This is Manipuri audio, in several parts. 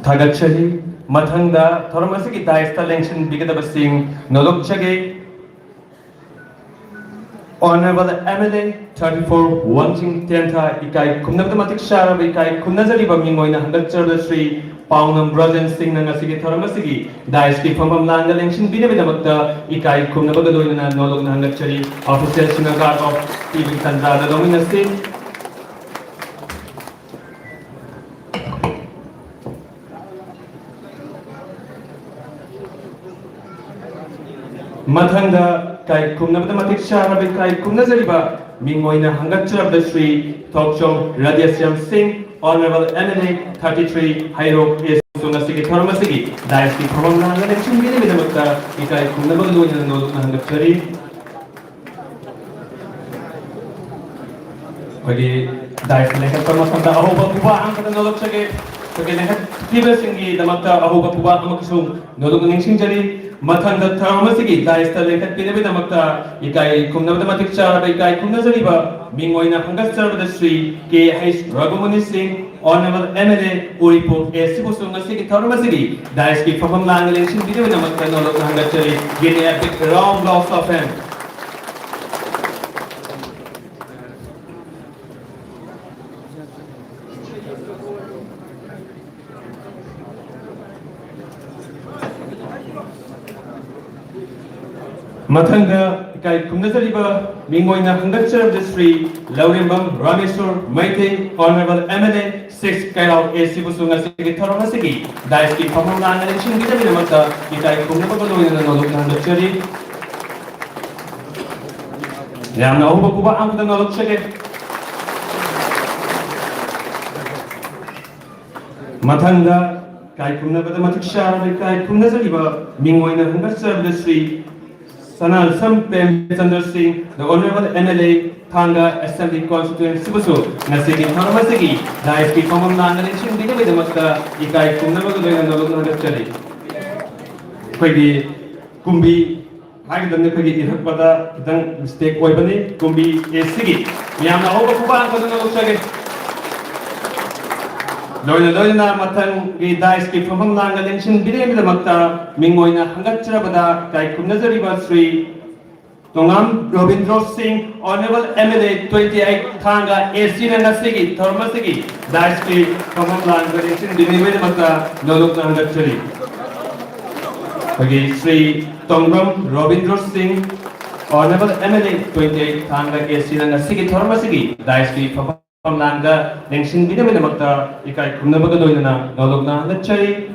थागतचरी मथंगदा theorem असगी दाइस्ता लेंशन बिगदबसिंग नोलुकचगे Honorable MLA 34 Wangching Tiantha Ikai Kumnabdamatik Shara Ikai Kumnazari Bamingoina Hangatcher Sri Paunam Brajan Singh Nangasigi Thoramasigi Daiski Pamam Langa Lengshin Binavidamakta Ikai Kumnabagadoina Nolog Nangatchari Official Sinagar of TV Sandra the Dominasi Mathanga Kai Kumnabdamatik Shara Ikai Kumnazariba Mingoina Hangatcher the Sri Tokcho Radyasyam Singh Honorable MLA 33 Hairo is Sunasigi Thoramasigi Daiski Pamam Langa Lengshin Binavidamakta Ikai Kumnabagadoina Nolog Nangatchari Bagi Dais Lekat Permasanta Ahoba Puba Angkata Nolog Sage Bagi Lekat Tiba Singi Damakta Ahoba Puba Amakasung Nolog Lengshin Jari Mathanda Thoramasigi Dais Lekat Binavidamakta Ikai Kumnabdamatik Shara Ikai Kumnazariba Mingoina Hangasar the Sri K.H. Ragumani Singh Honorable MLA Uripur A. Sibusungasigi Thoramasigi Daiski Pamam Langa Lengshin Binavidamakta Nolog Nangatchari Give a big round applause of him. Mathanga Kai Kumnazariba Mingoina Hangatcher of the Sri Laurimbam Rameshwar Maite Honorable MLA 6 Kairao A. Sibusungasigi Thoramasigi Daiski Pamam Langa Lengshin Binavidamakta Ikai Kumnabagadoina Nolog Nangatchari Yamna Ahoba Puba Angkata Nolog Sage Mathanga Kai Kumnabdamatik Shara Kai Kumnazariba Mingoina Hangatcher of the Sri Sanal Sampem Chandra Singh, the Honorable MLA Thanga Assembly Constituent Sibusu, Nasigi Thoramasigi, Daiski Pamam Langa Lengshin Binavidamakta Ikai Kumnabagadoina Nolog Nangatchari Kwegi Kumbi Hagadamne Kwegi Irakpada Kitang mistake Oibani Kumbi Sigi Yamna Ahoba Puba Angkata Nolog Sage Loina Matan Daiski Pamam Langa Lengshin Binavidamakta Mingoina Hangatcherabada Kai Kumnazariba Sri Tongam Robindro Singh Honorable MLA 28 Thanga AC Nangasigi Thoramasigi Daiski Pamam Langa Lengshin Binavidamakta Nolog Nangatchari Bagi Sri Tongam Robindro Singh Honorable MLA 28 Thanga AC Nangasigi Thoramasigi Daiski Pamam Langa Lengshin Binavidamakta Ikai Kumnabagadoina Nolog Nangatchari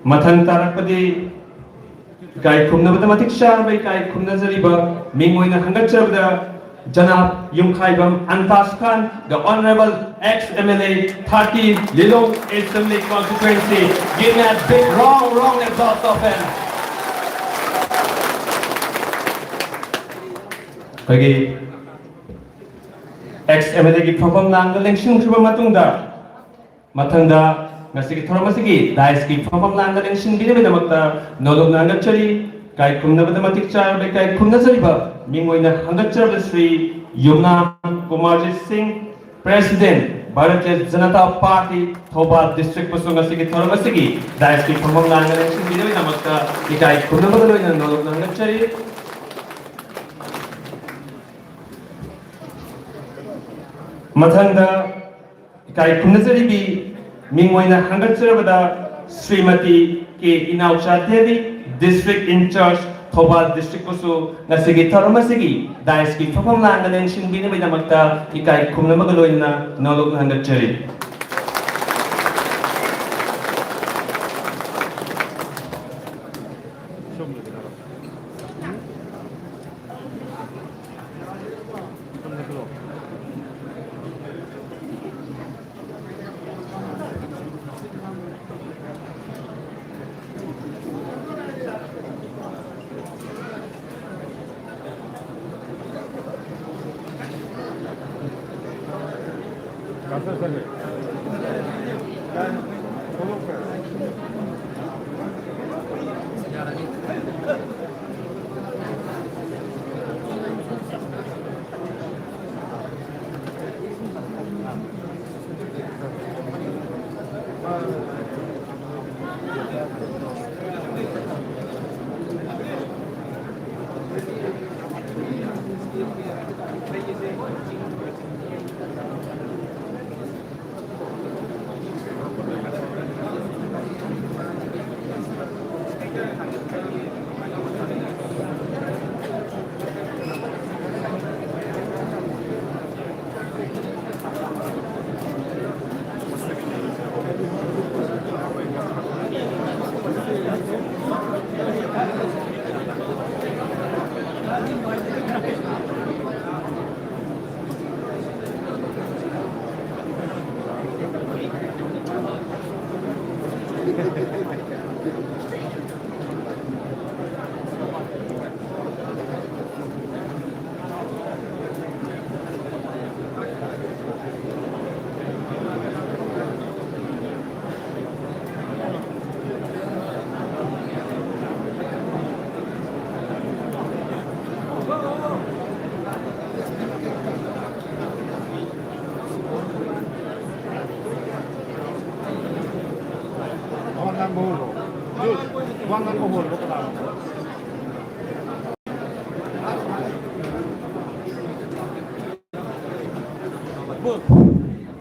Mathang Tarakpadi Ikai Kumnabdamatik Shara Ikai Kumnazariba Mingoina Hangatcherabda Janab Yumkhaibam Antas Khan, the Honorable ex-MLA 30 Lilong Assembly Constituency. Give me a big wrong applause of him. Bagi ex-MLA ki Pamam Langa Lengshin Kriba Matungda Mathanda Nasigi Thoramasigi Daiski Pamam Langa Lengshin Binavidamakta Nolog Nangatchari Kai Kumnabdamatik Shara Kai Kumnazariba Mingoina Hangatcher Sri Yumna Kumarjit Singh President Bharatiya Janata Party Thoba District Pusungasigi Thoramasigi Daiski Pamam Langa Lengshin Binavidamakta Ikai Kumnabagadoina Nolog Nangatchari Mathanda Kai Kumnazaribi Mingoina Hangatcherabada Srimati K. Inaucha Devi District in Charge Thoba District Pusu Nasigi Thoramasigi Daiski Pamam Langa Lengshin Binavidamakta Ikai Kumnabagadoina Nolog Nangatchari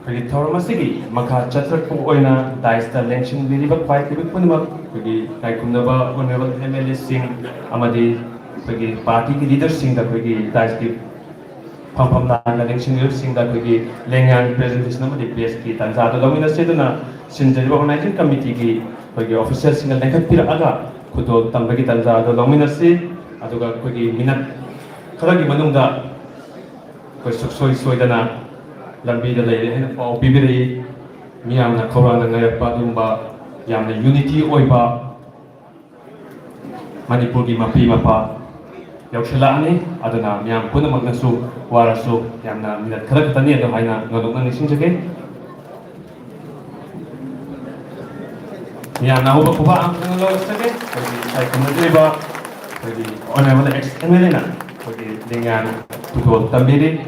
Kagi Thormasigi, Maka Chatrak Oina, Dice the Lenshin Deliver Pai Kibikunima, Kagi Kaikunaba, Honorable MLA Singh, Amadi, Kagi Party leaders sing the Kagi Dice Kip Pampam Nana Lenshin sing the Kagi Lengan presentation of the PSK, Tanzado Domina Seduna, Sinjari Organizing Committee, Kagi officers in the Nekapira Aga, Kudo Tambagi Tanzado Domina Si, Aduga Kagi Minat Karagi Manunda, Kosuksoi Soidana. Lambi da lay hen pau bibiri miyam na khawra na ngai pa dumba yam na unity oiba manipur gi mapi mapa yaushala ani aduna miyam punamak na su warasu yam na minat khara tani ado haina ngodok na nising jage miyam na hoba kuba ang ngalo sage sai kumade ba jadi honorable ex MLA na jadi dengan tutul tambiri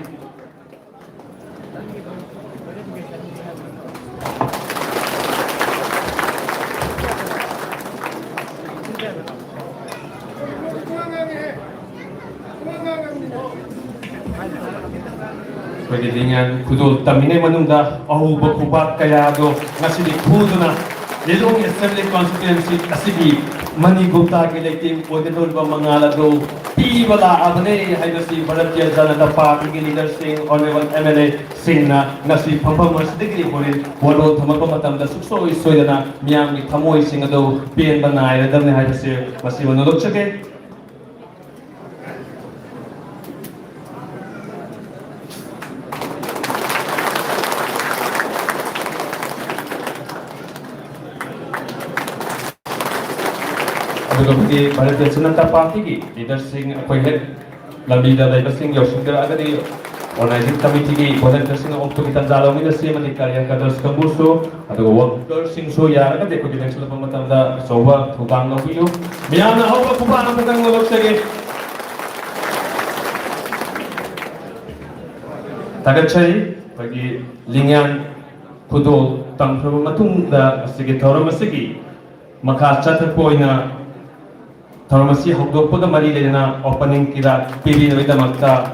Pwede dengan kudo tamine manunda ahu bakubat kaya do ngasidi kudo na lelong assembly constituency asidi mani gupta ke lekim pwede do ba mangala do pi wala abne haidasi Bharatiya Janata Party ke leader sing honorable MLA sing na ngasi phampam masdigri pore walo thamapa matam da sukso isoidana miyam ni thamoi sing ado pen banai ra damne haidasi masi manodok chake Bagi Bharatiya Janata Party ki leader sing koi head lambi da leader sing yoshindra agadi organizing committee ki volunteer sing okto kita jalo mi dasi mani karya kadar skambuso ado worker sing so ya agadi ko dimension pa matam da soba thugang no piyo miyana hawa kuba na matang ngolok sage tagachai bagi lingyan kudo tangpro matung da sige thoram sige maka chathak poina Tharamasi hokdokpaga mari lena opening kira pili na makta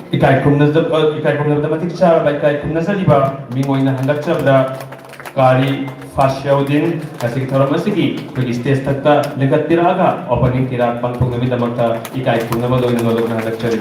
ikai kumna matik cha bai kai kumna saliba mingoi na handak cha bra kari fasyaudin kasi Tharamasi ki pagi stage takta legat tiraga opening kira pangpung na makta ikai kumna ba doin ngolok na handak chari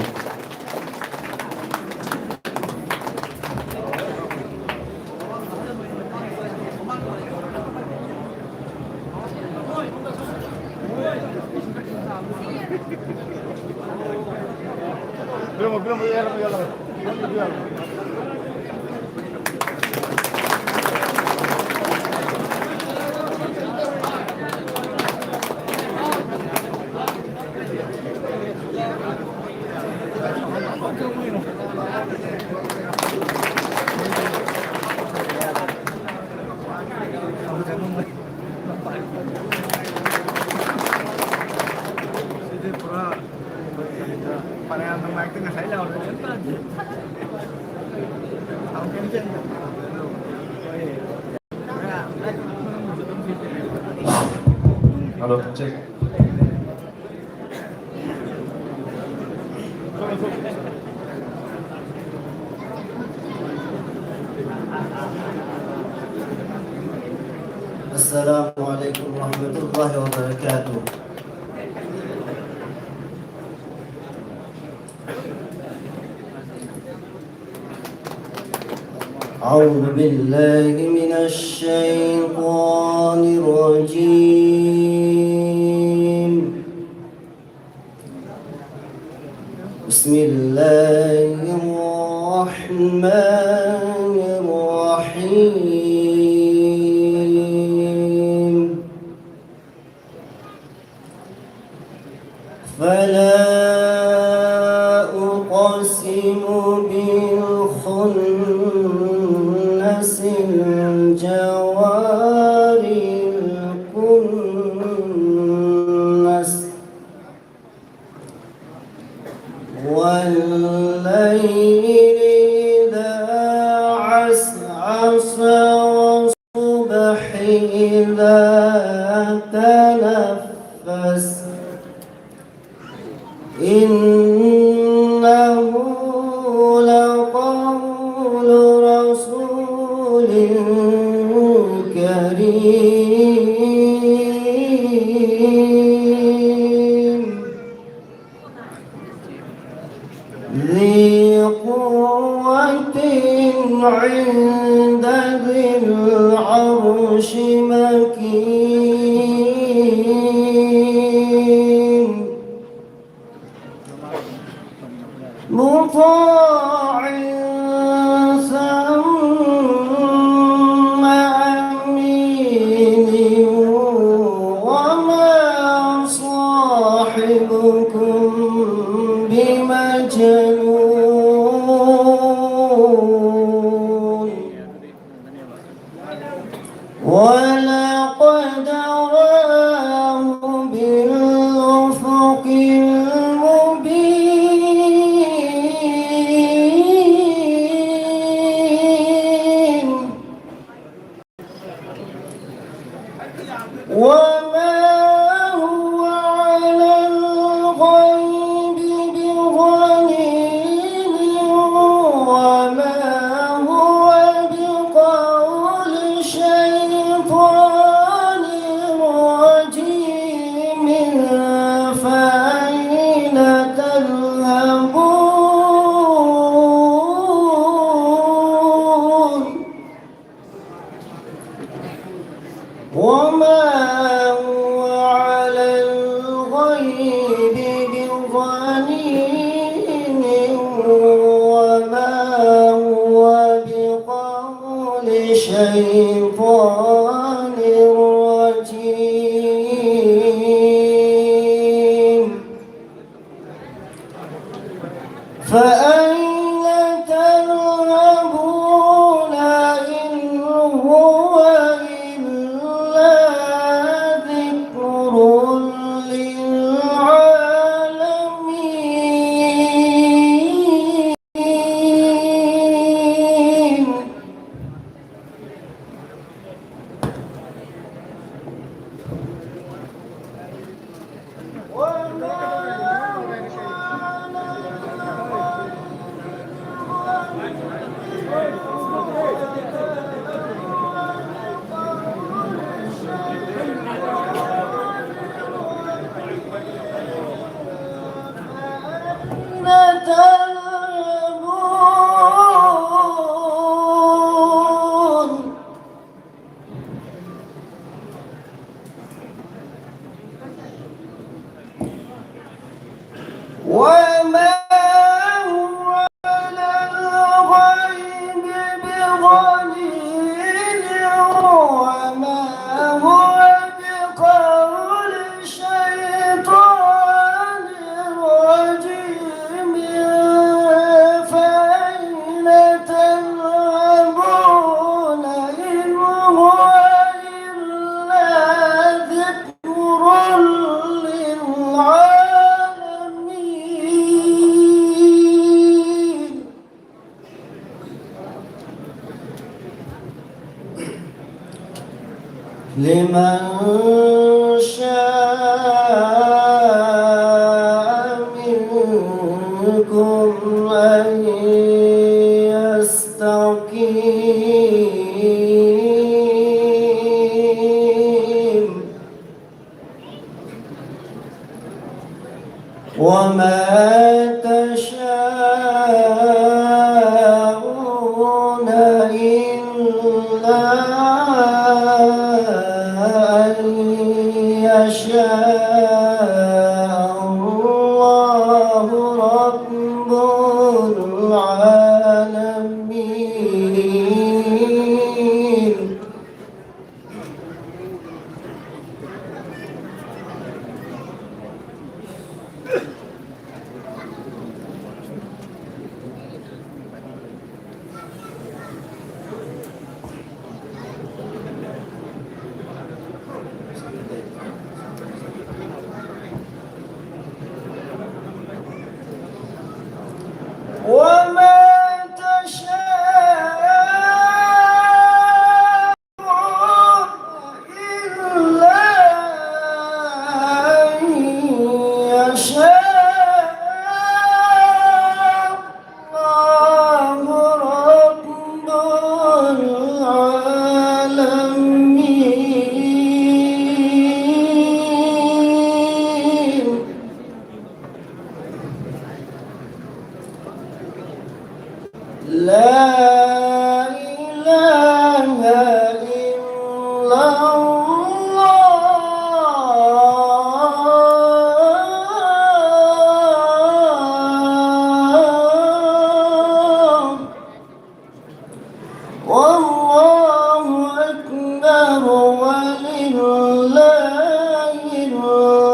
Halo, cek. السلام عليكم ورحمة الله وبركاته. أعوذ بالله من الشيطان الرجيم. بسم الله الرحمن الرحيم. فلا أقسم بالخنس الجوار الكنس والليل إذا عسعس والصبح إذا تنفس إنه لقول رسول كريم ذي قوة عند ذي العرش مكين مطاع ثم أمين وما صاحبكم بمجنون ولقد رآه بالأفق المبين وما هو على الغيب بضنين وما هو بقول شيطان رجيم فأين تذهبون وما هو على الغيب بضنين وما هو بقول شيطان رجيم فأين تذهبون إن هو إلا ذكر للعالمين تذهبون وما هو على الغيب بضنين وما هو بقول شيطان رجيم فأين تذهبون إن هو إلا ذكر للعالمين لمن شاء منكم أن يستقيم إلا أن يشاء الله رب العالمين. وما تشاءون إلا أن يشاء الله رب العالمين. لا إله إلا الله والله أكبر ولله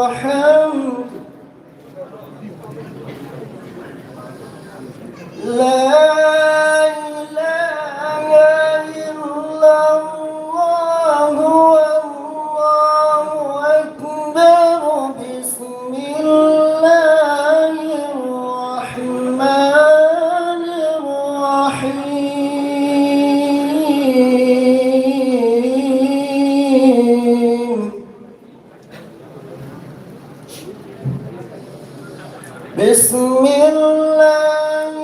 الحمد. لا إله إلا الله والله أكبر. بسم الله الرحمن الرحيم. بسم الله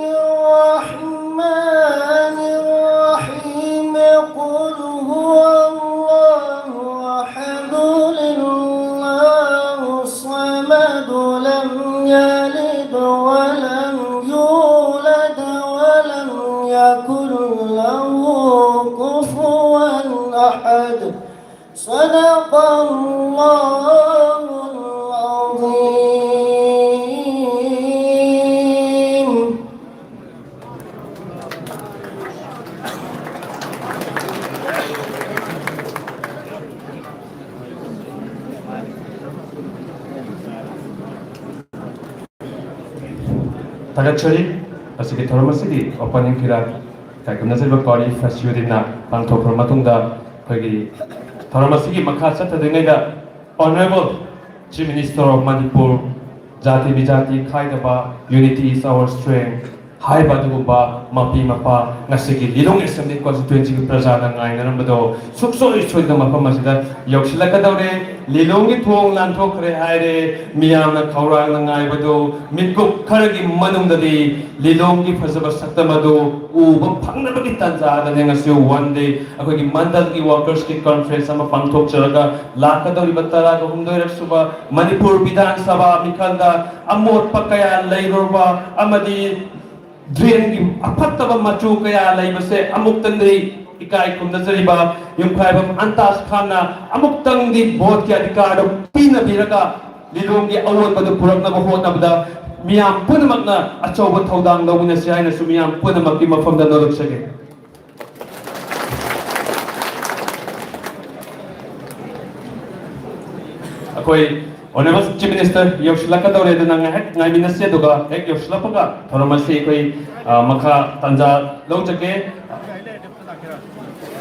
الرحمن الرحيم. قل هو الله أحد الله الصمد لم يلد ولم يولد ولم يكن له كفوا أحد. صدق الله العظيم. Tagachari, asigi thormasigi opening kira kaikumnasirba kori fasiyudina pangthokro matungda khagi thormasigi makha chathadingaida Honorable Chief Minister of Manipur Jati Bijati Khaidaba Unity is our strength Haiba Duba Mapi Mapa Nasiki Lidong Assembly Constituency Prajana Nainamado Sukso is with the Mapamasida Yoxilakadore Lidongi Tuong Lantokre Haire Miyana Kaurang Naibado Midguk Karagi Manumdadi Lidongi Pasaba Satamado Uba Panabaki Tanza the Nengasio one day Akaki Mandalki Workers Conference Sama Pangtok Charaga Lakadori Batara Humdora Suba Manipur Bidan Saba Mikanda Amot Pakaya Lairova Amadi Drain apattaba machu kaya laibase amuktandi ikai kumnazariba yumkhaibam antas khana amuktandi vote ki adhikar pina biraga lidongi awon badu purakna ba hotnabda miyam punamakna achauba thaudang lawina siaina sumiyam punamakki mafamda nolak sage akoi Honorable Chief Minister Yoshilakadore the Ngai Minister Duga Ek Yoshilapaka Thoramasi koi Makha Tanja Lojake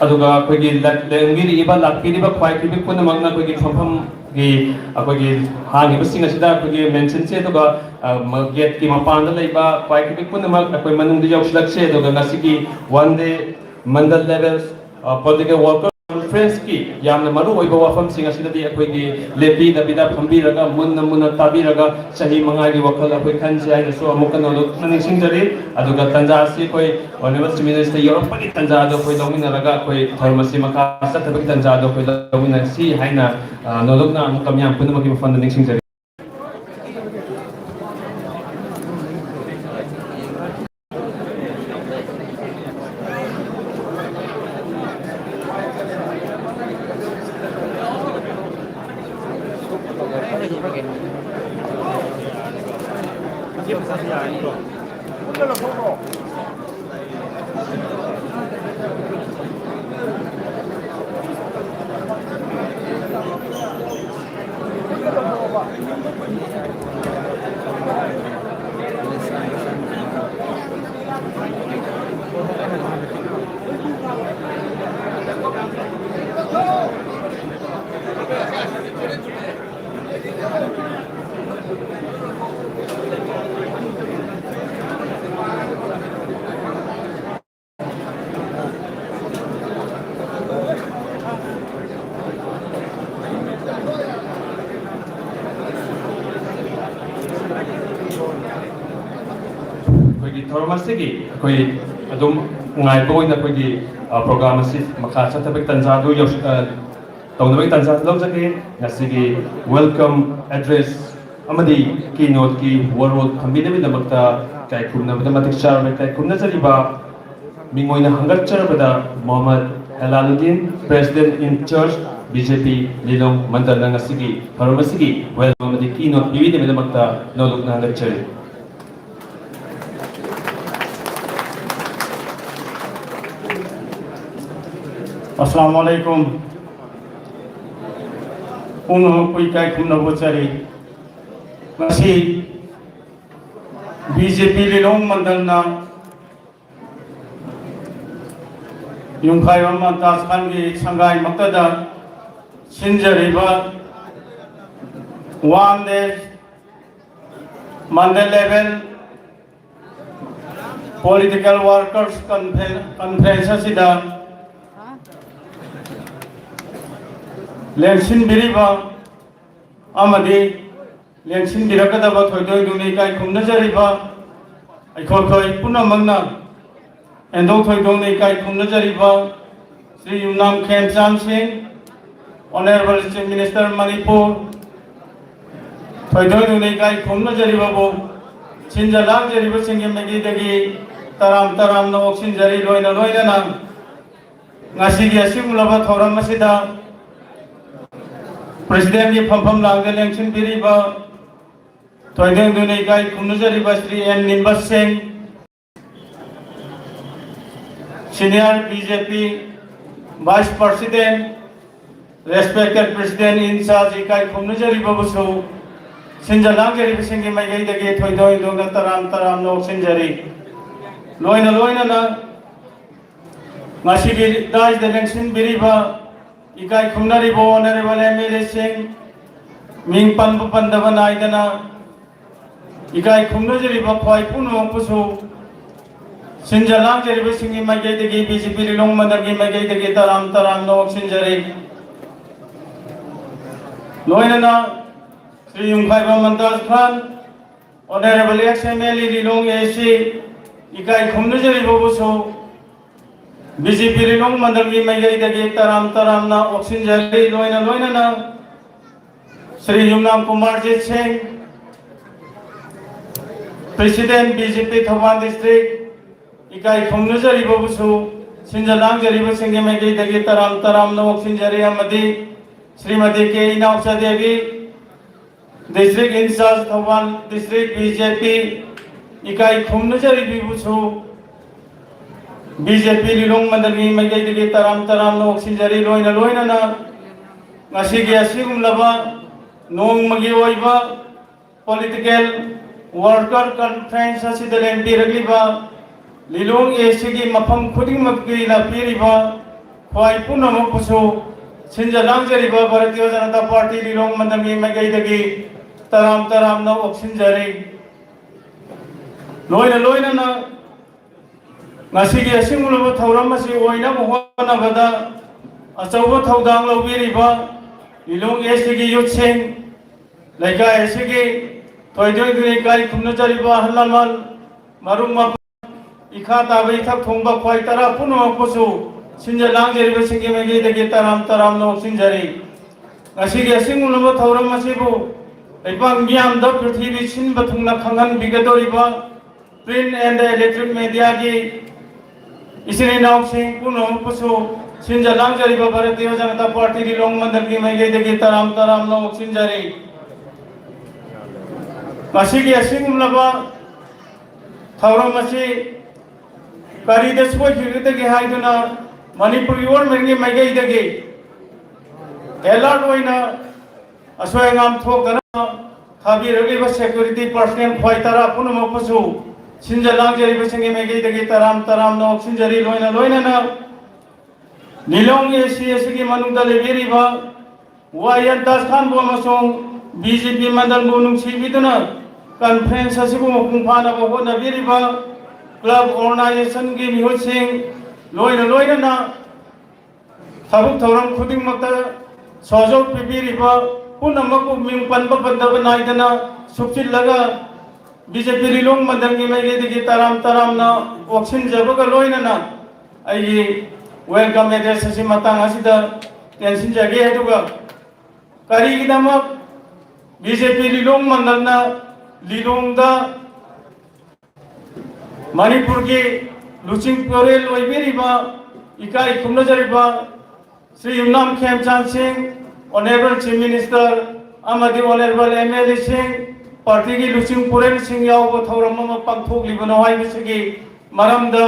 Aduga Kogi Langiri Iba Lakiriba Kwai Kibi Punamagna Kogi Pampam Gi Akogi Hangi Singa Sida Kogi mention say Duga Get Kimapanda Laiba Kwai Kibi Punamag Akoi Manung the Yoshilak say Duga Nasiki one day Mandal levels political workers Friends ki yamna maru oiba wafam singa sidadi akhoi lepi da bida phambiraga munna tabiraga sahi mangai gi wakal akhoi khanse ai so amukan no naning singjari aduga tanja si koi honorable chief minister europe ki tanja do koi domina raga koi pharmacy maka sathabak tanja do koi domina si haina nolokna amukam yam punama ki fund naning singjari ꯑꯩꯈꯣꯏꯒꯤ ꯊꯧꯔꯝ ꯑꯁꯤꯒꯤ ꯑꯩꯈꯣꯏ ꯑꯗꯨꯝ ꯉꯥꯏꯕ ꯑꯣꯏꯅ ꯑꯩꯈꯣꯏꯒꯤ ꯄ꯭ꯔꯣꯒ꯭ꯔꯥꯝ ꯑꯁꯤ ꯃꯈꯥ ꯆꯠꯊꯕꯒꯤ ꯇꯥꯟꯖꯥꯗꯨ ꯇꯧꯅꯕꯒꯤ ꯇꯥꯟꯖꯥ ꯂꯧꯖꯒꯦ ꯉꯁꯤꯒꯤ ꯋꯦꯜꯀꯝ ꯑꯦꯗ꯭ꯔꯦꯁ ꯑꯃꯗꯤ ꯀꯤꯅꯣꯠꯀꯤ ꯋꯥꯔꯣꯜ ꯊꯝꯕꯤꯅꯕꯒꯤꯗꯃꯛꯇ ꯏꯀꯥꯏ ꯈꯨꯝꯅꯕꯗ ꯃꯇꯤꯛ ꯆꯥꯔꯕ ꯏꯀꯥꯏ ꯈꯨꯝꯅꯖꯔꯤꯕ ꯃꯤꯡꯑꯣꯏꯅ ꯍꯪꯒꯠꯆꯔꯕꯗ ꯃꯣꯍꯝꯃꯗ ꯍꯦꯂꯥꯂꯨꯗꯤꯟ ꯄ꯭ꯔꯦꯁꯤꯗꯦꯟꯠ ꯏꯟ ꯆꯥꯔꯖ BJP ꯂꯤꯂꯣꯡ ꯃꯟꯗꯜꯅ ꯉꯁꯤꯒꯤ ꯊꯧꯔꯝ ꯑꯁꯤꯒꯤ ꯋꯦꯜꯀꯝ ꯑꯃꯗꯤ ꯀꯤꯅꯣꯠ ꯄꯤꯕꯤꯅꯕꯒꯤꯗꯃꯛꯇ ꯅꯣꯂꯨꯛꯅ ꯍꯪꯒꯠꯆꯔꯤ. Assalamualaikum. Uno kui kai kumna bochari. Masi BJP Lilong Mandalna yung kayo man taskan gi sangai maktada sinjariba one day Mandal level political workers conference sida Lensin biriba amadi lensin birakadaba thoidoi duni kai khumna jariba aikhol khoi puna mangna endong thoidong nei kai khumna jariba Sri Yumnam Khemcham Singh Honorable Chief Minister Manipur thoidoi duni kai khumna jariba bo sinjalang jariba singhe megi dagi taram no oksin jari loina na ngasi gi asimulaba thoram asida President की फंफम लांगे लेंशन बिरीबा तोयदें दुने का कुन्नजरी बस्री N Nimbus Singh senior BJP vice president respected president in charge का कुन्नजरी बबुसु सिंजलांगे रिबिसिंगे मई दगे तोयदों दुंगा तराम नो सिंजरी लोइना ना मासी की दाज दे लेंशन बिरीबा इकाई खुमनारी बो ऑनरेबल MLA सिंह मिंग पंदबा नाइदना इकाई खुमनजरी बख्वाई पुनो पुसु सिंजलांग जरिबे सिंगी मगे दगी BJP लिलोंग मंदगी मगे दगी तराम नो सिंजरी लोइना Shri Yumkhaiba Mumtaz Khan honourable MLA Lilong AC इकाई खुमनजरी बो पुसु BJP Lilong Mandal की मई दगे तराम ना ऑक्सीजन जरी लोइना ना श्री युमनाम कुमारजीत सिंह प्रेसिडेंट BJP थवान डिस्ट्रिक्ट इकाई खुमनजरी बबुसु सिंजलांग जरी बसिंगे मई दगे तराम ना ऑक्सीजन जरी अमदी श्रीमती के इनाउसा देवी डिस्ट्रिक्ट इंचार्ज थवान डिस्ट्रिक्ट BJP इकाई खुमनजरी बबुसु BJP Lilong Mandal की मई दगे तराम नो ऑक्सीजन जरी लोइना ना ngasi gi asigumlaba nongmagi oiba political worker conference asida lembiragliba Lilong AC gi mafam khudingmakgi lapiriba khwai punamo pusu sinjalang jariba Bharatiya Janata Party Lilong Mandal ki mei dagi taram no oxygen jari loina na ngasi gi asigumlaba thauram asi oina mohona bada achauba thaudang lobiriba Lilong AC की youth सिंह लड़का AC की तोयदों दुनिया का खुमनजरीबा हल्लामल मारुमा इखा ताबई थक थोंबा ख्वाई तरा पुनो पुसु सिंजलांग जरीबा सिंगे मगे दगे तराम नो सिंजरी ngasi gi asingulaba thauram masibu leibang giam da prithvi sin bathungna khangan bigadoriba print and electronic media की इसने नाम सिंह पुनो पुसु सिंजलांग जरीबा भारतीय जनता पार्टी Lilong Mandal की मई दगे तराम नो सिंजरी ꯃꯁꯤꯒꯤ ꯑꯁꯤꯒꯨꯝꯂꯕ ꯊꯧꯔꯝ ꯑꯁꯤ ꯀꯔꯤꯗ ꯁꯣꯏꯈꯤꯒꯗꯒꯦ ꯍꯥꯏꯗꯨꯅ ꯃꯅꯤꯄꯨꯔꯒꯤ ꯒꯣꯔꯃꯦꯟꯒꯤ ꯃꯥꯏꯀꯩꯗꯒꯤ ꯑꯦꯂꯔꯠ ꯑꯣꯏꯅ ꯑꯁꯣꯏ ꯑꯉꯥꯝ ꯊꯣꯛꯇꯅꯕ ꯊꯥꯕꯤꯔꯛꯂꯤꯕ ꯁꯦꯀ꯭ꯌꯨꯔꯤꯇꯤ ꯄꯔꯁꯣꯅꯦꯜ ꯈ꯭ꯋꯥꯏ ꯇꯔꯥ ꯄꯨꯝꯅꯃꯛꯄꯨꯁꯨ ꯁꯤꯟꯖ ꯂꯥꯡꯖꯔꯤꯕꯁꯤꯡꯒꯤ ꯃꯥꯏꯀꯩꯗꯒꯤ ꯇꯔꯥꯝꯅ ꯑꯣꯛꯁꯤꯟꯖꯔꯤ ꯂꯣꯏꯅꯅ ꯂꯤꯂꯣꯡ ꯑꯦꯁꯤ ꯑꯁꯤꯒꯤ ꯃꯅꯨꯡꯗ ꯂꯩꯕꯤꯔꯤꯕ ꯋꯥꯌꯦꯜ ꯗꯥꯁ ꯈꯥꯟꯕꯨ ꯑꯃꯁꯨꯡ BJP ꯃꯟꯗꯜꯕꯨ ꯅꯨꯡꯁꯤꯕꯤꯗꯨꯅ ꯀꯟꯐꯔꯦꯟꯁ ꯑꯁꯤꯕꯨ ꯃꯄꯨꯡ ꯐꯥꯅꯕ ꯍꯣꯠꯅꯕꯤꯔꯤꯕ ꯀ꯭ꯂꯕ ꯑꯣꯔꯒꯅꯥꯏꯖꯦꯁꯟꯒꯤ ꯃꯤꯍꯨꯠꯁꯤꯡ ꯂꯣꯏꯅꯅ ꯊꯕꯛ ꯊꯧꯔꯝ ꯈꯨꯗꯤꯡꯃꯛꯇ ꯁꯍଯꯣग ꯄꯤꯕꯤꯔꯤꯕ ꯄꯨꯝꯅꯃꯛꯄꯨ ꯃꯤꯡ ꯄꯟꯕ ꯄꯟꯗꯕ ꯅꯥꯏꯗꯅ ꯁꯨꯞꯆꯤꯜꯂꯒ BJP ꯂꯤꯂꯣꯡ ꯃꯟꯗꯜꯒꯤ ꯃꯥꯏꯀꯩꯗꯒꯤ ꯇꯔꯥꯝꯅ ꯑꯣꯛꯁꯤꯟꯖꯕꯒ ꯂꯣꯏꯅꯅ ꯑꯩꯒꯤ ꯋꯦꯜꯀꯝ ꯑꯦꯗ꯭ꯔꯦꯁ ꯑꯁꯤ ꯃꯇꯥꯡ ꯑꯁꯤꯗ ꯇꯦꯟꯁꯤꯟꯖꯒꯦ ꯑꯗꯨꯒ ꯀꯔꯤꯒꯤꯗꯃꯛ BJP ꯂꯤꯂꯣꯡ ꯃꯟꯗꯜꯅ ꯂꯤꯂꯣꯡꯗ ꯃꯅꯤꯄꯨꯔꯒꯤ ꯂꯨꯆꯤꯡꯄꯨꯔꯦꯜ ꯑꯣꯏꯕꯤꯔꯤꯕ इकाई खुमनजरिबा Shri Yumnam Khemchand Singh honourable chief minister अमदी ऑनरेबल MLA सिंह पार्टी की लुचिंग पुरेल सिंह याव थौरम अमा पांथोकलिबनो हाइबसिगी मरमदा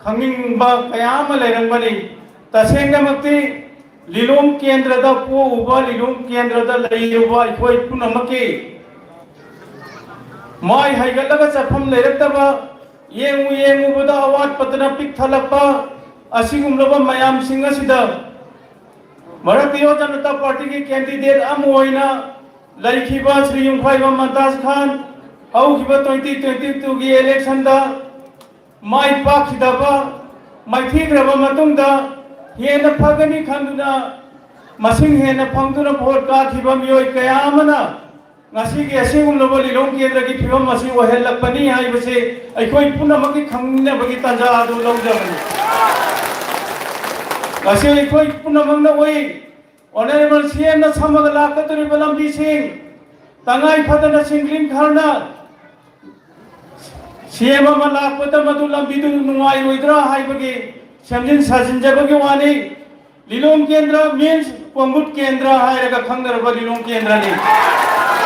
खंगिंगबा कयाम लेरंगबनी तसेंगमक्ति लिलोंग केंद्रदा पोउबा लिलोंग केंद्रदा लैरुबा इखोय पुनमकी माय हाइगलगा चफम लेरक्तबा येंगुबदा अवाद पतना पिक थलपा असिगुमलबा मयाम सिंह असिदा भारतीय जनता पार्टी की कैंडिडेट अमोइना लैखिबा श्री युंखाइबा ममताज खान हौखिबा 2022 की इलेक्शन दा माइ पाखिदबा माइथिग्रबा मतुंगदा हेना फगनी खंदुना मसिंग हेना फंगदुना भोट काखिबा मियोय कयामना ngasi gi asigumlaba lilong kendra ki phibam masi ohelakpani haibase aikoi punamaki khangnabagi tanja adu lawjabani ngasi aikoi punamangna oi honorable CM na samaga lakaturi balambi sing tangai phadana singling kharna CM ma lakpata madu lambi du nuai oidra haibagi samjin sajinjabagi wani lilong kendra means pambut kendra hairaga khangdarba lilong kendra ni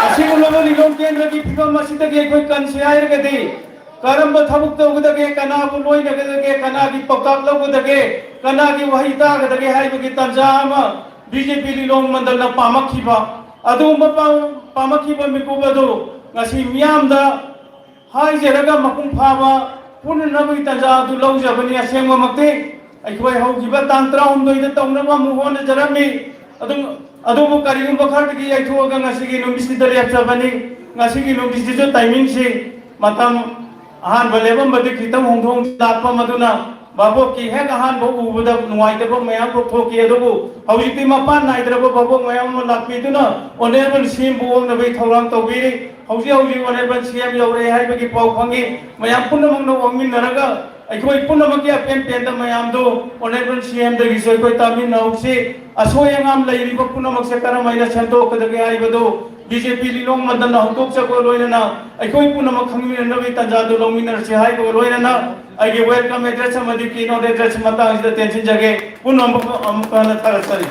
असिगुलबा लिलोंग केंद्र की फिबम असिदगे कोई कंसियायरगदि करंब थबुक तौगदगे कनाबु लोइनगदगे कनागी पक्काक लौगदगे कनागी वहितागदगे हाइबगी तंजामा BJP लिलोंग मंडलना पामखिबा अदुम पामखिबा मिकुबदो ngasi मियामदा हाइजेरगा मपुंग फाबा पुननबगी तंजा दु लौजबनि असेंगमा मक्ते अइखोय हौगिबा तांत्रा हुंदोइदा तौनबा मुहोन जरमी अदुबु करिगुंबा खरदगी याइथोगा ngasi नुबिसिदा लेपजाबनि ngasi नुबिसिजो टाइमिंग से मतम आहान बलेबम बदि खितम होंगथों लापा मदुना बाबो की हेक आहान बो उबदा नुवाइदबो मयाम को थोकी अदुबु हौजिति मपान नाइद्रबो बाबो मयाम लापीदुना ऑनरेबल सीएम बुओम नबे थौरांग तौबिरि हौजि ऑनरेबल सीएम यौरे हाइबगी पाउ फंगी मयाम पुनमंगनो वंगिनरगा अखोई पुनमकी अपेन पेन मयामदो ऑनरेबल सीएम दगी से कोई तामिन नौसी असोय अंगाम लैरिबा पुनमक से करमाइना सेंटोकदगे हाइबदो BJP लिलोंग मंदन हंतोक चको लोइनना अखोई पुनमक खंगिनबी तंजादो लोमिनर से हाइबो लोइनना अगे वेलकम एड्रेस मदि किनो एड्रेस मता इस टेंशन जगे पुनमक अमकाना थरसरी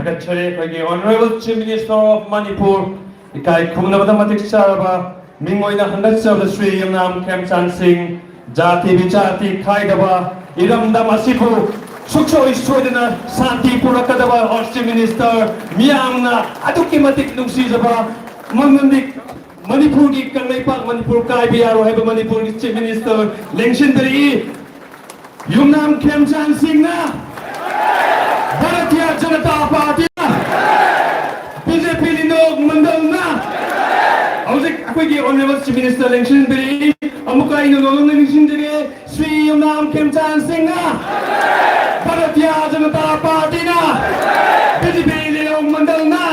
Actually, the Honorable Chief Minister of Manipur, Ikai Kumnabada Matik Saraba, Mingoina Handat Service Sri Yamnam Khemchan Singh, Jati Vichati Kaidaba, Iram Damasipu, Sukso Iswedana, Santi Purakadaba, or Chief Minister, Miyamna, Aduki Matik Luxizaba, Mangundik, Manipur Kanaipak, Manipur Kaibiaro, have a Manipur Chief Minister, Lengshindari, Yumnam Khemchan Singh na. भारतीय जनता पार्टी BJP लिलोंग मंडल ना हौजिक अखोइगी ऑनरेबल चीफ मिनिस्टर लेंशन बिरी अमुका इन लोंग लेंशन जगे श्री युमनाम खेमचान सिंह ना भारतीय जनता पार्टी ना BJP लिलोंग मंडल ना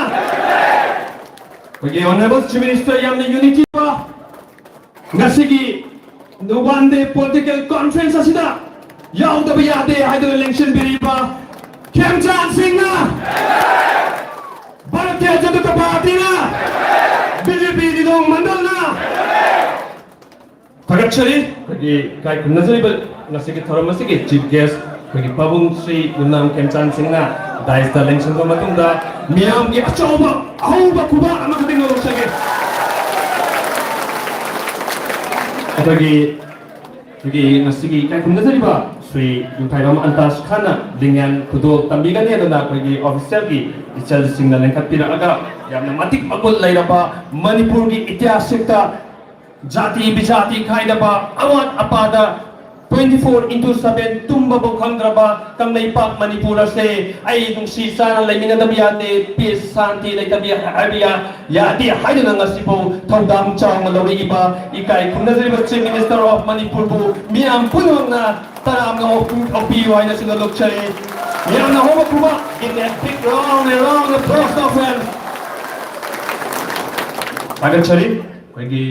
अखोइगी ऑनरेबल चीफ मिनिस्टर यामने यूनिटी बा ngasiगी नुबांदे पॉलिटिकल कॉन्फ्रेंस असिदा याउदबा यादे हाइदो लेंशन बिरी बा Khemchan Singh na Bharatiya Janata Party na BJP Lilong Mandal na Thagachari kai kunazari bal ngasigi thoram masigi chief guest Pabung Sri Yumnam Khemchan Singh na ꯗꯥꯏꯁꯇ ꯂꯦꯡꯁꯤꯟꯕ ꯃꯇꯨꯡꯗ ꯃꯤꯌꯥꯝꯒꯤ ꯑꯆꯧꯕ ꯑꯍꯧꯕ ꯈꯨꯕꯥꯛ ꯑꯃꯈꯛꯇꯪ ꯂꯧꯖꯒꯦ ꯑꯩꯈꯣꯏꯒꯤ ꯉꯁꯤꯒꯤ ꯏꯀꯥꯏ ꯈꯨꯝꯅꯖꯔꯤꯕ ꯁ꯭ꯔꯤ ꯌꯨꯝꯈꯥꯏꯕꯝ ꯑꯟꯇꯥꯁ ꯈꯥꯟꯅ ꯂꯤꯡꯌꯥꯟ ꯈꯨꯗꯣꯜ ꯇꯝꯕꯤꯒꯅꯤ ꯑꯗꯨꯅ ꯑꯩꯈꯣꯏꯒꯤ ꯑꯣꯐꯤꯁꯤꯌꯦꯜꯒꯤ ꯏꯆꯜꯁꯤꯡꯅ ꯂꯦꯡꯈꯠꯄꯤꯔꯛꯑꯒ ꯌꯥꯝꯅ ꯃꯇꯤꯛ ꯃꯒꯨꯟ ꯂꯩꯔꯕ ꯃꯅꯤꯄꯨꯔꯒꯤ ꯏꯇꯤꯍꯥꯁꯁꯤꯡꯗ ꯖꯥꯇꯤ ꯕꯤꯖꯥꯇꯤ ꯈꯥꯏꯗꯕ ꯑꯋꯥꯠ ꯑꯄꯥꯗ 24/7 tumbabu khangdraba kamleipak Manipur ase ai nungsi sana laiminadaba yate peace santi laitabi habiya yati haiduna ngasipo thodam chawng loriba ikai khumnajriba chief minister of Manipur bu miam punongna taramna opi waina singa lokchari miamna hoba kuba in a big round applause of them agachari koigi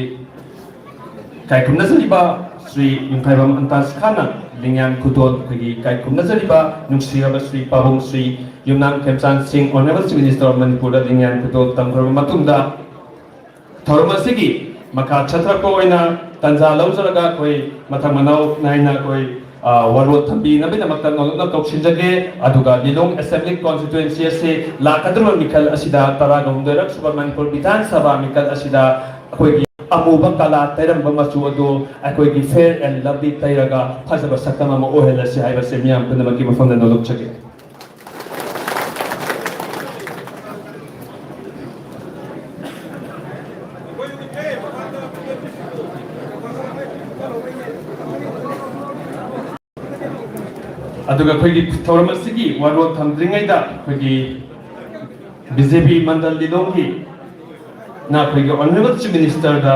kai khumnajriba Sri Yungkaibam Antas Khana Lingyan Kudol Kwegi Kai Kumnazariba Nungsiraba Sri Pabung Sri Yumnam Khemchan Singh Honorable Chief Minister of Manipur Lingyan Kudol Tamgraba Matunda Thorumasigi Maka Chatra ko ina Tanza Lauzaraga Koi Matamanau Naina Koi Warot Thambi Nabina Maktan Nolna Tokshinjage Aduga Lilong Assembly Constituency Se La Kadruma Mikal Asida Taraga Hundarak Super Manipur Bidhan Sabha Mikal Asida Koi amuba kala tairam machu adu akoi fair and lovely tairaga phajaba sakama ma ohela se haiba se miyam puna maki mafamda nolok chage aduga khoi thoramasigi warot thamdringai da khoi BJP mandal lilongi na khoi honorable chief minister da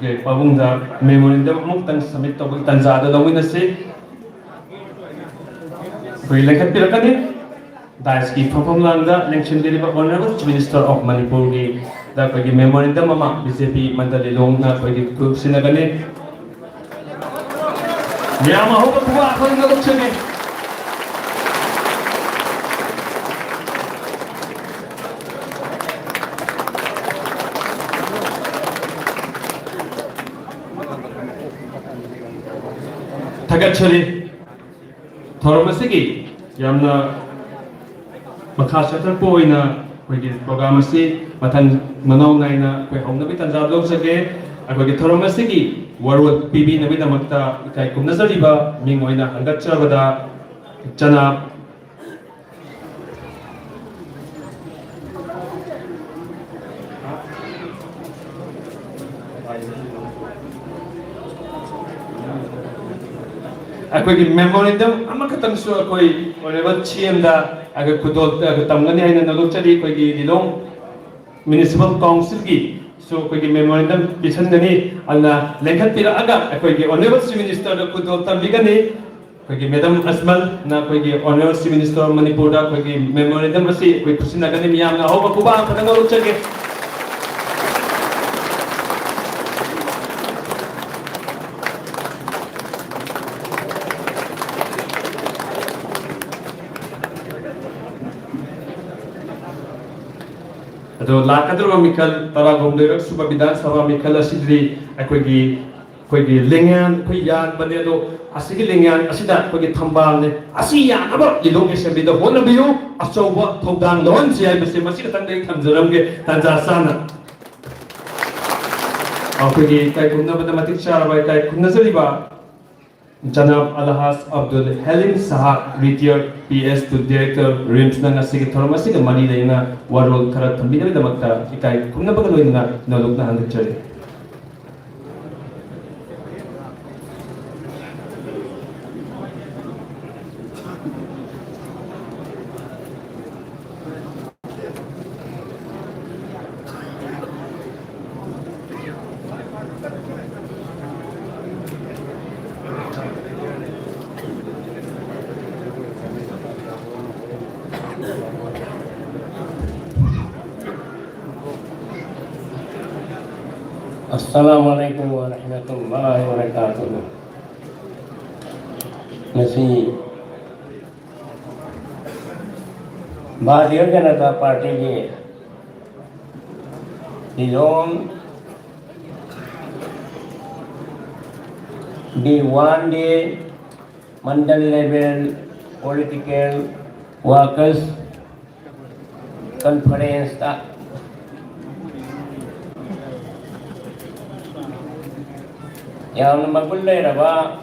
ke pabung da memorandum amuk tan submit to tanza da lawina se khoi lekhat pirakani dais ki phapam langa election deliver honorable chief minister of Manipur ki da khoi memorandum ama BJP mandal lilong na khoi ku sinagani yama ho ba kuwa khoi ngok chene Tagachari Thoramasigi Yamna Makashatar Poina Kwegi Programasi Matan Manau Naina Kwe Hong Nabi Tanza Lok Sage Akwegi Thoramasigi Warwood PB Nabi Namakta Kai Kumnazariba Mingoina Hangatchabada Chana Akwai memorandum amakatang su akwai honorable CM da aga kudol aga tamgani haina nalokchari akwai Lilong municipal council ki so akwai memorandum pisangani alna lekhat pira aga akwai honorable chief minister da kudol tambigani akwai madam Asmal na akwai honorable chief minister of Manipur da akwai memorandum asi akwai kusinagani miyam na hoba kuba patang nalokchari ado lakadro mikal taragom lerak suba bidan sabha mikal asidri akoigi lengyan koi yan bane do asigi lengyan asida akoigi thambal ne asi yan aba ilong assembly da hona biyo achauba thodang lon si ai base masi ka tangdai thamjaram ge tanja sana akoigi kai kunna bada matik chara bai kai kunna zariba Janab Alhas Abdul Halim Saha retired PS to Director RIMS na nasigi Thoramasi ka Manila na warol karat thambina da magta ikai kumna bagaloy na nalog na handag chari Assalamualaikum warahmatullahi wabarakatuh. Masih Bharatiya Janata Party के Lilong the one day mandal level political workers conference yang magul leiraba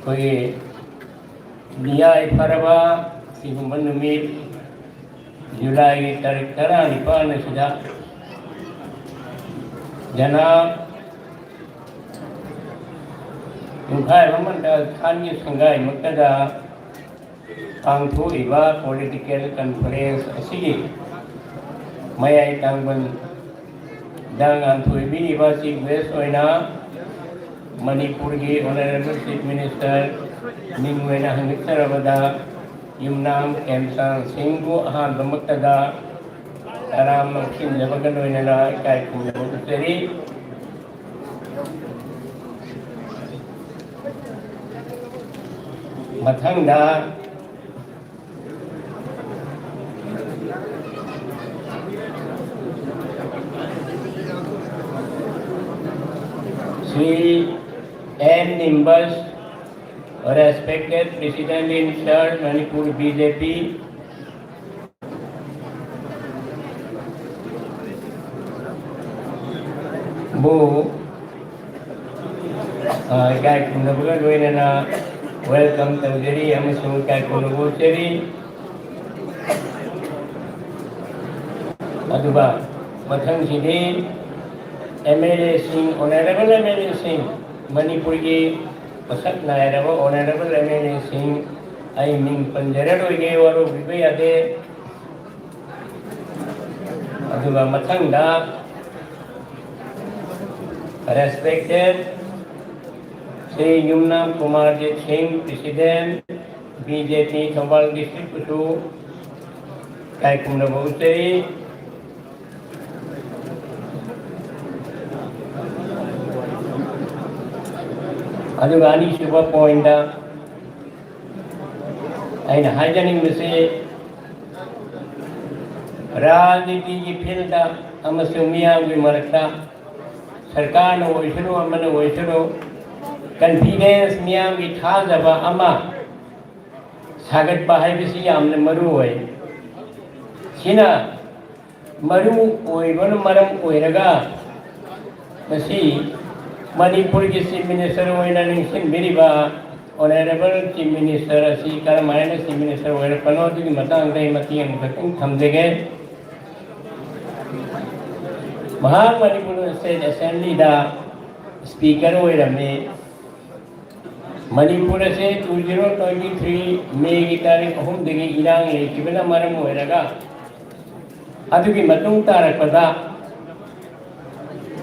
koi niyai faraba sigumba numit Julai tarik tara nipan sida jana Mungkai memanda khanyi sanggai makada tangthu iba political conference asigi mayai tangban dangan thui bini ba chief guest oina Manipur gi honorable chief minister ningwena hangitsarabada Yumnam Kemsang Singhu ahan bamaktada aram mangkin jabagan oina kai kumbu seri mathangda Sri N. Nimbus, a respected President in charge Manipur BJP, Bu Kai Kunabuga Goinana, welcome to Jeri, Amasu Kai Kunabu Jeri, Aduba, Mathang Sidi. MLA Singh, Honorable MLA Singh, Manipur ki pasak nairaba Honorable MLA Singh, I mean Panjara doige waru bibe ade, aduga mathangda, respected Sri Yumnam Kumarjit Singh, President BJP Chambal District Kutu, Kaikumna Bhuseri. Adugani Shiva point and hygienic message Rajniti ki field amasumia vi marakta sarkar no oishuru amana oishuru confidence miyam ki thajaba ama sagat bahai bisi amne maru hoy sina maru oibon maram oiraga masi Manipur ki Chief Minister oina ningsin biriba Honorable Chief Minister asi karamana Chief Minister oina panodi ki matang dai matiang baking thamdege Mahang Manipur State Assembly da Speaker oina me Manipur se 2023 May ki tarikh 3 degi irang le kibena maram oiraga adu ki matung tarakpada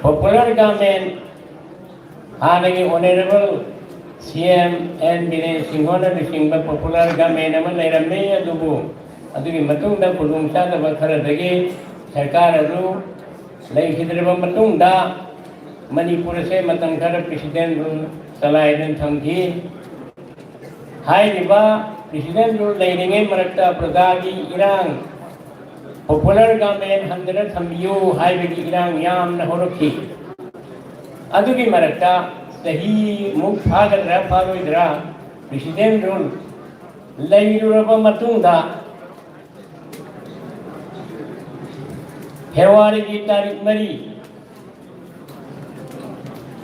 popular government Hanagi Honorable CM N. Biren Singhona Singba popular government amalairamne adubu adugi matungda pulungsa da kharadagi sarkar adu leikhidreba matungda Manipur se matang khara president rule salaidan thamki hairiba president rule leiringe marakta pradagi irang popular government handra thambiyu haibagi irang yamna horokhi adugi marakta sahi muk phagadra pharoidra president rule leiruraba matungda February ki tarikh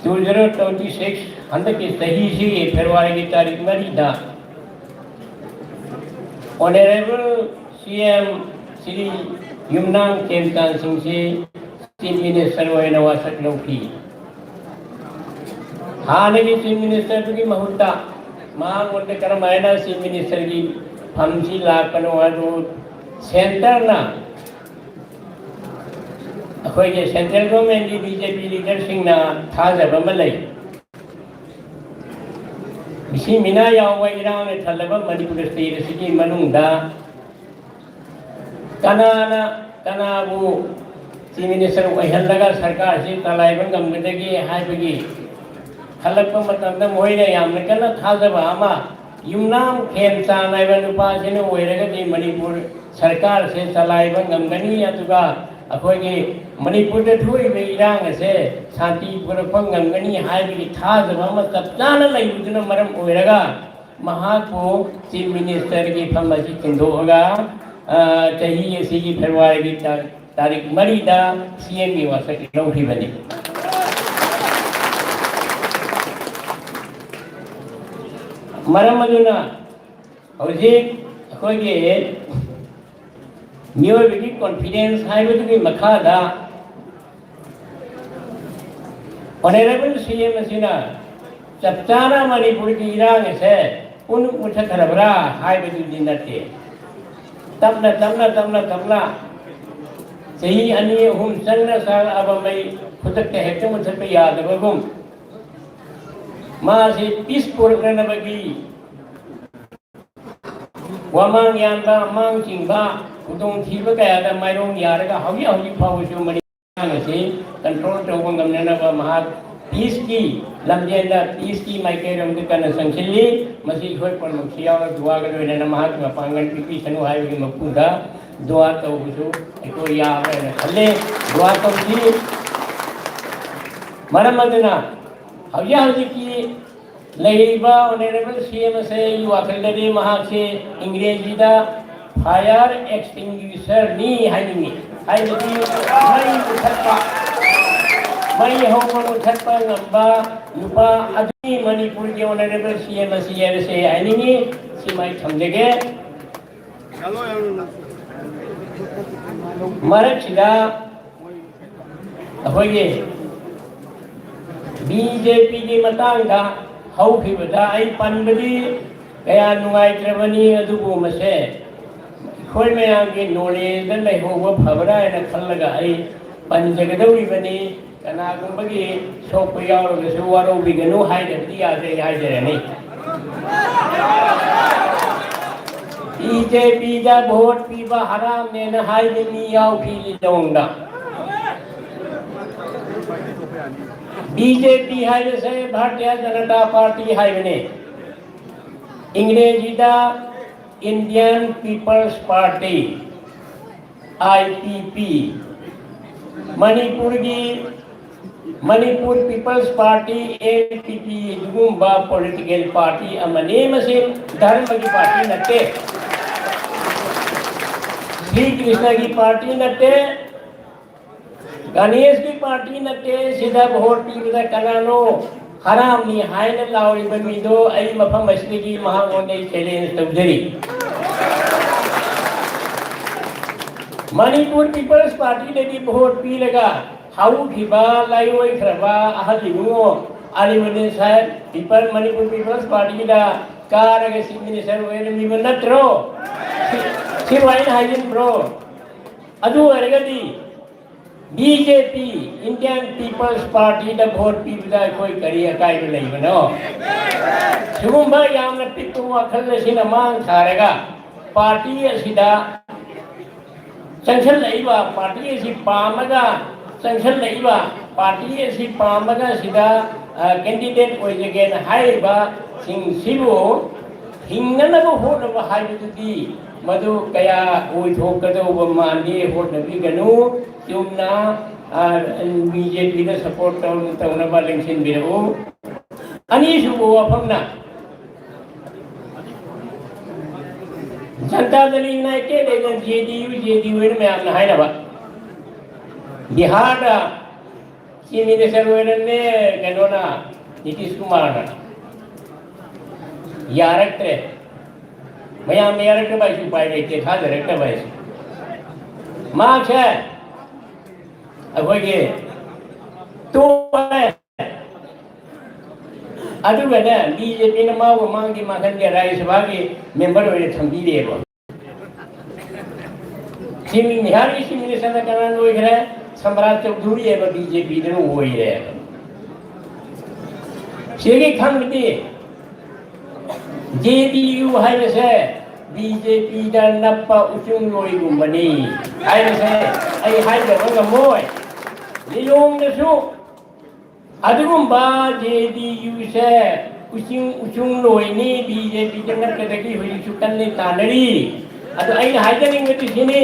2026 handaki sahi si February ki tarikh 3 da Honorable CM Sri Yumnam Kemsang Singh ji Chief Minister oina wasak lauki Hanagi Chief Minister ki mahutta maan wonde karamana Chief Minister ki phamsi lakano adu center na akhoi ke central government ki BJP leader sing na thajaba malai bisi mina yawa irang ne thalaba Manipur state sigi manungda kanabu Chief Minister oihallaga sarkar si talaiban gamgadagi haibagi halakpa matamda moina yamna kana thajaba ama Yumnam Kemsang naiba nupa sine oiraga di Manipur sarkar se talaiban gamgani atuga akhoi ke Manipur da thui be irang ase shanti purakpa gamgani haibagi thajaba ma tapjana laibuduna maram oiraga महाको चीफ मिनिस्टर की फमसी किंदोगा चाहिए सी की फरवरी की तारीख मरीदा सीएम की वासक लौटी बनी मरम अदुना हौजिक अखोगे मियोबी कॉन्फिडेंस हाइबदुगी मखादा ऑनरेबल सीएम असिना चपचाना मणिपुर की इरांग से उन मुठखरबरा हाइबदुगी नते तबना सही अनि हम संग साल अब मैं खुद के हेक्ट मुझे पे याद बगुम मां से पीस पुरन बगी वमांग यानबा मांग चिंबा खुदों थीब कया दा माइरों यारगा हवि हवि फावसु मणि से कंट्रोल तौबंग गमनेना महा पीस की लमजेंदा पीस की माइकेरम के कन संखिली मसी खोय पर मुखिया और दुआ गलोइना महा के पांगन पीपी सनु हाय के मपुदा दुआ तौबसु एको यावे खले दुआ तौसी मरमदना हवि हवि की लेबा ऑनरेबल सीएम से युवाखलदे महा से अंग्रेजी दा फायर एक्सटिंग्विशर नी हाइनी हाइबदी मई उठप्पा मई होमन उठप्पा नंबा नुपा अदमी मणिपुर के ऑनरेबल सीएम से हाइनी सिमाई थमदेगे मरचिदा अखोगे बीजेपी की मतांगा हौखिबदा आई पनबदी कया नुंगाइत्रबनी अदुबो मसे खोय मयाम के नॉलेज लेहोब फबरा है खलगा आई पंजगदौरिबनी कनागुंबगी सोप यावरगसु वारो बिगनु हाइदबदी यादे हाइदरनी बीजेपी दा वोट पीबा हराम ने न हाइदमी याव फीली दोंगा बीजेपी है से भारतीय जनता पार्टी है बने अंग्रेजी दा Indian People's party IPP Manipur की मणिपुर पीपल्स पार्टी APP जुगुम्बा पॉलिटिकल पार्टी अमने मसे धर्म की पार्टी नटे श्री कृष्ण की पार्टी नटे गणेश की पार्टी नटे सीधा वोट पीबदा कनानो हराम नी हाइन लाउरी बमीदो आई मफम असली की महागोंदे चैलेंज तौजरी मणिपुर पीपल्स पार्टी ने भी वोट पी लगा हाउ खिबा लाइओई खरबा अहलिगो आलिवने साहब पीपल मणिपुर पीपल्स पार्टी दा कारगे चीफ मिनिस्टर वेन मिबो नत्रो सिवाइन हाइजिन ब्रो अदु अरगदी बीजेपी इंडियन पीपल्स पार्टी दा वोट पीबदा कोई करी अकाय लेबनो सुगुम्बा यामना पिक्तु वखल सिना मांग थारेगा पार्टी असिदा संगठन लेबा पार्टी असि पामगा संगठन लेबा पार्टी असि पामगा सिदा कैंडिडेट ओइजेगेन हाइबा सिंसिबो हिंगनबो होनबो हाइबदुदी मधु कया ओइथोकदोबो माने होनबी गनु चुमना बीजेपी का सपोर्ट तौनबा लेंसिन बिरु अनीसुबो वफमना Janata Dal United agent JDU में आपने हाय नबा बिहार दा चीफ मिनिस्टर ने कनोना नीतीश कुमार ना यारक्टे मयाम यारक्टे बाई सुपाई लेते था डायरेक्टर बाई मार्क्स है अखोगे तो अदुगना बीजेपी न माव मांगी माखन के राज्यसभा के मेंबर होए थंबीरेबो सिमी बिहार की सिमी निशाना करन होय रे सम्राट चौधरी है बीजेपी ने होय रे सेगे खंगती जेडीयू है से बीजेपी दा नप्पा उचुंग लोई गुमबनी है से आई हाय द मोय लियोंग नसु अदुगुम्बा जेडीयू से उचुंग लोइनी बीजेपी जंगल कदगी हुई सुकन ने तानरी अदु आई हाइदनिंग में तिसिनी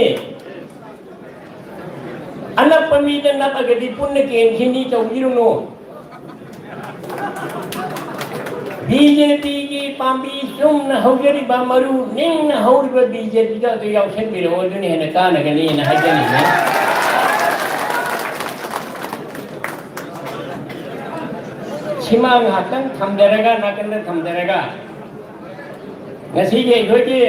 अनपमी द नपगदी पुण्य केन खिनी चौगिरुनो BJP की पांबी सुमन हौजरी बामरू निंग हौर BJP का तो यावशन बिरो जो ने ना का ना गनी ना हजनी ने सिमांग हातन थमदेरेगा ना करने थमदेरेगा ngasi je khoi je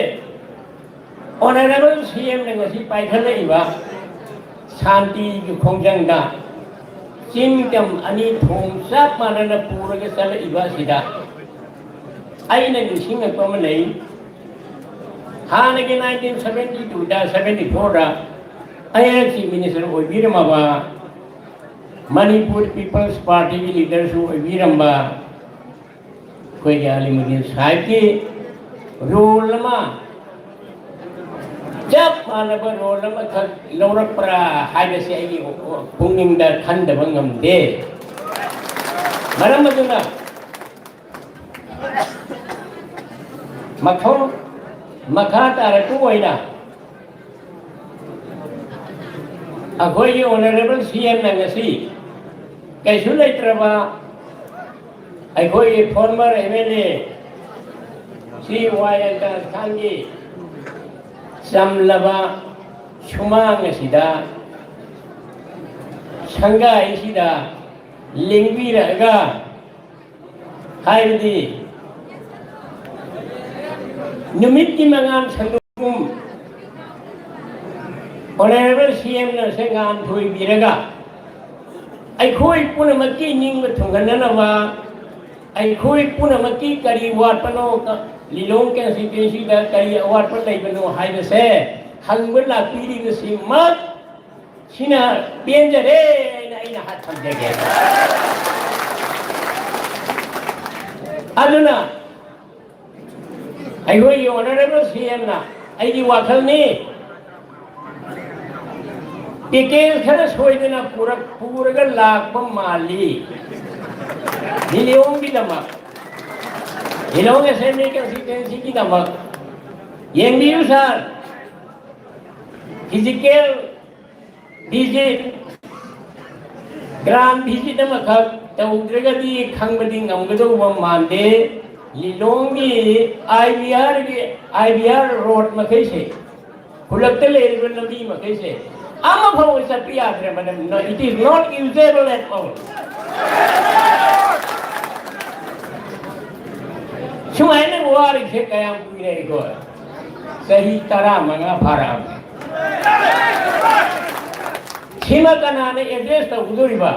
honorable CM ne ngasi pai thale iba shanti ki khongjang da chin kam ani thong sap manana pura ke sala iba sida aina ni singa ko ma nei hana ke 1972 da 74 da IRC minister oibirama ba Manipur People's Party ki leader su oibiramba koi Alimuddin Sahib ki role में जब मानव रोल में लौरक परा हाई से आई पुंगिंग दर खंड बंगम दे मरम मजुना मखो मखा तारे तू वही ना अगोई ये ऑनरेबल CM नंगसी कैसे लेटर बा अगोई ये farmer MLA si wayang kangi samlaba sumang sida sangai sida lingbira ga haidi numit ki mangam sangum honorable CM na sengam thui biraga ai khoi punamaki ning thunganana wa ai khoi punamaki kari wat pano Lilong ke situasi dah kari awal pernah ibnu hai nase hang berla piri ke simat sina pienjare ina hat samjage aduna ayo yo honorable CM na ai di wakal ni tiket khana soi dena pura ga lakh mali Lilong bidama Hilong assembly constituency की नमक यंगी सर फिजिकल visit ग्राम visit नमक तो उधरगदी खंगबदी नमगदो मानदे लिलोंगी IBR रोड मखे से खुलकते ले नदी मखे से आम भाव से पिया करे मतलब it is not usable at all Cuma ini luar biasa kayak begini itu, sehingga tara manga faram. Cuma karena ane address tak udah riba,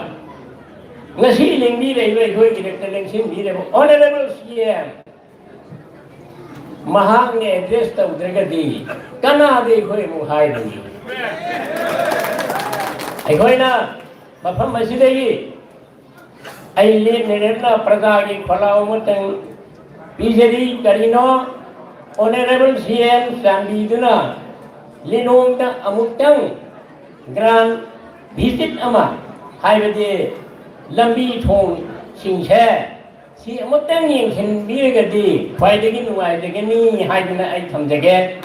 ngasi linggi deh itu kita lingsin di deh. Honorable CM, mahang ne address tak udah kerja, karena ada itu muhai deh. Itu na, bapa masih lagi, aile nerena pergi kalau muteng Bijari Karino, Honorable CM Sandiduna, Linong da Amutang, Grand Visit Ama, Highway, Lambi Thong, Singhe, Si Amutang Yin can be a day, fighting why the Gani hiding the item again.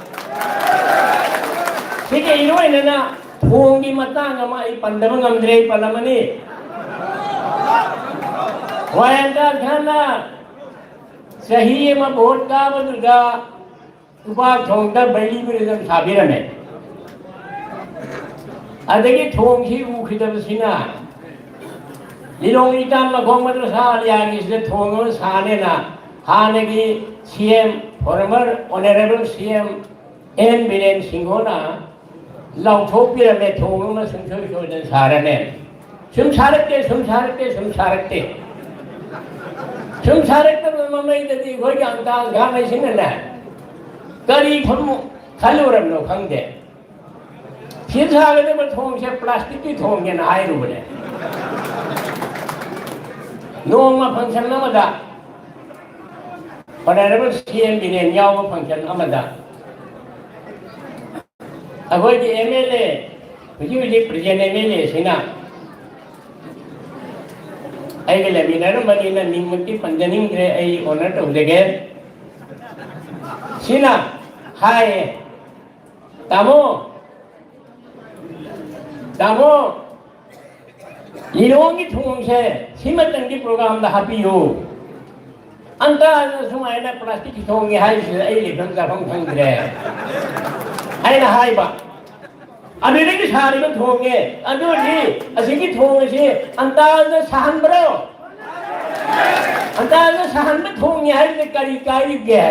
Sige, you know, Hongi Matanga, my Pandamangam Dre Palamani. Why and that Hana? सही में वोट का बदलगा उपा ठोंगता बड़ी मिलकर साबिर में अदगी ठोंगी उखिदब सिना लिलोंग इतान लगों में तो साल यार इसलिए ठोंगों साने ना हाने की CM former honourable CM N Biren सिंघोना लाउथोपिया में ठोंगों में संशोधन सारे ने सुमसारते Sumsarik tu memang itu goi angkang gamai sini lah. Kari pun kaluran no kang deh. Sisa agak tu berthong se plastik tu thong yang air boleh. Nong ma function nama dah. Honorable CM binen yau ma function nama dah. Agoi di MLA, uji presiden MLA sini. I will have been Madina Nimati Panjaning Gray honor of the game. Sina, hi, Tamo, you don't get home, say, Simatandi program the happy you. अंता सुमायना प्लास्टिक की थोंगे हाई से ऐ लेखन का फंग रे ऐ ना हाई बा अने की सारी में थोंगे अदो जी असिकी थोंगे से अंता सहन बरो अंता सहन में थोंगे हाई से करी कारी गे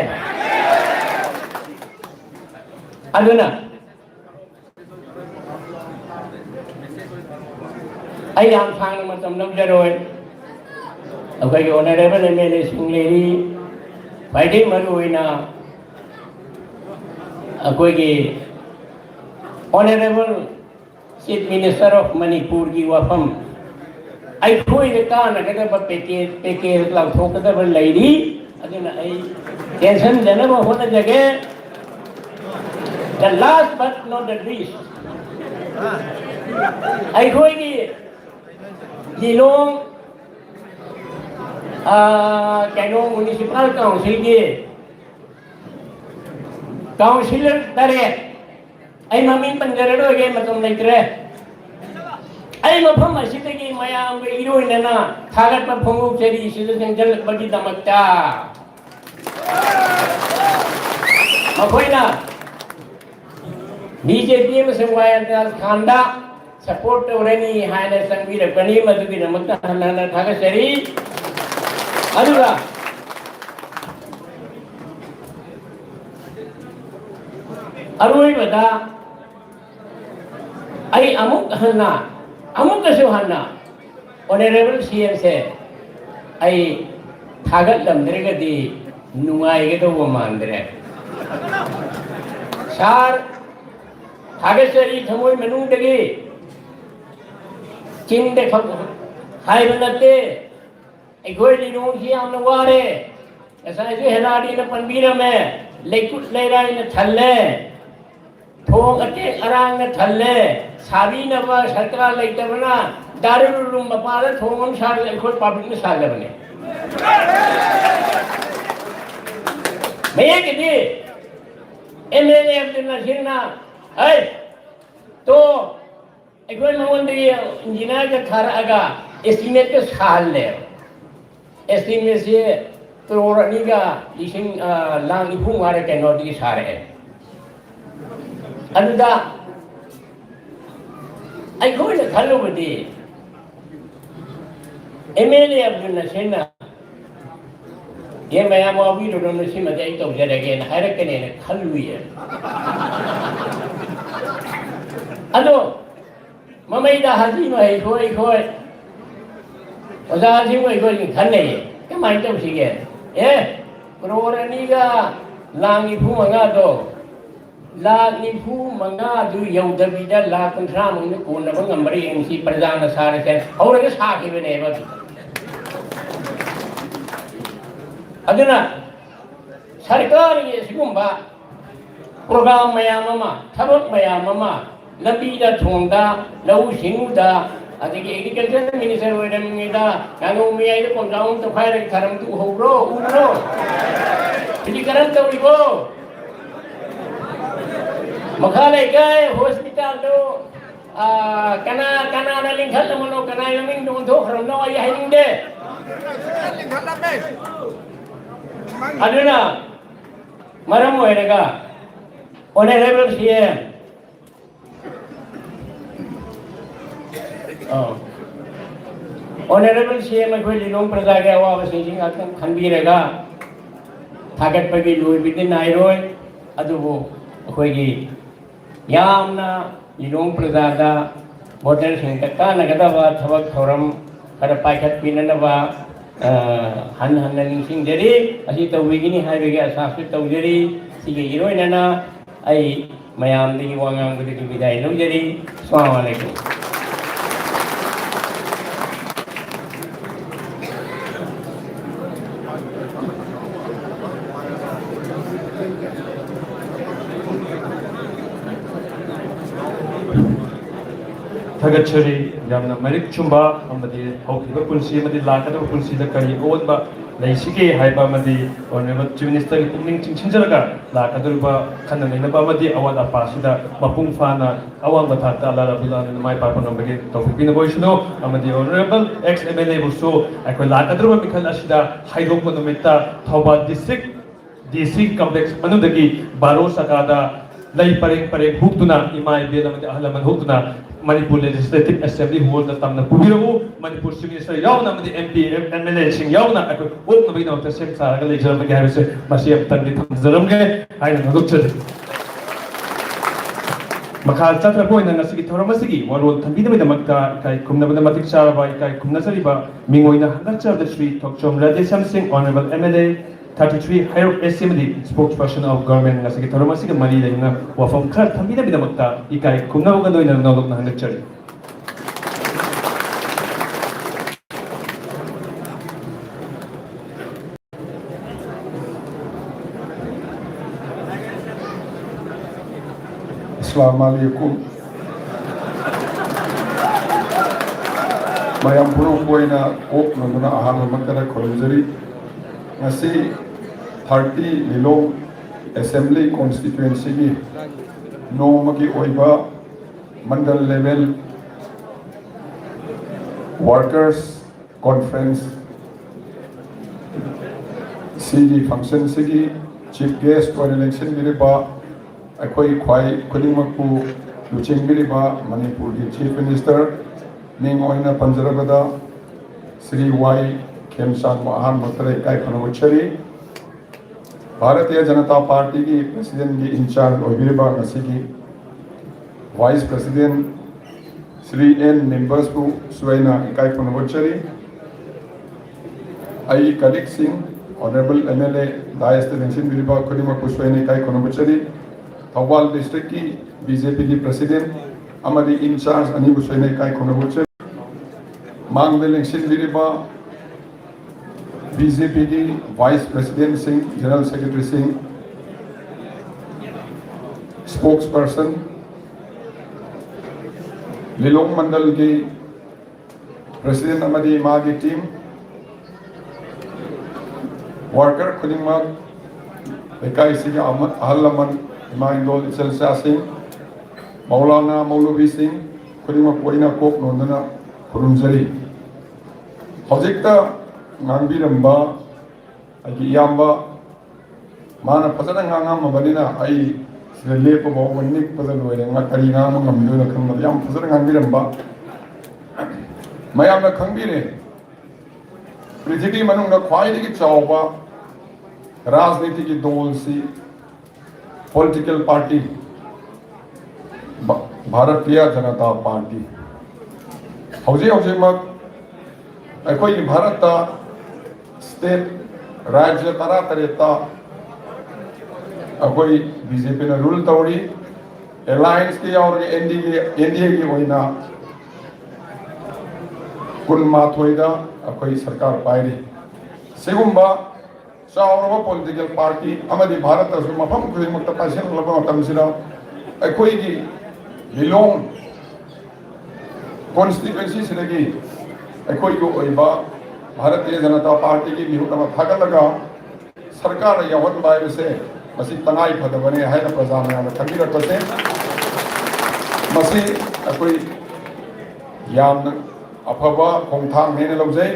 अदुना ऐ हम सांग मतम नमजरोय अखोई ऑनरेबल एमएलए सिंगलेरी फाइटिंग मरुइना अखोई की honourable chief minister of Manipur की वफम अखोई के कान अगर पैकेज लाथोकदब लेरी अदुना ऐ टेंशन जनब होना जगह the last but not the least अखोई की जिलों कैनो म्युनिसिपल काउंसिल के काउंसिलर तरे ऐ ममिन पंजरडो गे मतम लेत्रे ऐ मफम असितगी मयाम गे इरोइनना थागत प फोंगु चेरी सिद संजल बगी दमकता मखोइना बीजेपी में संवायन खांदा सपोर्ट तोरेनी हायने संगीर बनी मदुगी दमकता हनना थागा चेरी अदुगा अरुई बता आई अमुक कसु हन्ना ऑनरेबल सीएम से आई थागत लमद्रेगदी नुंगाइगे तो वो मानद्रे सार थागेसरी थमोय मनुंगदगी चिंदे हाय बनते अखोई लिनोंसी हमने वारे ऐसा ऐसे हेलाडी ने पंबीरा में लेकुट लेराई ने थल्ले थोंग अटे अरांग ने थल्ले साबी ने वा सरकार लेते बना दारू रूम बपाले थोंग हम सारे अखोई पब्लिक में साले बने मैं ये कहती एमएलए अब्दुल नसीर ना ऐ तो अखोई मंगोंदगी इंजीनियर के थार आगा एस्टीमेट के साल ले एस्टीमेट से करोड़ का लिसिंग लांग इफुंग वाले टेक्नोलॉजी सारे हैं अनुदा आई कोई ना खालो बदी एमएलए अब्दुल नसीर ना ये मैं आप अभी तो नसीर में जाए तो जरेगे ना हर एक ने खालुई है अदो ममेदा हाजी में कोई ओजाजी में कोई खाने क्या माइंड तो सीखे ये करोड़नी का लांगी फू मंगा दो लांगी फू मंगा दो यौदबीदा लाख कंट्रा मंगे कोन नबंग अंबरी एमसी प्रजान सारे से और के साथी बने बस अदना सरकार ये सिगुंबा प्रोग्राम मयामा थबक मयामा लंबीदा थोंदा लौ सिंगुदा अदिगे एग्रीकल्चर मिनिस्टर वेडमिदा कानो मियाई तो कोंगाउं तो फायर थरम तु होब्रो उब्रो इदि करन तो इबो मखाले गए हॉस्पिटल तो कना ना लिंखल मनो कना यमिंग दो थो खरम नो आई हाइंग दे अदुना मरम होएगा ऑनरेबल सीएम ऑनरेबल सीएम अखोई लिलोंग प्रजा के अवाब सिंह आतम खनबीरेगा थागत पगी लुई बिदिन नाइरोय अदुबो अखोई की यामना लिलोंग प्रजा दा वोटर सिंह का नगदबा थबक थोरम खर पाइखत पिननबा हन निसिंग जरी असी तौबिगिनी हाइबेगे असासु तौजरी सिगे इरोइनना आई मयाम दगी वांगाम गदगी बिदाय लौजरी अस्सलामु अलैकुम थगच्छरी यामना मरिक चुंबा अमदी हौखिबा पुंसी अमदी लाकदबा पुंसी दा करी ओनबा ꯂꯩꯁꯤꯒꯦ ꯍꯥꯏꯕ ꯑꯃꯗꯤ ꯑꯣꯅꯔꯦꯕꯜ ꯆꯤꯐ ꯃꯤꯅꯤꯁꯇꯔꯒꯤ ꯄꯨꯛꯅꯤꯡ ꯆꯤꯡꯁꯤꯟꯖꯔꯒ ꯂꯥꯛꯀꯗꯧꯔꯤꯕ ꯈꯟꯅ ꯅꯩꯅꯕ ꯑꯃꯗꯤ ꯑꯋꯥꯠ ꯑꯄꯥꯁꯤꯗ ꯃꯄꯨꯡ ꯐꯥꯅ ꯑꯋꯥꯡꯕ ꯊꯥꯛꯇ ꯑꯂꯥ ꯔꯕꯨꯜꯂꯥꯅ ꯃꯥꯏ ꯄꯥꯛꯄ ꯉꯝꯕꯒꯤ ꯇꯧꯕꯤꯅꯕ ꯑꯣꯏꯁꯅꯨ ꯑꯃꯗꯤ ꯑꯣꯅꯔꯦꯕꯜ ꯑꯦꯛꯁ ꯑꯦꯝ ꯑꯦꯜ ꯑꯦꯕꯨꯁꯨ ꯑꯩꯈꯣꯏ ꯂꯥꯛꯀꯗꯧꯔꯤꯕ ꯃꯤꯈꯜ ꯑꯁꯤꯗ ꯍꯥꯏꯗꯣꯛꯄ ꯅꯨꯃꯤꯠꯇ Thoubal district DC complex manudagi baro sakada lay pareng pareng hukduna ima ibel amadi ahlaman hukduna Manipur Legislative Assembly hall da tamna pubiramu Manipur Chief Minister yauna amadi MP MLA sing yauna akoi okna bagi na sem saraga legislative bagi harise masi amtandi thamjaramge haina nodukchari makha chatra poina ngasigi thoramasigi warol thambidamidamata kai kumnabada matik charaba kai kumnasariba mingoina hangarcharda Shri Thokchom Radhesham Singh Honorable MLA 33 higher SMD spokesperson of government ngasigi thoramasiga mari leina wafam khar thambidamidamata ikai kumnabuga loina nolokna hangarchari Assalamualaikum. Mayam purong poina ok nanduna ahal makara kolonjari. Ngasi 30 Lilong Assembly constituency ni no magi oiba mandal level workers conference CG function sigi chief guest for election giriba akoi khwai khudimakpu luchenggiriba Manipur ki chief minister ning oina panjarabada Sri Y Khemsang Mahan Matare kai khonawachari Bharatiya Janata Party ki president ki in charge oibiriba ngasigi vice president Sri N members pu suaina kai khonawachari ai Kadik Singh honorable MLA Dayas Tension Biriba khudimakpu suaina kai khonawachari Thawal district ki BJP ki president amadi in charge ani busaina kai khonawachari Mangde election biriba BJP की vice president Singh general secretary Singh spokesperson Lilong मंडल की प्रेसिडेंट अमदी माँ की टीम वर्कर खुदिमक इकाई सिंह अहलमन इमाइंदोल इचलसा सिंह मौलाना मौलवी सिंह खुदिमक कोइना कोक नोंदना खुरुमजरी हौजिकता ngangbiramba agi yamba mana phajana ngangamabadina ai lepa bo wannik phajana loire ngakari ngam ngamdo na khangba yam phajana ngangbiramba mayamna khangbire prithvi manungda khwaidagi chawba rajniti ki dol si political party Bharatiya Janata Party hauji mak aikoi bharata state राज्य तरा तरेता अकोई बीजेपी ने रूल तौड़ी अलायंस की और एनडीए की होइना कुल माथोइदा अकोई सरकार पाइरी सिगुम्बा चावरबा पॉलिटिकल पार्टी अमदी भारत असु मफम खुदिमक्ता पासिन लबा मतमसिदा अकोई की लिलोंग कॉन्स्टिट्यूएंसी सिदगी अकोई को ओइबा भारतीय जनता पार्टी की मिहुतम थागलगा सरकार यवन बाय से मसी तनाई फदबने है न प्रजा में खंगी रखते मसी अकोई याम अफबा खोंथांग ने लौजै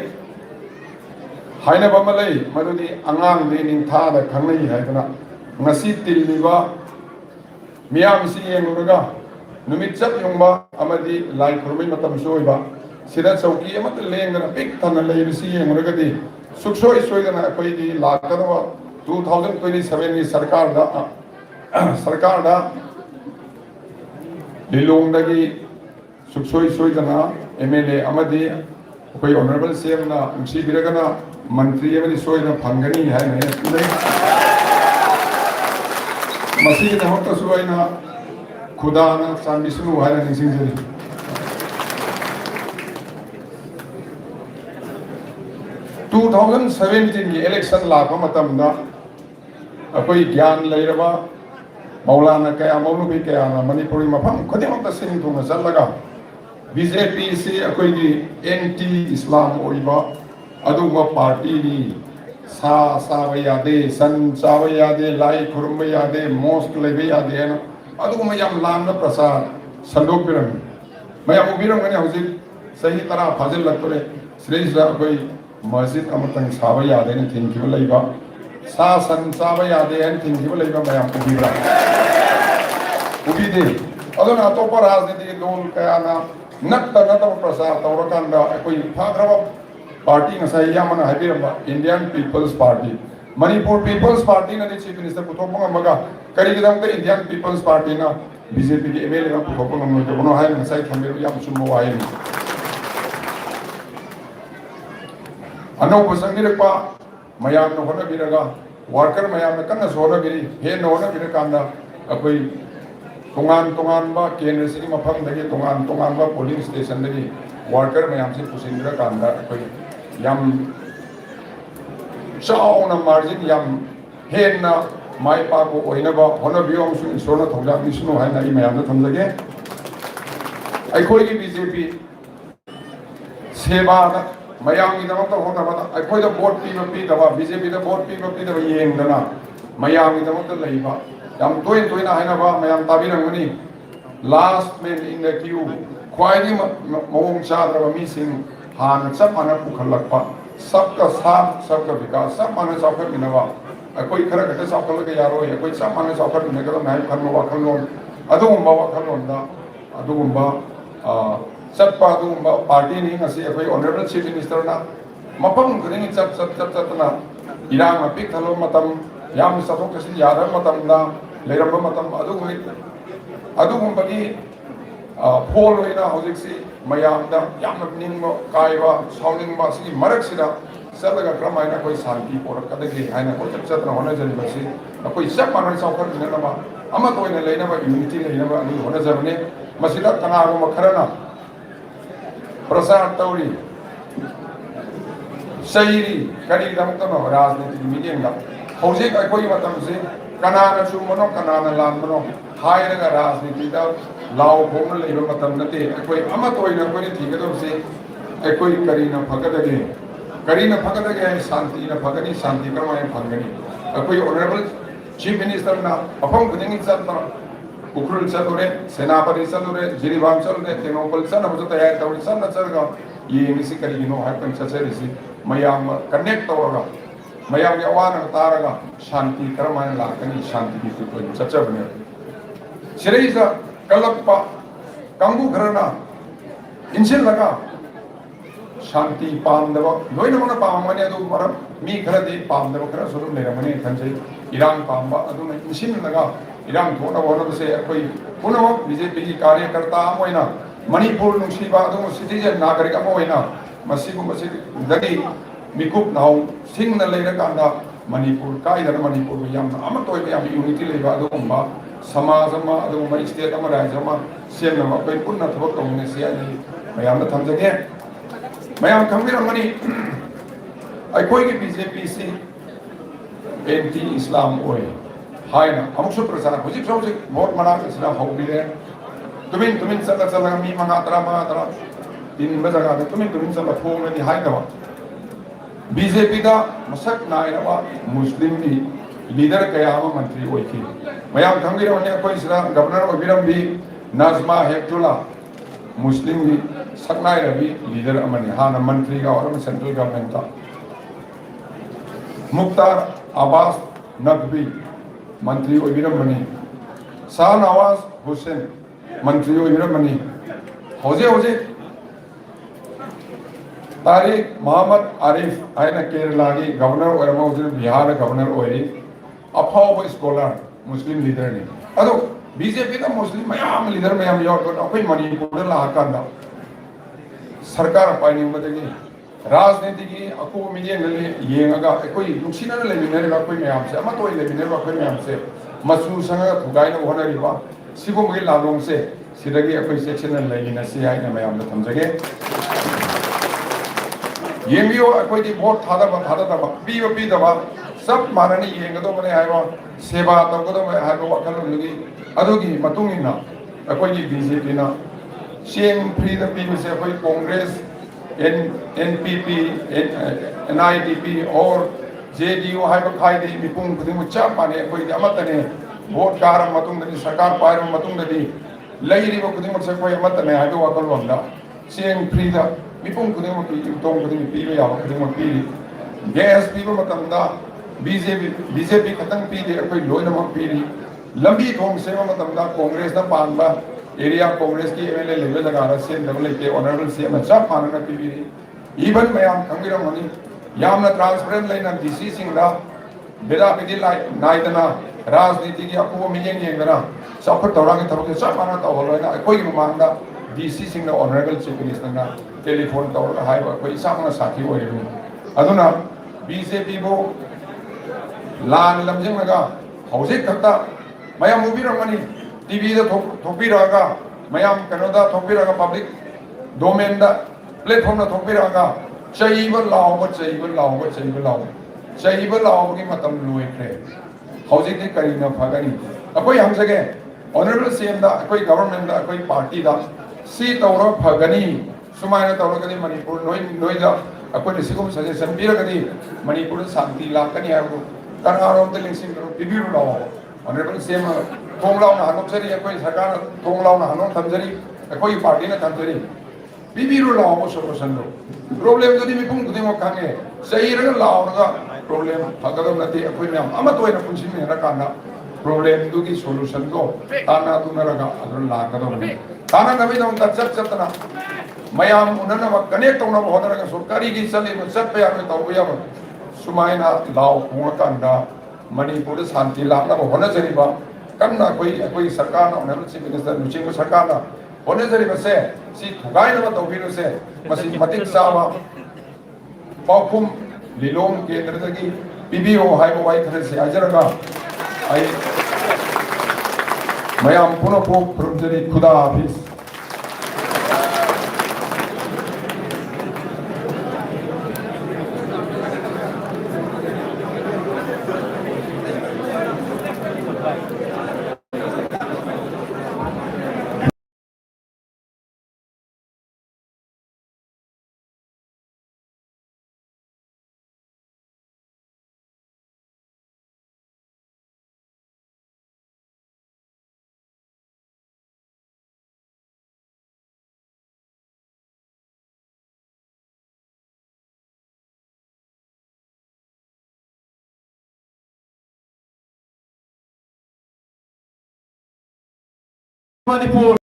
हाइना बमलै मदुदी अंगांग दे निंथा the खंगनै हाइदना ngasi tilliba miyam si yengunaga numit chap yongba amadi lai khurmai matam soiba sida chauki amata lengana pik thana leibisi yengunagadi suksoi soidana akoi di lakadwa 2027 ni sarkar da lilongdagi suksoi soidana MLA amadi akoi honorable CM na umsi biragana mantri amadi soidana phangani hai ne masi na hota suaina khudana sanbisnu hai na nisingjari 2017 की इलेक्शन लाभ मतमदा अकोई ज्ञान लेरबा मौलाना कया मौलवी कया मणिपुरी मफम खुदिमक सिंह थुना चलगा बीजेपी से अकोई की एंटी इस्लाम ओइबा अदुबा पार्टी नी सा साब यादे सन चाब यादे लाई खुरम यादे मोस्क लेबे यादे ना अदुगुम याम लाम प्रसाद संदोक बिरम मैम उबिरम गने हौजिक सही तरह फाजिल लगतरे श्रेष्ठ कोई मस्जिद अमतंग साब यादे ने थिंकिब लैबा सा सन चाब यादे ने थिंकिब लैबा मैम उबिब्रा उबिदे अदुना अतोप राजनीति लोल कयाना नत्ता प्रसाद तौरकांदा कोई फाग्रब party ngasai yamana haibiramba Indian People's Party Manipur People's Party na chief minister puthopang amaga kari gidam ka Indian People's Party na BJP ki MLA na puthopang amaga bono hai ngasai thambe yam chumbo wai ni ano pasangirpa mayam no hona biraga worker mayam na kana sona biri he no na birakanda akoi tongan ba kendra se mafam dagi tongan ba polling station dagi worker mayam se pusindra kanda akoi yam chauna margin yam henna mai pa ko oina ba hona biom su sona thongja bisnu hai na mayam na thamjage ai khoi ki BJP seba na mayam ni dama to hona ba ai khoi da vote pi da ba BJP da vote pi da yeng dana mayam ni dama to leiba yam toina hai na ba mayam tabirang mani last man in the queue khwai ni mawong cha da ba mi sing हाँ सब माना पुखलकपा सबका साथ सबका विकास सब माना साफर मिनवा कोई खरा घटे साफर के यारो है कोई सब माना साफर मिने का मैं खरनो वाखलोन अदुगुम्बा वाखलोन दा अदुगुम्बा सब पादुगुम्बा पार्टी नहीं ngasi कोई ऑनरेबल चीफ मिनिस्टर ना मपम करेंगे सब ना इरांग पिक थलो मतम याम सतो कसी यार मतम ना लेरब मतम अदुगुम्बा की फोल होइना हौजिक्सी मयामदा यामना निंगबो कायबा साउनिंगबा सिगी मरकसिदा चलगा क्रमायना कोई शांति पोरकदगी हायना कोई चतना होना जरिबसी कोई सब मानन साउखर दिनबा अमा तोयना लेनबा यूनिटी लेनबा अनि होना जबने मसिदा तनागो मखरना प्रसार तौरी सहीरी करी दमतनो राजनीति मीडियंगा हौजिक अकोई मतमसे कनाना चुमनो कनाना लानबनो हायरगा राजनीतिदा लाओ खोमन लेबा मतम नते अकोई अमा तोयना कोई थिगदोसे अकोई करीना फगदगे शांति ना फगनी शांति क्रमाय फंगनी अकोई ऑनरेबल चीफ मिनिस्टर ना अफम गदिंग चलता उखरुल चलुरे सेनापति चलुरे जिरीबाम चलुरे तेनोपल चलबो तयार तौरी सन चलगा ये मिसी करीनो हाय पंचचरिसी मयाम कनेक्ट तौरगा मयाम के अवान तारगा शांति क्रमाय लाकनी शांति की कोई चचबने सिरेजा कलप्पा कंगू घरना इंसिल लगा शांति पामदब लोइन मन पामने अदु मरम मी खरदि पामदब खर सुरु लेरमने खंजै इरांग पामबा अदु इंसिल लगा इरांग थोना वनबसे अखोई पुनः बीजेपी की कार्यकर्ता मोइना मणिपुर नुसीबा अदु सिटीजन नागरिक अमोइना मसिगु मसि दगी मिकुप नाउ सिंगना लेरकांदा मणिपुर काइदन मणिपुर याम अम तोय याम यूनिटी लेबा अदुगुम्बा समाज अमा अदुगुम्बा स्टेट अमा राज्य अमा सेमना कोई पुन्ना थबक तौने सियानि मयाम थमजगे मयाम खंबिरमनी अखोई की बीजेपी से एंटी इस्लाम ओय हायना अमुसु प्रचार हुजिक सौजिक वोट मना इसना हौबिले तुमिन चला मी मंगातरा तीन बजगा तुमिन चला फोंगनि हायदवा बीजेपी का मसक नायनवा मुस्लिम की लीडर कया मंत्री ओइखि मयाम खंगिरमनी अखोई सिरा गवर्नर ओबिरम भी नाजमा हेक्टुला मुस्लिम की सकनाय रवि लीडर अमनी हाना मंत्री का और सेंट्रल गवर्नमेंट का मुख्तार अब्बास नकवी मंत्री ओबिरम बनी शाहनवाज हुसैन मंत्री ओबिरम बनी होजे तारिक मोहम्मद आरिफ आयना केरला की गवर्नर ओरम होजे बिहार गवर्नर ओरी अफाव स्कॉलर मुस्लिम लीडर ने अदो बीजेपी का मुस्लिम मयाम लीडर मयाम यार अखोई मणिपुर लाहकांदा सरकार पाइनिंगबदगी राजनीति की अकू मिलियन येंगा अखोई नुसिना लेमिनर अखोई मयाम से अमा तोय लेमिनर अखोई मयाम से मसू संग थुगाइन होनरिबा सिगुमगे लालोंग से सिदगी अखोई सेक्शन लेगिना से आइना मयाम थमजगे येंगियो अखोई की वोट थादा पीदबा सब माननी येंगदो मने हायवा सेवा तगदो मने हायवा वखलुगी अदुगी मतुंगिना अखोई की बीजेपी ना सेम फ्री द पीपल से अखोई कांग्रेस NPP NIDP और JDU hai ba khai de mi pung khuding mu cha pa ne koi de amatane vote kar matung de sarkar pair matung de lai ri ba khuding mu sa koi amatane hai ba wakal wam da seng free da mi pung khuding mu ki tong khuding pi ba ya ba khuding mu pi gas pi ba matam da BJP khatang pi de koi loina ma pi ri lambi thong se ma matam da congress da pan ba area congress ki MLA level laga ra se level ke honorable CM cha pan na pi ri even mayam khangiram mani yamna transparent laina DC sing da beda bidi lai naidana rajniti ki apu miyeng yeng da saphat tawrang ki tharok cha pan na taw loina koi ki mang da DC sing da honorable chief minister na telephone taw hai ba koi sang na sathi oi ru aduna BJP bo lan lamjing laga hojik khata mayam ubiramani TV da thokpiraga mayam kanoda thokpiraga public domain da platform da thokpiraga chaiba law ki matam loi khre hojik ni kari na phagani akoi hamsage honorable CM da akoi government da akoi party da si tawra phagani sumaina tawra kani manipur noi da akoi ni sigum suggestion biragani manipur shanti lakani agu Karnarom the links in Bibiru law. Honorable CM Tonglaw Hanopsari, a koi Sakana, Tonglaw Hanon Tamsari, a koi party in a country. Bibiru law was solution. Problem to the Mipung to the Mokane, say law problem, Hakadam Nati, Aquinium, Amato in a function in Rakana. Problem to the solution go. Tana to Naraga, Lakadam. Tana Navidam, that's Satana. Mayam Unana connect on a water, so Kari Gisali, Satpaya with Auyama. Sumaina law Humakanda, Manipur Santi Lana, Honazariba, Kamna Koi Sakana, Honorable Chief Minister, Nuchingo Sakana, Honazariba say, see Tugaina Tovino say, Masi Matik Sama, Paukum, Lilong, Kendrigi, PBO, Hypo White, Ajaraga, Mayam Punapo, Pruderi Kuda Office. Manipur.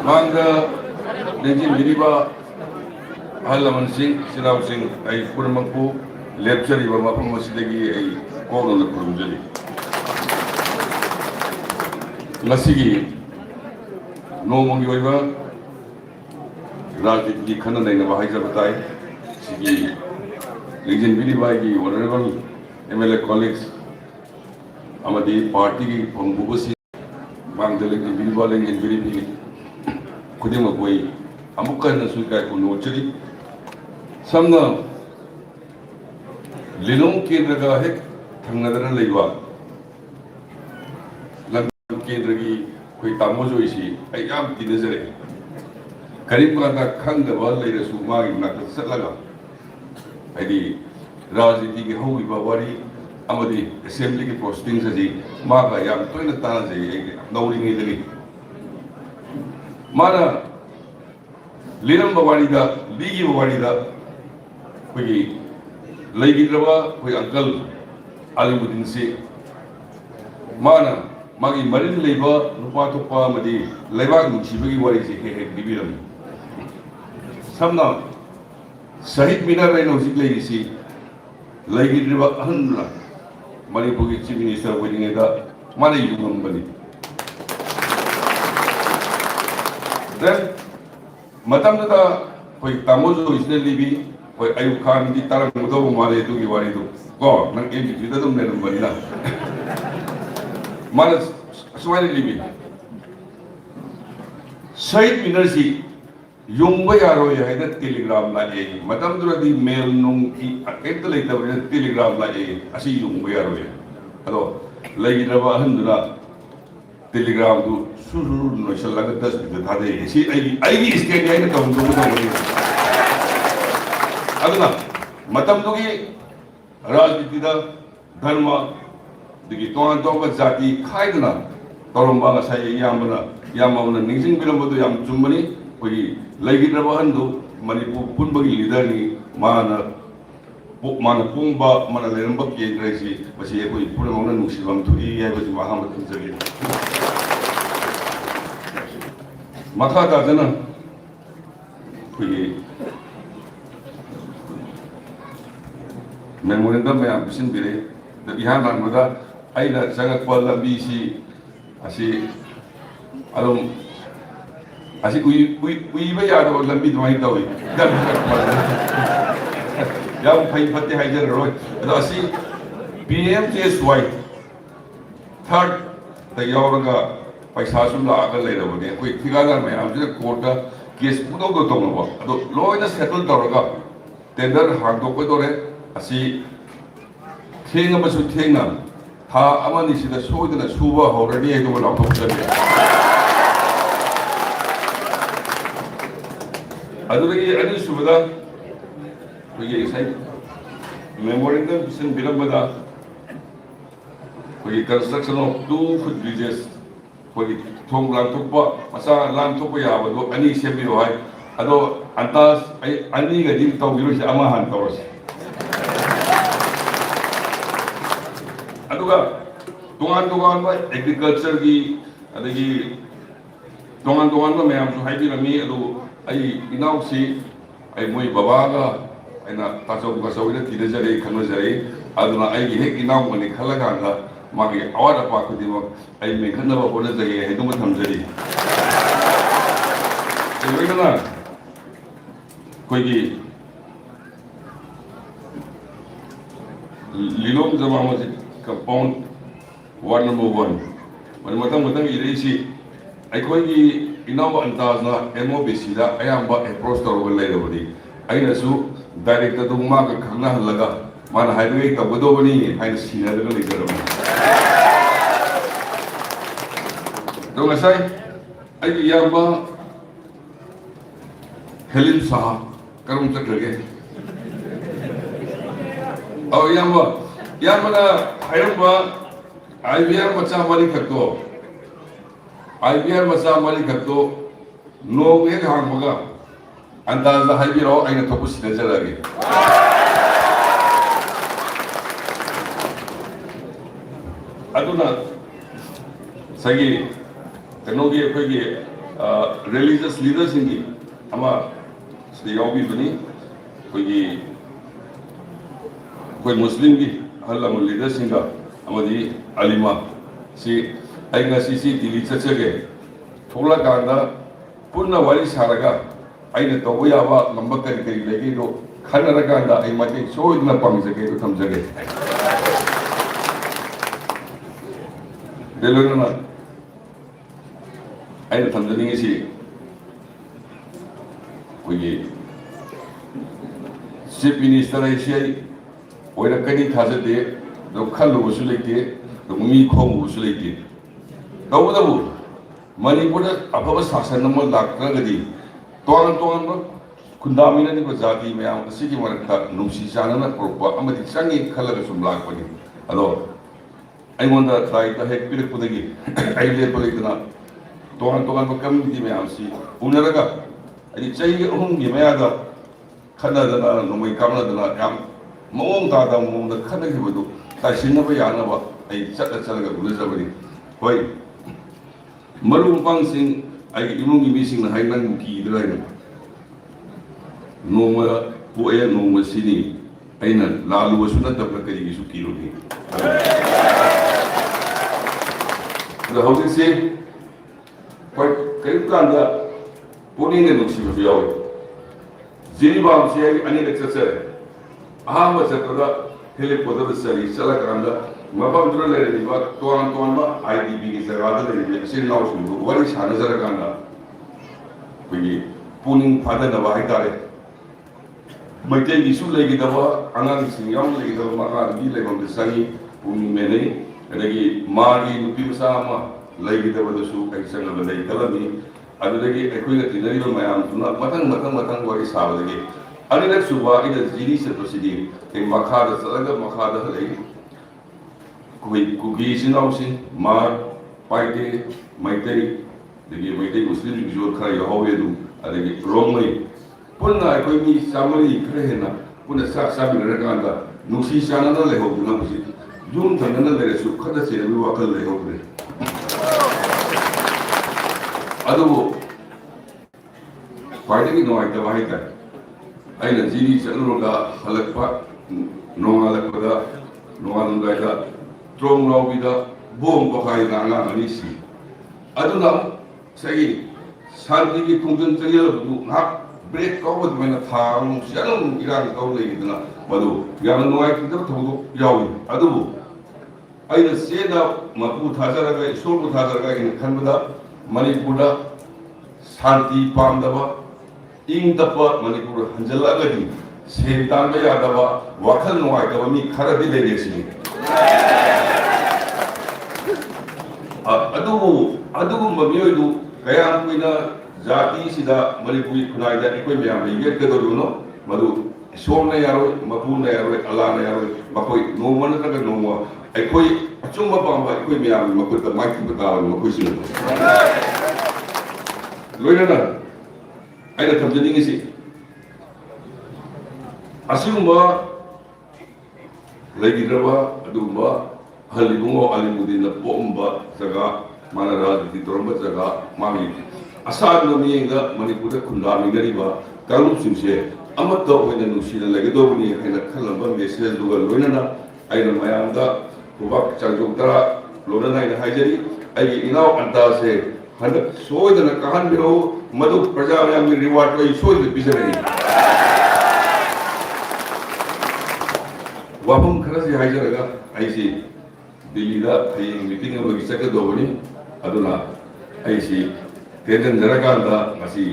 Manga Lejin Viriba Halaman Singh, Sinau Singh, I Puramapu, lecture Iba Mapamasidi, a call on the Purumjali. Lasigi No Mongiva Rajit Kana Bahajabatai, Sigi Lejin Viriba, honorable MLA colleagues, Amadi party from Bubasi, Bangalik Viribaling and Viribi. Kudima Gui, Amuka and Suka Kunochiri. Some Lilong Kendraga Hek, Tangadana Leva. London Kendragi, Kuitamozo Ishi, I am Tinazare. Karimana Kanga Valera Suma in Nakasalaga. I did Raji Howi Bavari, Amadi, Assembly postings as a Maga Yam Toinatazi, knowing Italy. Mana Liram Bawarida, Ligi Bawarida, we Lagi Rava, we Uncle Alimuddin say Mana, Magi Marin Labor, Nupato Pamadi, Leva Nuchibi, what is a dividend. Some now Sahid Mina Reno Ziglisi, Lagi River Hundra, Manipuki Chief Minister winning it up, money you money. Then, Matamata, for Tamozo is the Libby, for Ayukan, the Taramudo, Mare to Givarido. God, not in it, you don't know Marina. Manas Swahili Libby. Side Minersi, Yumbayaro, I had a telegram like a Madame Dradi mail nung a later with a telegram like a see Yumbayaro. Hello, Lady Rava Hundra. Telegram तो सुरु नोशल लगा 10 मिनट था दे इसी आई स्टेट आई ने कम तो नहीं अगला मतम तो की राजनीति दा धर्म दिगी तोन तोन जाति खाइदना Toramba ngasai yamana ningsing bilang bodo yam chumbani kogi laigidraba handu manipur punbagi leader ni mana pungba mana leramba ke raisi basi koi pura mona nuksibam thuri ya basi mahamat jagi makha da jana kogi memorandum me ambition bire da bihan ranmada aina sangat pala bisi asi alum asi ui ba ya do lambi dwai tawi yam phai phatte haijar roi asi PMJSY third the yauraga paisa su la ga le ro ne koi thigagar me am je court ka case pudo do tong ba ado loina settle tawraga tender hang do ko do re asi thenga ba su thenga tha amani sida soidana suba horani ai do la thok chale aduragi ani subada kogi sai memorandum sin bilambada kogi construction of 2 foot bridges kogi thong lang thokpa masa lang thokpa ya ba do ani semiro hai ado antas ani ga dim taw biro si ama han tawras aduga dongan ba agriculture gi adagi dongan ba mayam su haibi rami adu ai inau si ai moi baba ga aina taso ga sawina tide jare khano jare aduna ai gi hek inau mani khalaga ga magi awada pa ku dimo ai me khanna ba bona jage he dum tham jari ai na koi gi lilom jama ma compound ward number 1 man matang ire si ai koi gi inawa antaz na MOBC da ayamba approach tawra lai rabadi aina su director du ma ka khangna halaga mana highway ka bodo bani aina sina daga lai garama to ngasai ai yamba Helen Saha karum chakrage aw yamba na hayamba IBR macha mari khakto IBR macha mari khakto no ek hang maga andaz da haibiro aina thopu sida jarage aduna sagi kanogi kogi religious leaders ingi ama sida yobi bani kogi koi muslim gi halla mul leaders inga amadi alima si aina CCTV chachage thola kanda punna wari saraga aina to yaba lamba kari kari legi do khanara kanda ai mate soidna pamjage to thamjage delona aina thamjani si kogi chief minister ai si oira kani thajade do khalu usulite do mi khom usulite dawu Manipur ababa sasan namal lakragadi toan kundamina ni ko jati mayam asigi marakta numsi sanana korpa amati sangi khalaga sum lakpani ado ai monda trai ta hek pirik pudagi ai le politna toan ba community mayam si unaraga ai chai hum gi mayada khana dana numai kamna dana yam mong ta da mong da khana gi bodu ta sinna ba yana ba ai chalaga ulajabari hoi maru pangsin ai imungi bising na hainan ki drai noma poe noma sini aina lalu wasuna tapra kari su kilo ni da hausin se kai kanda poni ne nuksi bi yaw jini ba se ai ani lecture se aha ma se da hele poda sari sala kanda mabam dura le ni ba toan ba IDB ki sarada le ni sin naw su wari shana zara kanda koi puning phada na ba hai tare maite gi su le gi da ba anang sing yam le gi da ma ka gi le bam sangi puning me ne adagi ma gi nupi sa ma ꯂꯩꯒꯤꯗꯕꯗꯁꯨ ꯑꯩ ꯆꯪꯉꯒ ꯂꯩ ꯈꯜꯂꯝꯃꯤ ꯑꯗꯨꯗꯒꯤ ꯑꯩꯈꯣꯏꯅ ꯇꯤꯟꯅꯔꯤꯕ ꯃꯌꯥꯝꯗꯨꯅ ꯃꯊꯪ ꯋꯥꯔꯤ ꯁꯥꯕꯗꯒꯤ ꯑꯅꯤꯔꯛ ꯁꯨꯕ ꯑꯩꯅ ꯖꯤꯔꯤ ꯆꯠꯄꯁꯤꯗꯤ ꯑꯩ ꯃꯈꯥꯗ ꯆꯠꯂꯒ ꯃꯈꯥꯗ ꯍꯜꯂꯛꯏ ꯑꯩꯈꯣꯏ ꯀꯨꯀꯤ ꯏꯆꯤꯟ ꯏꯅꯥꯎꯁꯤꯡ ꯃꯥꯔ ꯄꯥꯏꯇꯦ ꯃꯩꯇꯩ ꯑꯗꯒꯤ ꯃꯩꯇꯩ ꯃꯨꯁꯂꯤꯝꯁꯤꯡꯁꯨ ꯈꯔ ꯌꯥꯎꯍꯧꯋꯤ ꯑꯗꯨꯝ ꯑꯗꯒꯤ ꯔꯣꯡꯃꯩ ꯄꯨꯟꯅ ꯑꯩꯈꯣꯏ ꯃꯤ 100 ꯈꯔ ꯍꯦꯟꯅ ꯄꯨꯟꯅ ꯆꯥꯛ ꯆꯥꯃꯤꯟꯅꯔꯀꯥꯟꯗ ꯅꯨꯡꯁꯤ ꯆꯥꯟꯅꯅ ꯂꯩꯍꯧꯗꯨꯅ ꯍꯧꯖꯤꯛ ꯌꯨꯝ ꯊꯪꯅꯅ ꯂꯩꯔꯁꯨ ꯈꯠꯅ ꯆꯩꯅꯕꯒꯤ ꯋꯥꯈꯜ ꯂꯩꯍꯧꯗ꯭ꯔꯦ ꯑꯗꯨꯕꯨ ꯈ꯭ꯋꯥꯏꯗꯒꯤ ꯅꯨꯡꯉꯥꯏꯇꯕ ꯍꯥꯏꯇꯥꯔꯦ ꯑꯩꯅ ꯖꯤꯔꯤ ꯆꯠꯂꯨꯔꯒ ꯍꯜꯂꯛꯄ ꯅꯣꯡꯉꯥꯜꯂꯛꯄꯗ ꯅꯣꯡꯉꯥꯜꯂꯝꯗꯥꯏꯗ ꯇ꯭ꯔꯣꯡ ꯂꯥꯎꯕꯤꯗ ꯕꯣꯝ ꯄꯣꯈꯥꯏꯗꯅ ꯑꯉꯥꯡ 2 ꯁꯤ ꯑꯗꯨꯅ ꯉꯁꯥꯏꯒꯤ ꯁꯥꯟꯇꯤꯒꯤ ꯈꯣꯡꯖꯪ ꯆꯪꯁꯤꯜꯂꯕꯗꯨ ꯉꯥꯏꯍꯥꯛ ꯕ꯭ꯔꯦꯛ ꯀꯥꯎꯕ ꯑꯗꯨꯃꯥꯏꯅ ꯊꯥ ꯑꯃꯨꯛ ꯑꯗꯨꯝ ꯏꯔꯥꯡ ꯇꯧ ꯂꯩꯈꯤꯗꯅ ꯃꯗꯨ ꯌꯥꯝꯅ ꯅꯨꯡꯉꯥꯏꯈꯤꯗꯕ ꯊꯧꯗꯣꯛ ꯌꯥꯎꯏ ꯑꯗꯨꯕꯨ ꯑꯩꯅ ꯆꯦꯗ ꯃꯄꯨ ꯊꯥꯖꯔꯒ ꯏꯁꯣꯔꯕꯨ ꯊꯥꯖꯔꯒ ꯑꯩꯅ ꯈꯟꯕꯗ ꯃꯅꯤꯄꯨꯔꯗ ꯁꯥꯟꯇꯤ ꯄꯥꯝꯗꯕ ꯏꯪ ꯇꯞꯄ ꯃꯅꯤꯄꯨꯔ ꯍꯟꯖꯜꯂꯛꯑꯒꯗꯤ ꯁꯦꯟ ꯇꯥꯟꯕ ꯌꯥꯗꯕ ꯋꯥꯈꯜ ꯅꯨꯡꯉꯥꯏꯇꯕ ꯃꯤ ꯈꯔꯗꯤ ꯂꯩꯔꯦ ꯁꯤꯅꯤ ꯑꯗꯨꯒꯨꯝꯕ ꯃꯤꯑꯣꯏꯗꯨ ꯀꯌꯥꯝ ꯀꯨꯏꯅ ꯖꯥꯇꯤꯁꯤꯗ ꯃꯅꯤꯄꯨꯔꯤ ꯈꯨꯟꯅꯥꯏꯗ ꯑꯩꯈꯣꯏ ꯃꯌꯥꯝꯅ ꯌꯦꯠꯀꯗꯧꯔꯤꯕꯅꯣ ꯃꯗꯨ ꯏꯁꯣꯔꯅ ꯌꯥꯔꯣꯏ ꯃꯄꯨꯅ ꯌꯥꯔꯣꯏ ꯑꯜꯂꯥꯍꯅ ꯌꯥꯔꯣꯏ ꯃꯈꯣꯏ ꯅꯣꯡꯃ ꯅꯠꯇ꯭ꯔꯒ ꯅꯣꯡꯃ ꯑꯩꯈꯣꯏ ꯑꯆꯨꯝꯕ ꯄꯥꯝꯕ ꯑꯩꯈꯣꯏ ꯃꯌꯥꯝꯒꯤ ꯃꯈꯨꯠꯇ ꯃꯥꯏꯊꯤꯕ ꯇꯥꯕꯅꯤ ꯃꯈꯣꯏꯁꯤꯡ ꯂꯣꯏꯅꯅ ꯑꯩꯅ ꯊꯝꯖꯅꯤꯡꯉꯤꯁꯤ ꯑꯁꯤꯒꯨꯝꯕ ꯂꯩꯈꯤꯗ꯭ꯔꯕ ꯑꯗꯨꯒꯨꯝꯕ ꯑꯍꯜ ꯏꯕꯨꯡꯉꯣ ꯑꯂꯤꯃꯨꯗꯤꯟꯅ ꯄꯣꯛꯑꯝꯕ ꯖꯒꯥ ꯃꯥꯅ ꯔꯥꯖꯅꯤꯇꯤ ꯇꯧꯔꯝꯕ ꯖꯒꯥ ꯃꯥꯒꯤ ꯑꯁꯥꯗꯨꯅ ꯃꯤꯠꯌꯦꯡꯗ ꯃꯅꯤꯄꯨꯔꯗ ꯈꯨꯟꯗꯥꯃꯤꯟꯅꯔꯤꯕ ꯀꯥꯡꯂꯨꯞꯁꯤꯡꯁꯦ ꯑꯃꯠꯇ ꯑꯣꯏꯅ ꯅꯨꯡꯁꯤꯅ ꯂꯩꯒꯗꯧꯕꯅꯤ ꯍꯥꯏꯅ ꯈꯜꯂꯝꯕ ꯃꯦꯁꯦꯖꯗꯨꯒ ꯂꯣꯏꯅꯅ ꯑꯩꯅ ꯃꯌꯥꯝꯗ ꯈꯨꯕꯥꯛ ꯆꯥꯡꯖꯣꯛ ꯇꯔꯥ ꯂꯣꯏꯅꯅ ꯑꯩꯅ ꯍꯥꯏꯖꯔꯤ ꯑꯩꯒꯤ ꯏꯅꯥꯎ ꯑꯟꯇꯥꯁꯦ ꯍꯟꯗꯛ ꯁꯣꯏꯗꯅ ꯀꯥꯍꯟꯕꯤꯔꯛꯎ ꯃꯗꯨ ꯄ꯭ꯔꯖꯥ ꯃꯌꯥꯝꯒꯤ ꯔꯤꯋꯥꯔꯗ ꯑꯩ ꯁꯣꯏꯗꯅ ꯄꯤꯖꯔꯛꯏ ꯋꯥꯐꯝ ꯈꯔꯁꯤ ꯍꯥꯏꯖꯔꯒ ꯑꯩꯁꯤ ꯗꯤꯜꯂꯤꯗ ꯍꯌꯦꯡ ꯃꯤꯇꯤꯡ ꯑꯃꯒꯤ ꯆꯠꯀꯗꯧꯕꯅꯤ ꯑꯗꯨꯅ ꯑꯩꯁꯤ ꯇꯦꯟꯖꯟꯖꯔꯀꯥꯟꯗ ꯉꯁꯤ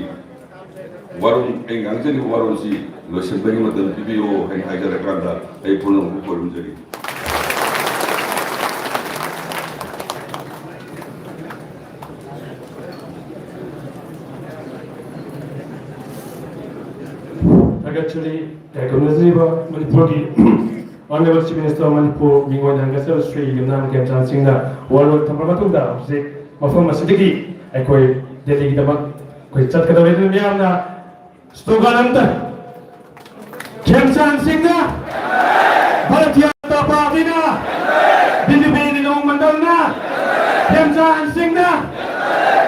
ꯋꯥꯔꯣꯜ ꯑꯩ ꯉꯥꯡꯖꯔꯤꯕ ꯋꯥꯔꯣꯜꯁꯤ ꯂꯣꯏꯁꯤꯟꯕꯒꯤ ꯃꯇꯝ ꯄꯤꯕꯤꯌꯣ ꯍꯥꯏꯅ ꯍꯥꯏꯖꯔꯀꯥꯟꯗ ꯑꯩ ꯄꯨꯝꯅꯃꯛ ꯈꯣꯏꯔꯨꯝꯖꯔꯤ Actually, Manipur Honorable Chief Minister of Manipur, Mingwan Hangasar Sri Yumnam Kemchan Singh, World Tampamatunga, Mafam Sidiki, Ekoi, Delhi Damak, Chatkadavid Miana, Stogananda, Kemchan Singh, Bharatiya Tapavina, Bindibini Long Mandalna, Kemchan Singh,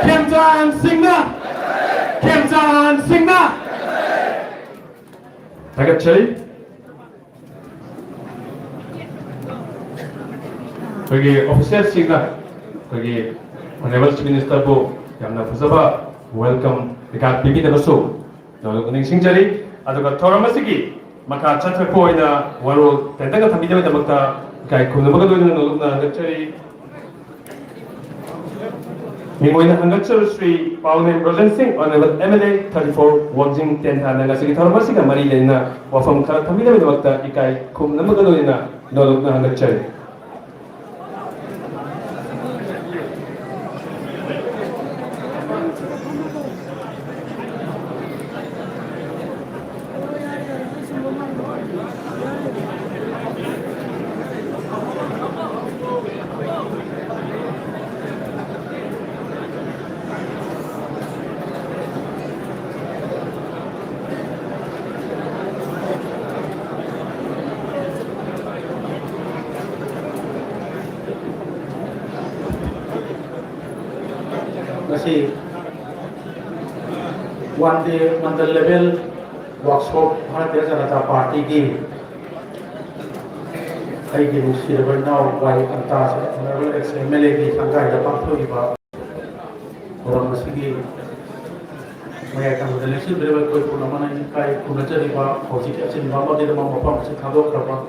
Kemchan Singh, Kemchan Singh. Tagachari Kagi officer Singha Kagi Honorable Chief Minister Bu Yamna Fuzaba welcome Dekat Bibi Dabasu Kuning Singjari Aduga Thoramasigi Maka Chatrepo ina Waru Tentanga Tamida Dabakta Kai Kunabaga Nulukna Gachari Mingwina Hangatsar Sri Pauline Rosen Singh, Honorable MLA 34 Wajing Tenta Nagasiki Thoramasiga Marilena, Wafam Karatamida Vakta Ikai Kum Namagalina, Nolukna Hangatsari. Masih one day on the level workshop Bharatiya Janata Party ki ai ki sirbai now by anta honorable ex-MLA ki sangai da pakto iba orang masigi maya kan da election level koi punamana ni kai punachari ba hoji ke chin ba ma de ma ma pa se khado kraba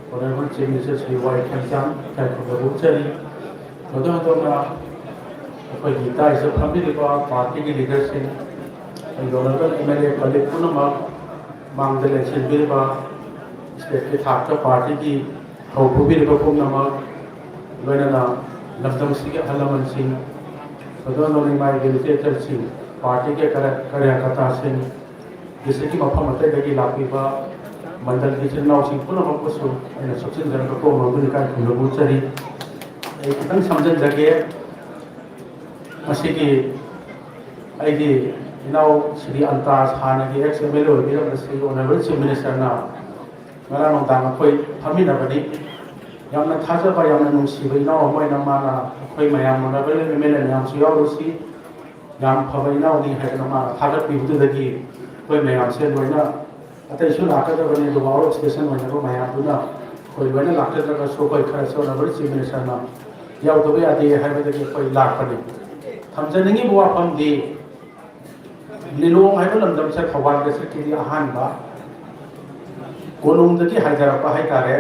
honorable chief minister Sri Y Kemchan kai ko da chari hodo to na कोई गीता इसे फंबी दिखा पार्टी की लीडरशिप होनरेबल MLA कलेक्ट पुनः मांगदे इलेक्शन भी दिखा स्टेट के थाक का पार्टी की हौबू भी दिखा पुनः लोगों ना लमदम सिंह हलमन सिंह सदन माई डेलीगेटर सिंह पार्टी के कार्यकर्ता सिंह जैसे कि मफम अतई लापीबा मंडल की चिन्नाव सिंह पुनमकसु अने सचिन जनको मगुनि का खुलबुचरी खितंग समझनजगे मसिगी आइगी इनाव श्री अंताज हानगी एक्स एमएलए ओइबिरम श्री ऑनरेबल चीफ मिनिस्टर ना ngara nong dang khoi phamina bani yamna thaja ba yamna nungsi ba inaw moi na mana khoi mayam na bele mele nyam si yaw si yam phabai naw ni hai na ma thaja pi budu dagi khoi mayam se loina atai su la ka da bani do bawo station mai na mayam tu na khoi loina la ka da so khoi khara so na bari chief minister na yaw to ba adi hai ba dagi khoi la pani thamjaningi buwa pham di lilong hai ba lamdam se thawal ke se ki ahan ba कोनुंगदगी हाइदारपा हाइतारे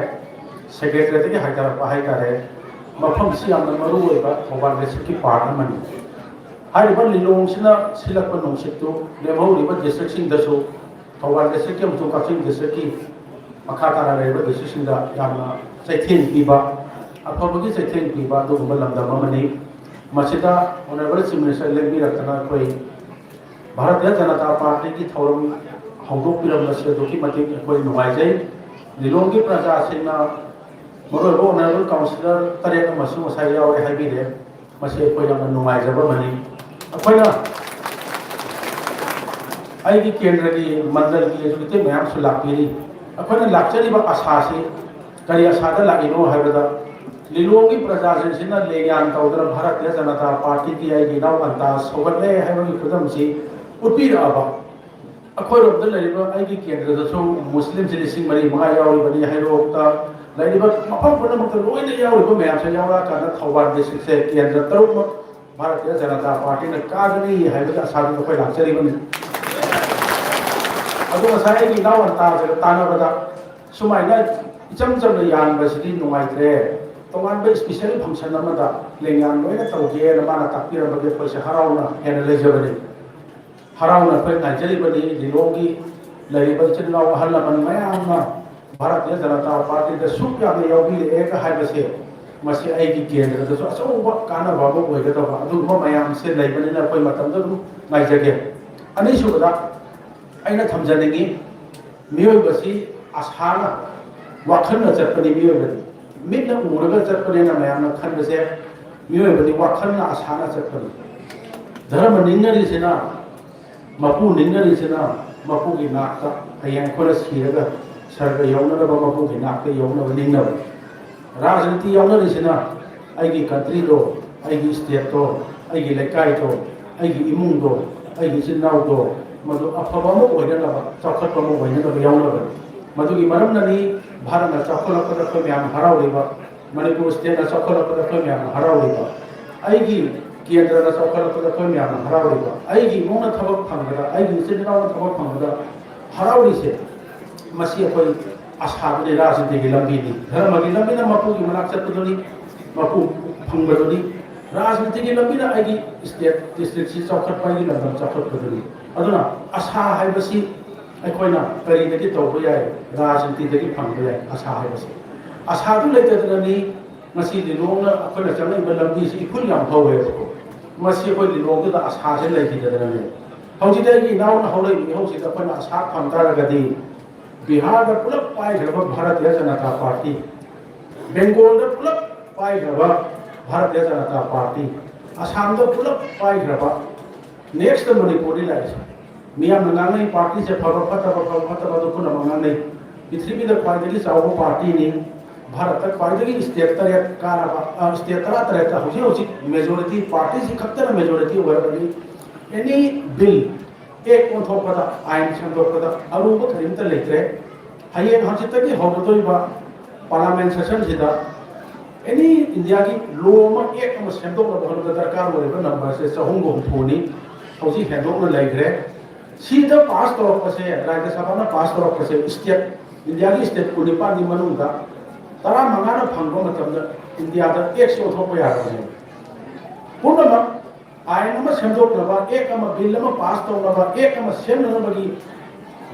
सेक्रेटरीदगी हाइदारपा हाइतारे मफम सि यामना मरु ओइबा थौबाल डिस्ट्रिक्ट की पार्ट अमनि हाइबा लिलोंगसिना सिलक नोंसितु लेमौरिबा डिस्ट्रिक्ट सिंग दसु थौबाल डिस्ट्रिक्ट के मथु काचिंग डिस्ट्रिक्ट की मखा तारा लेबा डिस्ट्रिक्ट सिंग दा यामना चैथेन पीबा अफबगी चैथेन पीबा दुगुम लमदम अमनि मसिदा ऑनरेबल चीफ मिनिस्टर लेबी रत्ना कोई भारतीय जनता पार्टी की थौरम हौदोक पिरम से दुखी मतिक कोई नुवाइजै लिलोंग की प्रजा सिंना मरो ऑनरेबल काउंसिलर तरेक मसु मसाई यावे हाइबिरे मसे कोई यम नुवाइजब मनि अखोइना आइगी केंद्र की मंडल की एजुकेटिव मैम सु लापिरी अखोइना लाक्चरीबा आशा से करी आशादा लागिनो हाइबदा लिलोंग की प्रजा सिंना लेग्यान तौदर भारतीय जनता पार्टी की आइगी नाव अंता सोगले हाइबगी खुदम से उपिराबा अखोइरोब द केंद्र मुस्लिम से मरी मंगा यावरी हैरोक्ता मफम पुनमक लोन यावरी मैम से यावरा थौबाल डिस्ट्रिक्ट से केंद्र तरुक भारतीय जनता पार्टी ने कागनी है आशा अखोई लाचरीबनी की नाव अंता तानबदा सुमाइना इचम चम यानबसिदी नुंगाइत्रे तोंगानबे स्पेशल फंक्शन अमदा लेंगान लोइना तौगे माना ताकपिरबगे अखोइसे हराउना हेना लेजबनी हराउना अखोइ नाइजरीबनी लिलोंगी लरिबा इचिनाव अहल लमन मयामना भारतीय जनता पार्टी द सुप यामना यावबी एक हाइबसे मसे आइगी केंद्र दसु अचौबा कानबा बो ओइगदबा अदुगो मयाम से लैबनिना अखोइ मतमदा दु नाइजगे अनिसुबदा अइना थमजनिगी मियोइबसी आशाना वाखलना चटपनी मियोइबदी मिटना उरगा चटपनेना मयामना खनबसे मियोइबदी वाखलना आशाना चटपनी धर्म निंगरिसिना मपू निंगरिसिना मपू की नाकता हयंग खोला सिरगा सर्ग यौनरबा मपू की नाकता यौनब निंगब राजनीति यौनरिसिना आइगी कंट्री दो आइगी स्टेट दो आइगी लेकाई दो आइगी इमुंग दो आइगी चिन्नाव दो मधु अफबा मो ओइनबा चौखटबा मो ओइनबा यौनब मधुगी मरमननी भारत चौखलपदा खो म्याम हराउरिबा मणिपुर स्टेट चौखलपदा खो म्याम हराउरिबा आइगी केंद्र चौखलपदा खो म्याम हराउरिबा आइगी मोना थबक फंगदा आइगी चिन्नाव थबक फंगदा हराउरिसे मसी अखोइ आशाबने राजनीति की लंबीनी धर्म की लंबीना मपू की मनाक चटपदोनी मपू फंगबदोनी राजनीति की लंबीना आइगी स्टेट डिस्ट्रिक्ट से चौखटपाई लंदम चौखटपदोनी अदुना आशा हाइबसी अखोइना करीदगी तौबा याय राजनीतिदगी फंगबा याय आशा हाइबसी आशादु लेतदनी मसी लिलोंग अखोइना चंगैबा लंबी से इखुल याम हौवेबको मसी अखोइ लिलोंग दा आशा से लेखिददनी हौजिदगी नाउन हौलै हौसिद अखोइना आशा फंगतारगदी बिहार दा पुलप पाइग्रबा भारतीय जनता पार्टी बेंगोल दा पुलप पाइग्रबा भारतीय जनता पार्टी असम दा पुलप पाइग्रबा नेक्स्ट मणिपुर लाइस मियाम नांगै पार्टी से फतबा दुखुन मंगानै पृथ्वी दा ख्वाइदगी चावबा पार्टी नि भारत दा ख्वाइदगी स्टेट तरे कारबा स्टेट तरा तरे ता होजि होजि मेजॉरिटी पार्टी से खत्तर मेजॉरिटी होरबनी एनी बिल एक ओंथोपदा आइन संदोपदा अरुब खरिमता लेत्रे हयें हंचितगी हौदोइबा पार्लियामेंट सेशन सिदा एनी इंडिया की लॉ में एक अम सेंदोक बहुत दरकार होइबा नंबर से चहुंगो हुफोनी हौजि हेंदोक लेग्रे सीधा पास तौरपसे राज्य सभा में पास तौरपसे स्टेट इंडिया की स्टेट कुनिपा नि मनुंगा तरा मंगाना फंगबा मतमदा इंडिया दा एक से ओथोप यारबे पूर्ण आइन में सेंदोकनबा एक अम बिल में पास तौनबा एक अम सेमनबगी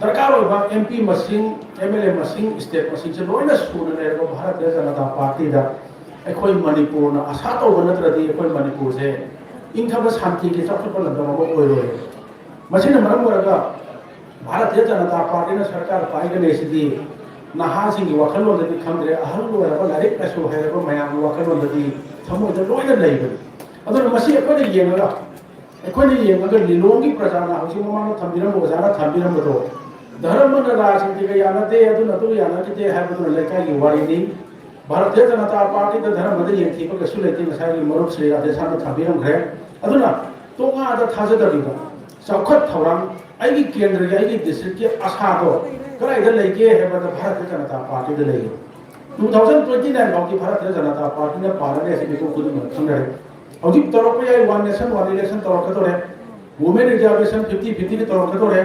दरकार होइबा एमपी मसिंग एमएलए मसिंग स्टेट मसिंग से लोइना सुन लेरबा भारतीय जनता पार्टी दा अखोई मणिपुर ना आशा तौब नत्रदी अखोई मणिपुर से इंखब शांति के चौखट लंदम ओरोय मसिन मरम ओरगा भारतीय जनता पार्टी ने सरकार पाइगने सिदी नहासिंग वखलोददी खंद्रे अहल लोरबा लारिक असु हैरबा मयाम वखलोददी थमोद लोयना लैबे अदर मसि अखोई येंगा अखोई येंगा लिलोंगी प्रजाना हौसि ममानो थंबिरम ओजाना थंबिरम दो धर्म न राजनीति का यानते अदुन अदु यानते हैबदु लेका की वारिनी भारतीय जनता पार्टी द धर्म द येंथि को कसु लेति मसाई मरुप श्री राधेशान थंबिरम ग्रे अदुना तोंगा द थाजदरिबा चौखट थौराम आइगी केंद्र के आइगी डिस्ट्रिक्ट के आशा दो कराइद लेके हैबद भारतीय जनता पार्टी द लेगे 2029 बाकी भारतीय जनता पार्टी ने पालने से को खुद में खंगरे औजिक तरफ पे वन नेशन वन इलेक्शन तरफ के तोरे वुमेन रिजर्वेशन 50-50 के तरफ के तोरे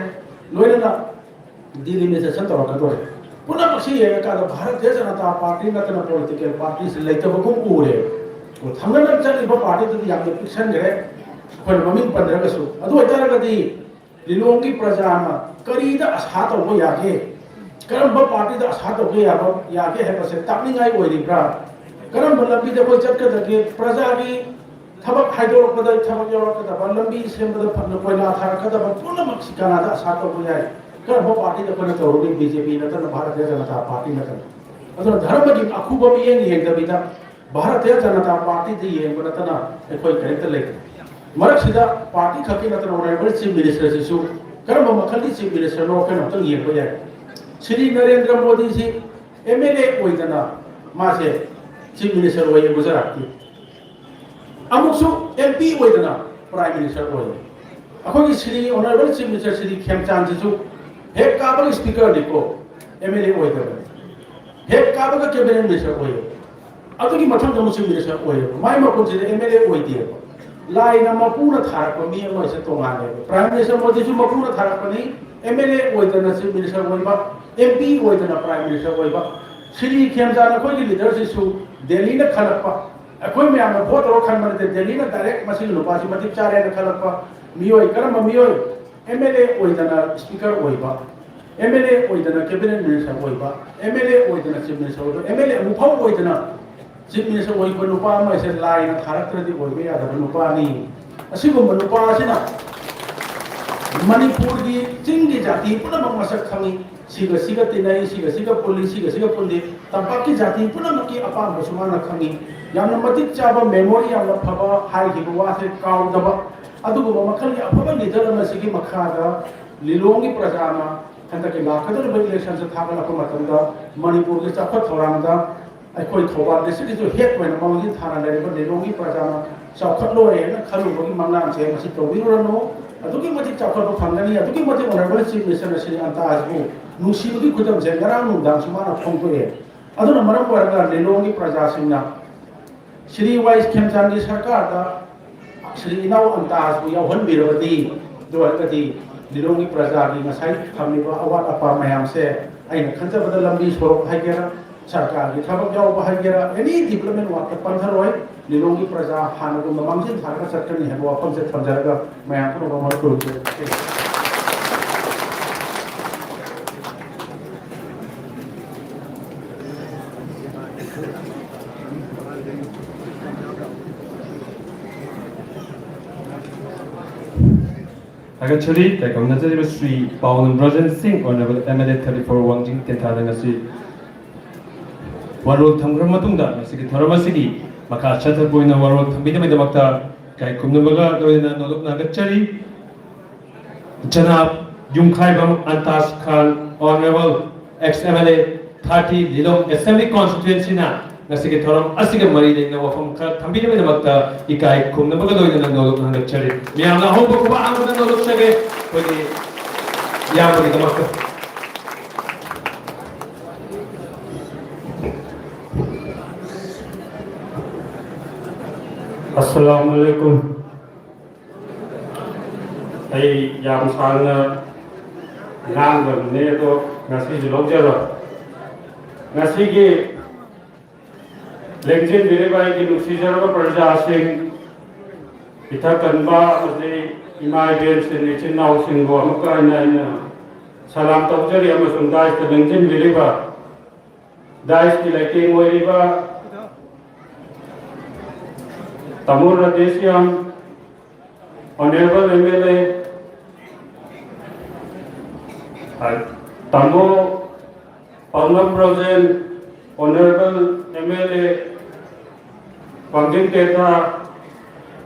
लोयना डिलिमिटेशन तरफ के तोरे पुनः पक्षी ये का भारतीय जनता पार्टी नतन पॉलिटिकल पार्टी से लेते बको उरे वो थंगन चलिबा पार्टी तो याम पिक्सन गरे कोन ममिन पंद्रगसु अदु इतरगदी लिलोंगी प्रजाना करीदा आशा तौब यागे करम पार्टी दा आशा तौब यागे है बसे तापनिंगाई ओइरिब्रा करम लंबी दे कोई चटक दगे प्रजा की थबक हाइदोरकदा थबक योरकदा लंबी सेमबदा फन कोइला थारकदा पुनः मक्सिकाना दा आशा तौब याय करम पार्टी दा कोन तौरबी बीजेपी नतन भारतीय जनता पार्टी नतन अदु धर्म की अखुब येंग दबिदा भारतीय जनता पार्टी दी येंग नतना कोई करेक्ट लेके मरक सिदा पार्टी खकी नतन ऑनरेबल चीफ मिनिस्टर सिसु करम मखली चीफ मिनिस्टर नो केन तंग येंग याय श्री नरेंद्र मोदी जी एमएलए ओइदना मासे चीफ मिनिस्टर ओइ गुजरात की अमुसु एमपी ओइदना प्राइम मिनिस्टर ओइ अखोगी Shri honourable chief minister Shri Khemchand सिसु हेक काबल स्पीकर दिको एमएलए ओइदना हेक काबल कैबिनेट मिनिस्टर ओइ अतुगी मथम दम चीफ मिनिस्टर ओइ माइ मकुन से एमएलए ओइदिए लाई न मपुना थारक मी अमो से तोंगाने प्राइम मिनिस्टर मोदी सु मपुना थारक नि एमएलए ओइदना चीफ मिनिस्टर ओइबा एमपी ओइदना प्राइम मिनिस्टर ओइबा श्री खेमचांद अखोगी लीडर सिसु दिल्ली न खलपा अखोई में आम वोट रो खन मनते दिल्ली न डायरेक्ट मसिन नुपासी मति चारे न खलपा मियोय करम मियोय एमएलए ओइदना स्पीकर ओइबा एमएलए ओइदना कैबिनेट मिनिस्टर ओइबा एमएलए ओइदना चीफ मिनिस्टर ओइबा एमएलए मुफाव ओइदना चीफ मिनिस्टर ओइबा नुपा अमा से लाई न थारकत्रदि ओइबा यादब नुपा नि असिगुम नुपा सिना मणिपुर की चिंगी जाति पुनः मसक खंगी सिगा तिनाई सिगा पुली तंपा की जाति पुनः की अपाम बसुमान खंगी याम मतिक चाबा मेमोरी याम फबा हाई की वासे काउदबा अदुगो मखल की अफबा लीडर मसिगी मखादा लिलोंगी प्रजाना हंतक के लाखदर इलेक्शन से थागल अप मतंदा मणिपुर के चखत थोरांदा अखोई थोबा डिस्ट्रिक्ट जो हेड में ममगी थाना लेबा लिलोंगी प्रजाना चखत लोए न खलुबगी मंगलाम से मसि तोबिरनो अदुगी मति चखत फंगनी अदुगी मति ऑनरेबल चीफ मिनिस्टर श्री अंताजबु नुसीबगी खुदम से गराम नुदान सुमाना फोंतोए अदुना मरम वरगा लिलोंगी प्रजासिंगना श्री वाइस खेमचांद की सरकार दा श्री इनाव अंताजबु यावहनबिरबदी दोरगदी लिलोंगी प्रजा की मसाई खमिबा अवाट अपा मयाम से आइन खंजबदा लंबी सोरक हाइगेरा सरकार की थबक याव हाइगेरा एनी डेवलपमेंट वाक पंथरोय लिलोंगी प्रजा हानगु ममंगजिन थारका चटकनी है वाफम से थंजरगा मयाम को नमर को Agachari, Tekam Nazariba Sri Pawan Rajan Singh, Honorable MLA 34 Wangjing Tentala Nasi Warul Tangram Matunda, Nasiki Thoramasigi, Maka Chatter Boina Warul Tambina Makta, Kai Kumnabaga, Doina Nolok Nagachari, Janab Yungkai Bam Antas Khan, Honorable ex-MLA 30 Lilong Assembly Constituency na Nasiki Thoram Asiga Mari Lena Wafam Tambina Makta, Ikai Kumnabaga Doina Nolok Nagachari, Miana Hobokuba Amana Nolok Sage, Podi Yamari Makta. Assalamualaikum. Ay yam sana nang ne to ngasi jilok jaro. Ngasi ki lengjin dire bai ki nuksi jaro parja sing itha kanba ase imai ben se ne chinau sing go amka na salam tabjari amasung dais te lengjin dire ba dais ki leke moiri ba Tamu Radeshyam, Honorable MLA, Tamu Pangam Brosen, Honorable MLA, Pangin Teta,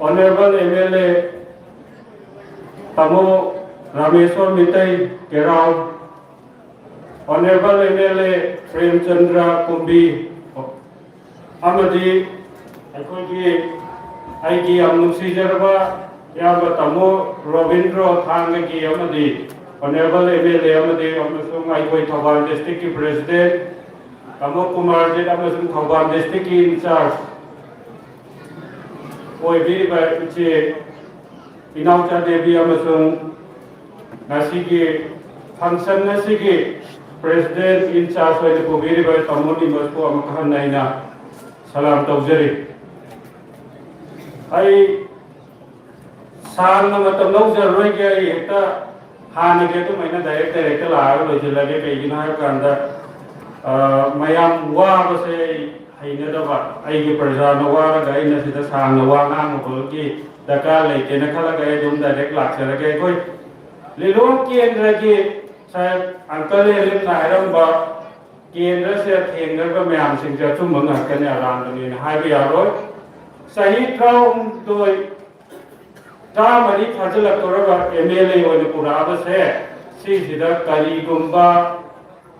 Honorable MLA, Tamu Rameswar Mitai Kerau, Honorable MLA Prem Chandra Kumbi, Amadi, Aiki Amusi Jarba, Yaba Tamu Ravindra Thangaki Amadi, Honorable MLA Amadi, Amasung Aikoi Thaban District President, Tamu Kumar Jit Amasung Thaban District in charge. Oi biri ba uchi inaucha devi amasung nasigi function nasigi president in charge oi ko biri ba tamuni maspo amakhan naina salam taujari ai sang na matam lau jaroi ke eta hane ke to maina direct la lo jilage ke ina kanda mayam wa ba se Hainadaba, Aigi Prajana Wara, Gaina Sita Sang, Wanga, Mokolki, Dakar, like Kenakala Gaidum, direct Laksha Gay. Liloki and Ragi, Sai, Uncle Elim Nairamba, Kiendra said, Kinder, Mam Singha to Munakan around in Highway Arroy. Sahi Crown to Tamari Fajala Koraba, MLA or the Puraba said, Sisida, Kali Gumba.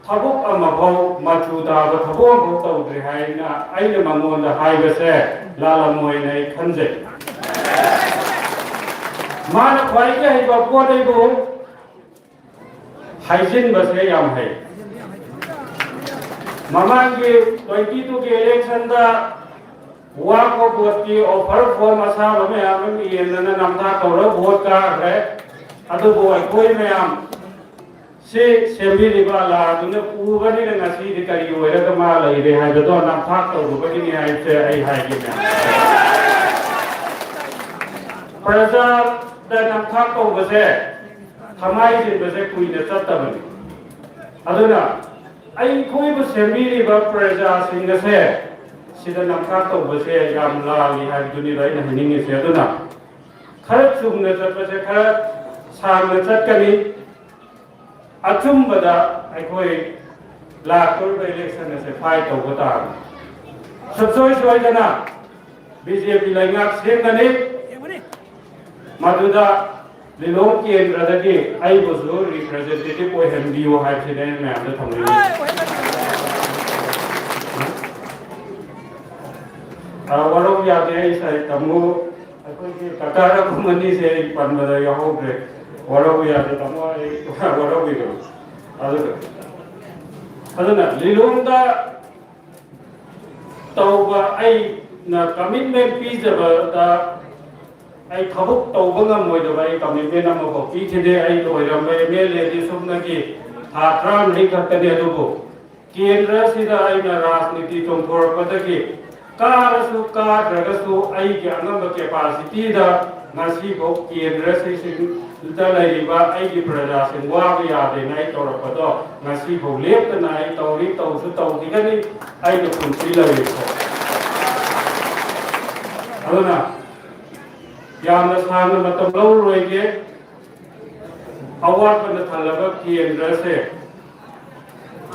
Thabuk amabau machuda ba thabuk ko tawdri haina aina mangon da haiba se lala moi nei khanje mana khwai ke hai ba ko dei bu haijin ba se yam hai mamang ki 22 ke election da wa ko vote ki offer form asa ba me am mi yen na nam tha tawra vote ka hai adu bo ai koi me am से सेमी रिवाला तुने पूवनी ने नसी दिकरी हुए रे तो माल ही रे है जो तो नाम था तो रुपये नहीं आए से आई है कि मैं प्रजा द नाम था तो बसे हमारी जिन बसे कोई ने सत्ता बनी अदुना आई कोई बस सेमी रिवा प्रजा सिंह से सीधा नाम था तो बसे याम लाली है दुनिया राय नहीं नहीं से अदुना खरच चुम ने सत्ता बसे खरच सांग ने सत्ता करी अचुंबदा अखोई लाखों इलेक्शन से फाइट होता है सबसे सोचना बीजेपी लंगा सेंगने मधुदा लिलों के अंदर आई बसो रिप्रेजेंटेटिव को हिंदीओ है सिने में आते थमने वालों याद है इस तमु अखोई के कतारा कुमनी से पंद्रह यहाँ पे वालों याद है तमु वालों भी करो अदुना लिलोंदा तौबा आई ना कमिटमेंट पीजबदा आई थबुक तौबंगा मोइदबा आई कमिटमेंट अमको पीथिदे आई लोइरमे मेलेदि सुमनगी थात्रा नहीं खतने अदुबो केंद्र सिदा आई ना राजनीति चोंथोरपदगी कारसु कारगसु आई के अंगम कैपेसिटी दा ngasi ko kendra se da lai ba ai gi praja sin wa ba ya de nai to ra do ngasi ko lep ta nai to ri to su to ti ga ni ai ko kun tri la ri ko aduna ya na sa na matam lo roi ge awat pa na thala ba kendra se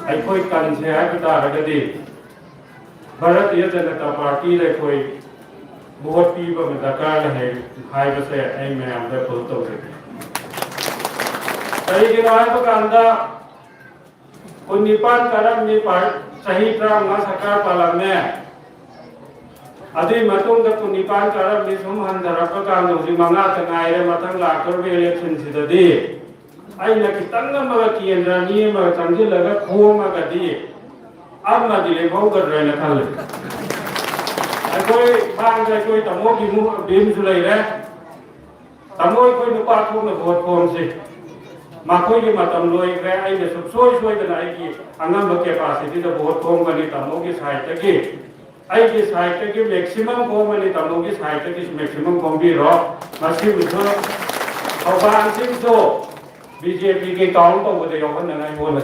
ai koi kan se ha ta ra ga di Bharatiya Janata Party le koi बहुत पी पर दरकार है हाई बसे ऐ में हम पे बोलते हैं सही के बाद तो कांदा उन्नीपान करम निपान सही क्रम ना सरकार पालन में अभी मतों का उन्नीपान करम निसुम हंदर पर कांदा उसी मंगा तंगाई रे मतंग लाकर भी इलेक्शन सिद्धि आई न कितंग मगर केंद्र नहीं मगर संजय लगा खो मगर दी अब न दिले बहुत कर रहे न खाले कोई बांग जाए कोई तमो की मुँह बीम जुलाई रहे तमो कोई नुपा थोक न बहुत कौन से माँ कोई की मतम लोई रहे आई ने सब सोई सोई बनाई की अंगम बके पास इतनी तो बहुत कौन बनी तमो की सहायता की आई की सहायता की मैक्सिमम कौन बनी तमो की सहायता की मैक्सिमम कौन भी रहो मस्ती मुझे और बांग सिंह तो बीजेपी के काउंट तो वो देखो ना नहीं बोल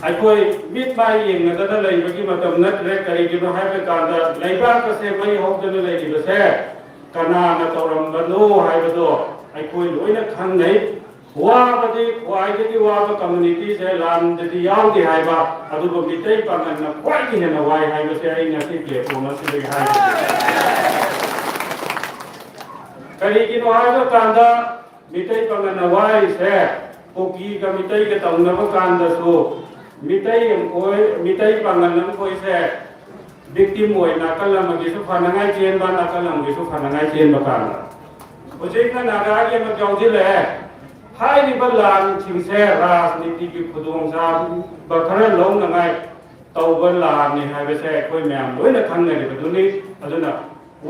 ꯑꯩꯈꯣꯏ ꯃꯤꯠ ꯃꯥꯏ ꯌꯦꯡꯅꯗꯅ ꯂꯩꯕꯒꯤ ꯃꯇꯝ ꯅꯠꯇ꯭ꯔꯦ ꯀꯔꯤꯒꯤꯅꯣ ꯍꯥꯏꯕ ꯀꯥꯟꯗ ꯂꯩꯕꯥꯛ ꯑꯁꯦ ꯃꯩ ꯍꯧꯗꯅ ꯂꯩꯔꯤꯕꯁꯦ ꯀꯅꯥꯅ ꯇꯧꯔꯝꯕꯅꯣ ꯍꯥꯏꯕꯗꯣ ꯑꯩꯈꯣꯏ ꯂꯣꯏꯅ ꯈꯪꯅꯩ वाबदी ख्वाइदगी वाब कम्युनिटी से लामददी यावदी हाइबा अदुबो मितै पांगन ख्वाइदगी हेना वाइ हाइबसे आई ngasi प्लेटफॉर्म असिदि हाइ करिगिनो हाइबा कांदा मितै पांगन वाइ से कोकी का मितै के तौनबा कांदा सो मितै पांगन कोइ से victim ओइ नाकल मगे सु फानंगाइ चेन बा नाकल मगे सु फानंगाइ चेन बा कांदा ओजेना नागागे म जौदिले हाइरिबा लान सिंसे राजनीति की खुदोंसाब खरा लौनगाय तौब लानी हाइबसे अखोय म्याम लोइना खंगरिबदुनि अदुना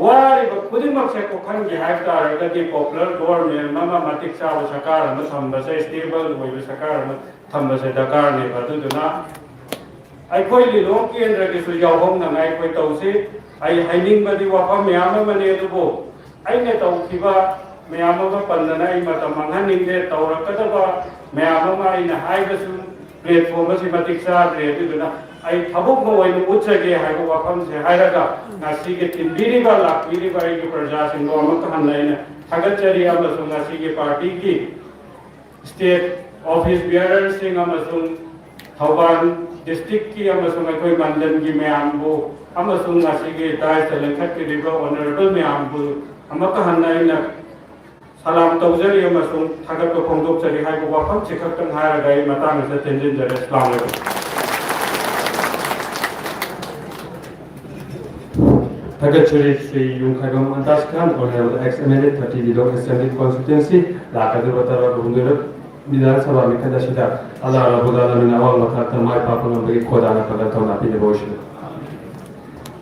वारिबा खुदिमक से कोखनगी हाइबतारगदि पॉपुलर गवर्नमेंट ममा मतिक चाव सरकार अम थंबसे स्टेबल होइब सरकार अम थंबसे दरकार ने अदुना अखोय लिलों केंद्र के सु यावहोंनगाय अखोय तौसि आई हाइनिंगबदि वाफम म्याम मने दुबो आइने तौखिबा मैम पलना मंगनिंगे तौरकदब मैम प्लेटफॉर्म से मतिक चाद्रे थबुक उच्चगे है वफम से तीनबीब लापीब प्रजा थगचरी पार्टी की state office bearer Thoubal district की मंडल की मैम दायित्व लेंखट्टीब ऑनरेबल मैम सलाम तौजरी अमसुंग थागत फोंदोकचरी हाइबो वाफम सिखक्तन हायरगा आई मतांग से तेंजिनजरे अस्सलाम वालेकुम Thagachari Sri Yungkhagam Antas Khan, Honorable ex-MLA 30 Lidong Assembly Constituency, Lakadurva Tara Gundura Vidhan Sabha Mikadashida, Allah Rabbul Alamin Awal Makata Mai Papunam Bagi Kodana Padatona Devotion.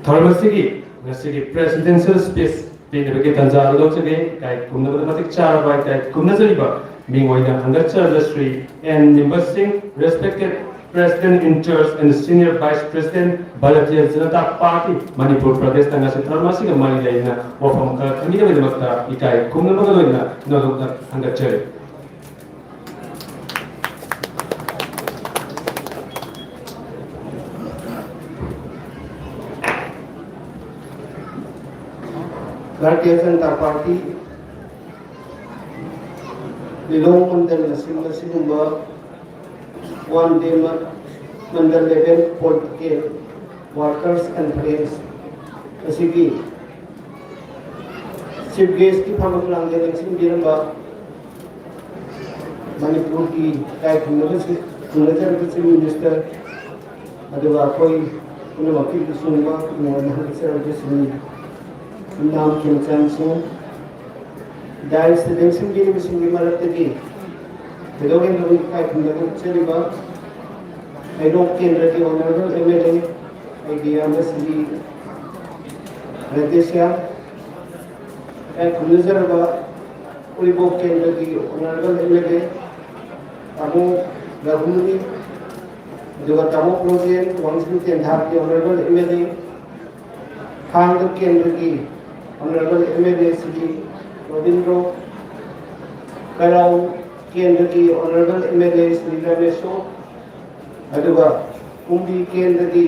Tharmasigi, Nasigi Presidential Space. Bini bagi tanjaro dok sege kai kumna bada matik chara bai kai kumna jari ba mingoina hangacha Sri and Nimbat Singh, respected President in charge and Senior Vice President Bharatiya Janata Party Manipur Pradesh tanga se tharmasi ga mari laina wafam ka khamida bada makta ikai kumna bada loina nodok hangacha Bharatiya Janata party Lilong मंडल वन डे मंडल level political workers conference chief guest की फम मणिपुर की मिनिस्टर नाम खिमचंद सिंह डाइस लेंसिंग की मिसिंग मरतगी हेलोगेन लोग का चलिबा हेलो केंद्र की ऑनरेबल एमएलए आईडिया में श्री रदेशिया एक नजरबा उरिबो केंद्र की ऑनरेबल एमएलए तामो रघुनी जो तामो प्रोजेक्ट वंशु तेंधार की ऑनरेबल एमएलए खांग केंद्र की ऑनरेबल एमएलए श्री रविंद्र कराउ केंद्र की ऑनरेबल एमएलए श्री रमेशो अदुगा कुंभी केंद्र की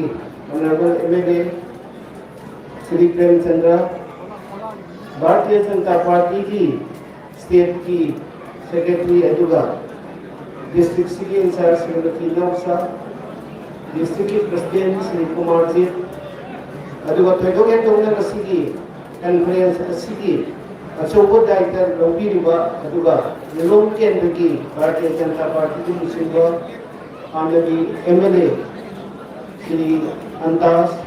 ऑनरेबल एमएलए श्री प्रेमचंद्र भारतीय जनता पार्टी की स्टेट की सेक्रेटरी अदुगा डिस्ट्रिक्ट की इंचार्ज श्रीमती नौसा डिस्ट्रिक्ट की प्रेसिडेंट श्री कुमार जी अदुगा थोइदोगे तोंगन असिगी कॉन्फ्रेंस असिगी अचौबो दायित्व लौबीरिबा अदुगा लिलोंग केंद्र की भारतीय जनता पार्टी की मुसिंबा आमलगी एमएलए श्री अंतास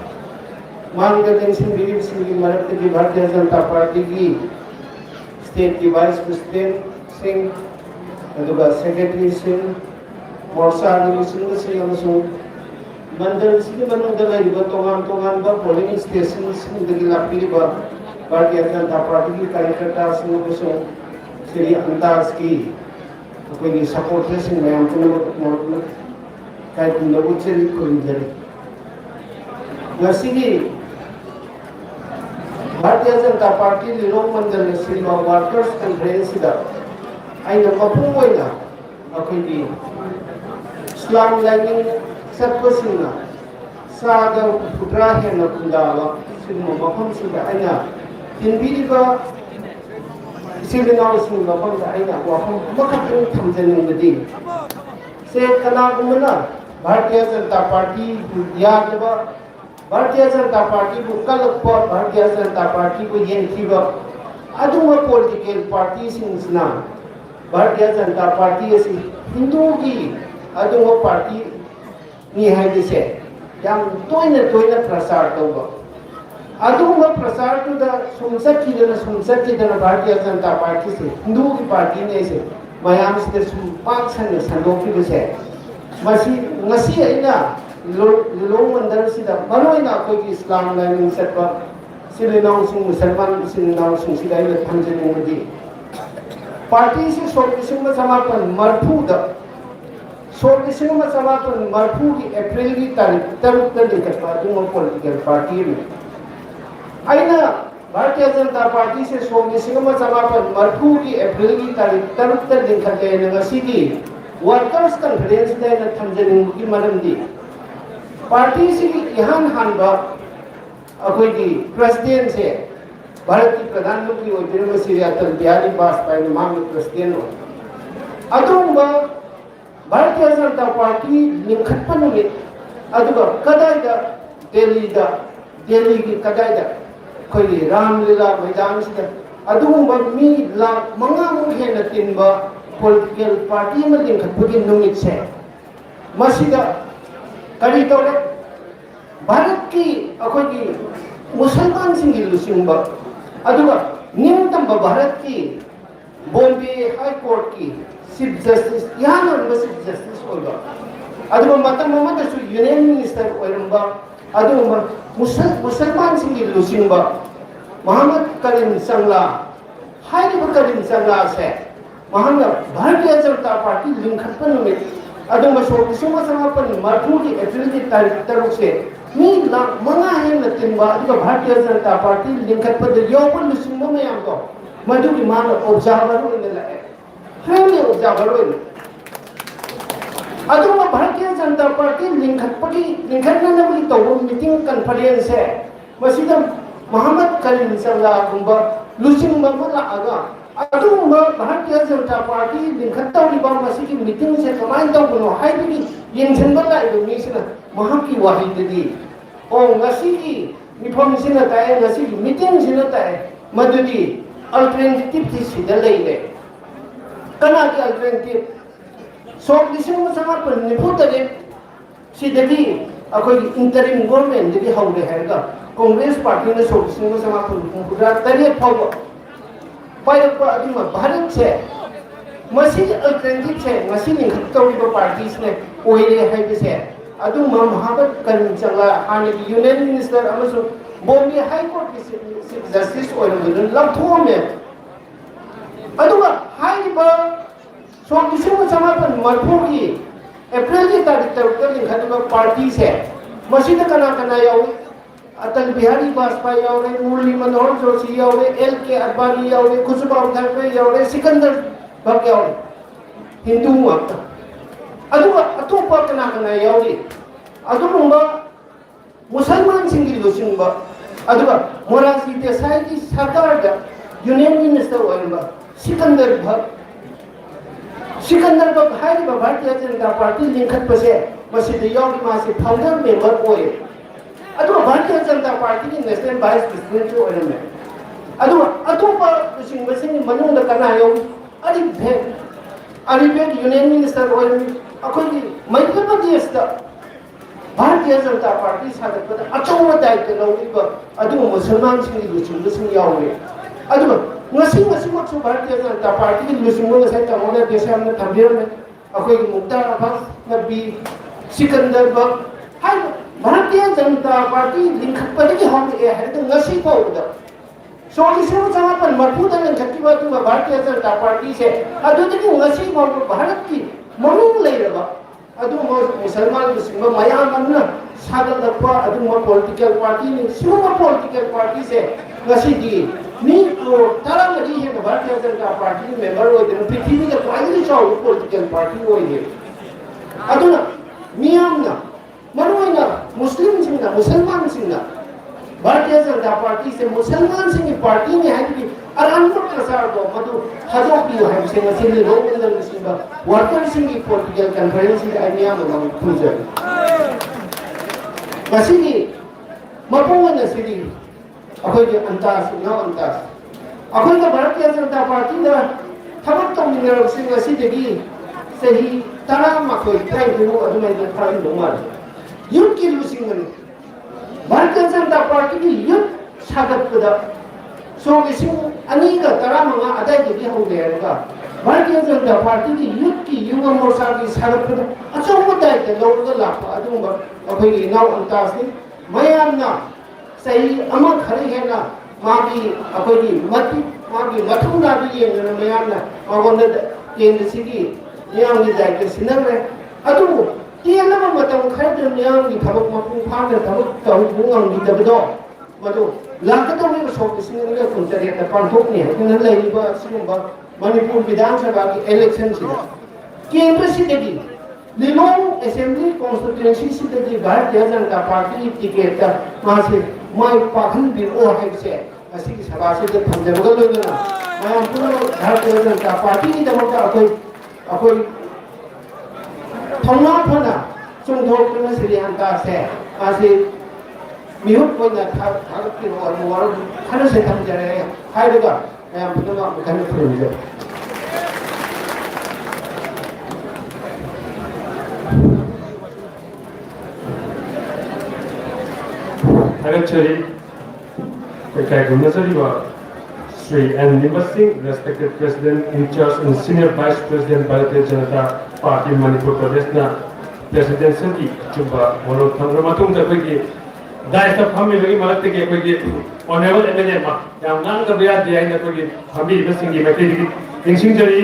मानगदेन सिंह बिरिब सिंह की मरद की भारतीय जनता पार्टी की स्टेट की वाइस प्रेसिडेंट सिंह अदुगा सेक्रेटरी सिंह मोर्चा सिंह सिंह मंडल सिंह मनोदल तोान polling station Bharatiya Janata party की कार्यकर्ता श्री अंताज की सपोर्टर्स मैम खुजरी भारतीय जनता पार्टी लिलोंग मंडल वर्कर्स कॉन्फ्रेंस मपुंग स्लाम लाइनिंग ꯆꯠꯄꯁꯤꯡꯅ ꯆꯥꯗ ꯍꯨꯝꯐꯨꯇꯔꯥ ꯍꯦꯟꯅ ꯈꯨꯟꯗꯥꯕ ꯁꯤꯒꯨꯝꯕ ꯃꯐꯝꯁꯤꯡꯗ ꯑꯩꯅ ꯇꯤꯟꯕꯤꯔꯤꯕ ꯏꯆꯤꯜ ꯏꯅꯥꯎꯁꯤꯡꯒꯤ ꯃꯐꯝꯗ ꯑꯩꯅ ꯋꯥꯐꯝ ꯑꯃꯈꯛꯇꯪ ꯊꯝꯖꯅꯤꯡꯕꯗꯤ ꯁꯦ ꯀꯅꯥꯒꯨꯝꯕꯅ ꯚꯥꯔꯇꯤꯌꯥ ꯖꯅꯇꯥ ꯄꯥꯔꯇꯤꯕꯨ ꯌꯥꯗꯕ ꯚꯥꯔꯇꯤꯌꯥ ꯖꯅꯇꯥ ꯄꯥꯔꯇꯤꯕꯨ ꯀꯜꯂꯛꯄ ꯚꯥꯔꯇꯤꯌꯥ ꯖꯅꯇꯥ ꯄꯥꯔꯇꯤꯕꯨ ꯌꯦꯡꯊꯤꯕ ꯑꯗꯨꯒꯨꯝꯕ ꯄꯣꯂꯤꯇꯤꯀꯦꯜ ꯄꯥꯔꯇꯤꯁꯤꯡꯁꯤꯅ ꯚꯥꯔꯇꯤꯌꯥ ꯖꯅꯇꯥ ꯄꯥꯔꯇꯤ ꯑꯁꯤ ꯍꯤꯟꯗꯨꯒꯤ ꯑꯗꯨꯒꯨꯝꯕ ꯄꯥꯔꯇꯤꯅꯤ ꯍꯥꯏꯕꯁꯦ ꯌꯥꯝ ꯇꯣꯏꯅ ꯄ꯭ꯔꯆꯥꯔ ꯇꯧꯕ ꯑꯗꯨꯒꯨꯝꯕ ꯄ꯭ꯔꯆꯥꯔꯗꯨꯗ ꯁꯨꯝ ꯆꯠꯈꯤꯗꯅ ꯚꯥꯔꯇꯤꯌꯥ ꯖꯅꯇꯥ ꯄꯥꯔꯇꯤꯁꯦ ꯍꯤꯟꯗꯨꯒꯤ ꯄꯥꯔꯇꯤꯅꯤ ꯑꯩꯁꯦ ꯃꯌꯥꯝꯁꯤꯗ ꯁꯨꯝ ꯄꯥꯛ ꯁꯟꯅ ꯁꯟꯗꯣꯛꯈꯤꯕꯁꯦ ꯃꯁꯤ ꯉꯁꯤ ꯑꯩꯅ ꯂꯤꯂꯣꯡ ꯃꯟꯗꯔꯁꯤꯗ ꯃꯔꯨꯑꯣꯏꯅ ꯑꯩꯈꯣꯏꯒꯤ ꯏꯁꯂꯥꯝ ꯂꯥꯏꯅꯤꯡ ꯆꯠꯄ ꯏꯆꯤꯜ ꯏꯅꯥꯎꯁꯤꯡ ꯃꯨꯁꯜꯃꯥꯟ ꯏꯆꯤꯜ ꯏꯅꯥꯎꯁꯤꯡꯁꯤꯗ ꯑꯩꯅ ꯊꯝꯖꯅꯤꯡꯕꯗꯤ ꯄꯥꯔꯇꯤꯁꯤ ꯁꯣꯛ 1940 ꯁꯣꯛ 1940 ꯑꯦꯄ꯭ꯔꯤꯜꯒꯤ ꯇꯥꯔꯤꯛ 6ꯗ ꯂꯤꯡꯈꯠꯄ ꯑꯗꯨꯒꯨꯝꯕ ꯄꯣꯂꯤꯇꯤꯀꯦꯜ ꯄꯥꯔꯇꯤ ꯑꯃꯅꯤ ꯑꯩꯅ ꯚꯥꯔꯇꯤꯌꯥ ꯖꯅꯇꯥ ꯄꯥꯔꯇꯤꯁꯦ ꯁꯣꯛ 1940 ꯑꯦꯄ꯭ꯔꯤꯜꯒꯤ ꯇꯥꯔꯤꯛ 6ꯗ ꯂꯤꯡꯈꯠꯂꯦꯅ ꯉꯁꯤꯒꯤ ꯋꯥꯔꯀꯔꯁ ꯀꯟꯐꯔꯦꯟꯁꯗ ꯑꯩꯅ ꯊꯝꯖꯅꯤꯡꯕꯒꯤ ꯃꯔꯝꯗꯤ ꯄꯥꯔꯇꯤꯁꯤꯒꯤ इहान हानबा अखोई प्रेसिडेंट भारत की प्रधानमंत्री होइबिरबा श्री अटल बिहारी वाजपेयी मांग प्रेसिडेंट भारतीय जनता पार्टी लिंखत्पा नुमित अदुगा कदाइदा दिल्ली की कदाइदा अखोई रामलीला मैदान सिदा अदुगुंबा मी लाख मंगा मुख हेन तिनबा पॉलिटिकल पार्टी में लिंखत्पगी नुमित से मसिदा करी तौरे भारत की अखोई मुसलमान सिंगी लुसिंबा अदुगा निम्नतम भारत की बॉम्बे हाई कोर्ट की चीफ जस्टिस यहाँ चीफ जस्टिस होगा अदुगा मतम ममदसु यूनियन मिनिस्टर ओइरंबा अदुगा मुसलमान सिंगी लुसिंबा मोहम्मद करीम संगला हाइरिबा करीम संगला से महाना भारतीय जनता पार्टी लिंखत्पा नुमित अदुगा सोक 1940 एप्रिल की तारीख 6 से मी लाख मंगा हेन तिनबा अदुगा भारतीय जनता पार्टी लिंखत्पद योबन लुसिंबा मयाम दो मधुगी मान ऑब्जर्वर ओइने लाए फ्रेंडली ऑब्जर्वर ओइने अदुगा भारतीय जनता पार्टी लिंखत्ननबगी तौबो मीटिंग कॉन्फ्रेंस है मसिदा मोहम्मद करीम संगला गुंबा लुसिंबा मलागा अदुगा भारतीय जनता पार्टी लिंखत्तौरिबा मसिगी मीटिंग से कमाइन तौबनो हाइबिगी येंसनबा लाइबो मिसिना महाकी वाहिददी ओ ngasiगी मिफम सिना ताए ngasiगी मीटिंग सिना ताए मदुदी अल्टरनेटिव थी सिदा लेले कना की अल्टरनेटिव सोक 1940 सिदगी अखोई इंटरिम गवर्नमेंट दगी हौरे हैगा कांग्रेस पार्टी ने सोक 1940 फावो पायरपा अदिमा भारत से मसी अल्टरनेटिव से मसी लिंखत्तौरिबा पार्टीज ने ओइले हाइबसे अदुमा मोहम्मद करीम संगला हानि यूनियन मिनिस्टर अमसु बॉम्बे हाई कोर्ट की चीफ जस्टिस ओइरंगन लबथोमे अदुगा हाइबा सोक 1940 की अप्रैल की तारीख 6 लिंखत्तौरिबा पार्टी से मसीदा कना याउ अटल बिहारी वाजपेयी याउरे मुरली मनोहर जोशी याउरे LK अडवाणी याउरे खुशबू खरगे याउरे सिकंदर भग याउरे हिंदू माता अदुगा अतोपा कना याउरे अदुगुंबा मुसलमान सिंगी लुसिंबा अदुगा मोरारजी देसाई की सरकार दा यूनियन मिनिस्टर ओइरबा सिकंदर भग हाइरिबा भारतीय जनता पार्टी लिंखत्पसे मसिदा याउरी मासे फाउंडर मेंबर ओइ अदुगा भारतीय जनता पार्टी की नेशनल वाइस प्रेसिडेंट ओइरमे अदुगा अतोपा लुसिंबसिंगी मनुंग कना याउ अरिबेक यूनियन मिनिस्टर ओइरमे अखोई मध्य प्रदेश दा भारतीय जनता पार्टी सागतपद अचौब दायित्व लौरिबा अदुगा मुसलमान सिंगी लुसिंबसिंग याउरे अदुगा ngasi भारतीय जनता पार्टी की लुसिंबो ngasa tamona देशamna थंबिरमे अखोई मुक्तार अब्बास नबी सिकंदर बग हाय भारतीय जनता पार्टी लिंखत्पदगी हौरे है तो ngasi फाउदा सोलिसिंग चापन मरफुदा लिंखत्तिबा तुमा भारतीय जनता पार्टी से अदुदगी ngasi फाउ भारत की मनुंग लेरबा अदु मुसलमान लुसिंबा मयामना सागलपा अदुमा पॉलिटिकल पार्टी ने सिमा पॉलिटिकल पार्टी से ngasi दी मी को तारा मरी है भारतीय जनता पार्टी के मेंबर हो दिन पृथ्वी के प्राइमरी चाउ पॉलिटिकल पार्टी हो ये अदुना मियामना मरुना मुस्लिम सिंह मुसलमान सिंह भारतीय जनता पार्टी से मुसलमान सिंह की पार्टी में है कि अरानपुर प्रसार को मधु हजो की है से मसीली रोमन सिंह वर्कर सिंह की पॉलिटिकल कॉन्फ्रेंस की आइडिया में हम पूछे मसीली मपोन नसीली अखोई के अंतास न अंतास अखोई का भारतीय जनता पार्टी ने थबक तो मिनरल सिंह मसीली सही तरह मखोई ट्राई को अदुमै के फाइन लोमार युद्ध की लूसिंग में भारतीय जनता पार्टी की युद्ध सागत पदा सो इसिंग अनी का तरह मंगा अदाय के हो गया का भारतीय जनता पार्टी की युद्ध की युवा मोर्चा की सागत पदा अच्छा वो दायित्व लौट लाप अदुम अखोई नाव अंतास ने मयाना सही अमा खरे है ना मागी अखोई मति मागी मथुना भी ये मयाना मागोंद केंद्र सिगी यांगी दायित्व सिनर में अदु तेलबा मतम खरद यांगी थबक मपु फान थबक तौ बुंगम दिदबदो मदु लाकतौनी सोक सिंगले कुंतरे त पांथोकनी है किन लेबा सिंगबा मणिपुर विधानसभा की इलेक्शन से केंद्र सिदगी लिलोंग असेंबली कॉन्स्टिट्यूएंसी सिदगी भारतीय जनता पार्टी टिकट का मासे माय पाखन बिरो है से असि सभा से थमजबगल लोना मैं पूरा भारतीय जनता पार्टी की दमक अकोई थौना फना चुंगथोकना सिरियांता से आसे मिहुत कोना थार की और खन से थमजरे हाइदगा मैं पूरा मखन फुरजे Actually, okay, Gunazariwa, Sri N. Nimba Singh, respected President in charge and Senior Vice President Bharatiya Janata Party Manipur Pradesh President की चुंबा मोनो थंग्रमातुम तक दायित्व फमी लगी मदद के कोई ऑनरेबल एमएलए मा याम नान का बिया दिया इन कोई फमी बसिंग की मके दी इंसिंग जरी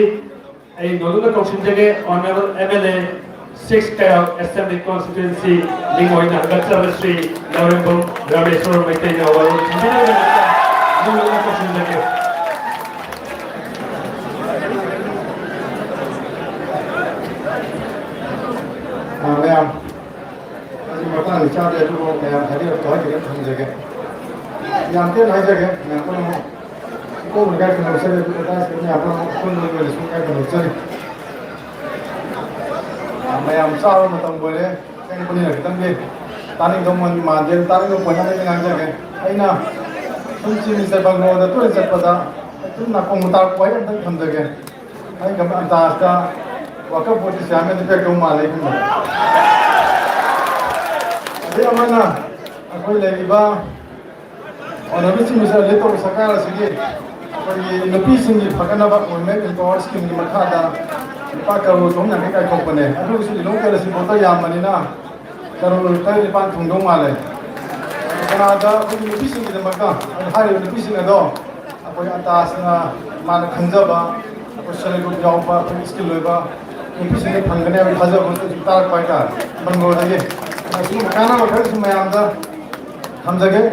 ए नोदुना कौशन जगे honourable MLA 6 Kaya Assembly Constituency Lingoina Gatsara Sri Narendra Rameshwar Maitena Awal नोदुना कौशन जगे मैम मतान चारे जो मैम हरी तो है के हम जगह यहां पे नहीं जगह मैं को मुझे का से बता सकते हैं आप कौन में सुन का चली मैम सारो मतम बोले कहीं कोनी रखतम के तानी दमन मादे तानी को पना में नgang जगह आइना सुनची नि से बंगो द तो से पदा तुम ना को मुता को है अंदर हम जगह आई गम अंदाज का वका पोटी से हमें पे को माले की अरे अमना कोई लेबा और अभी से मिसा ले तो सरकार से और ये नपी सिंह फकना बा और मैं इनको और स्कीम की मखा दा पा करो तो ना के को पने अदु से लोग के से बोतो याम मनीना करो तय पान थुंदो माले कना दा कोई नपी सिंह के मखा हाय नपी सिंह दो अको अंतास ना मान खंजबा और सले को जाओबा स्किल लेबा नपी सिंह फंगने में हजब तो तार पाइटा बंगो दगे असु काना वखर से मैं आंदा हम जगह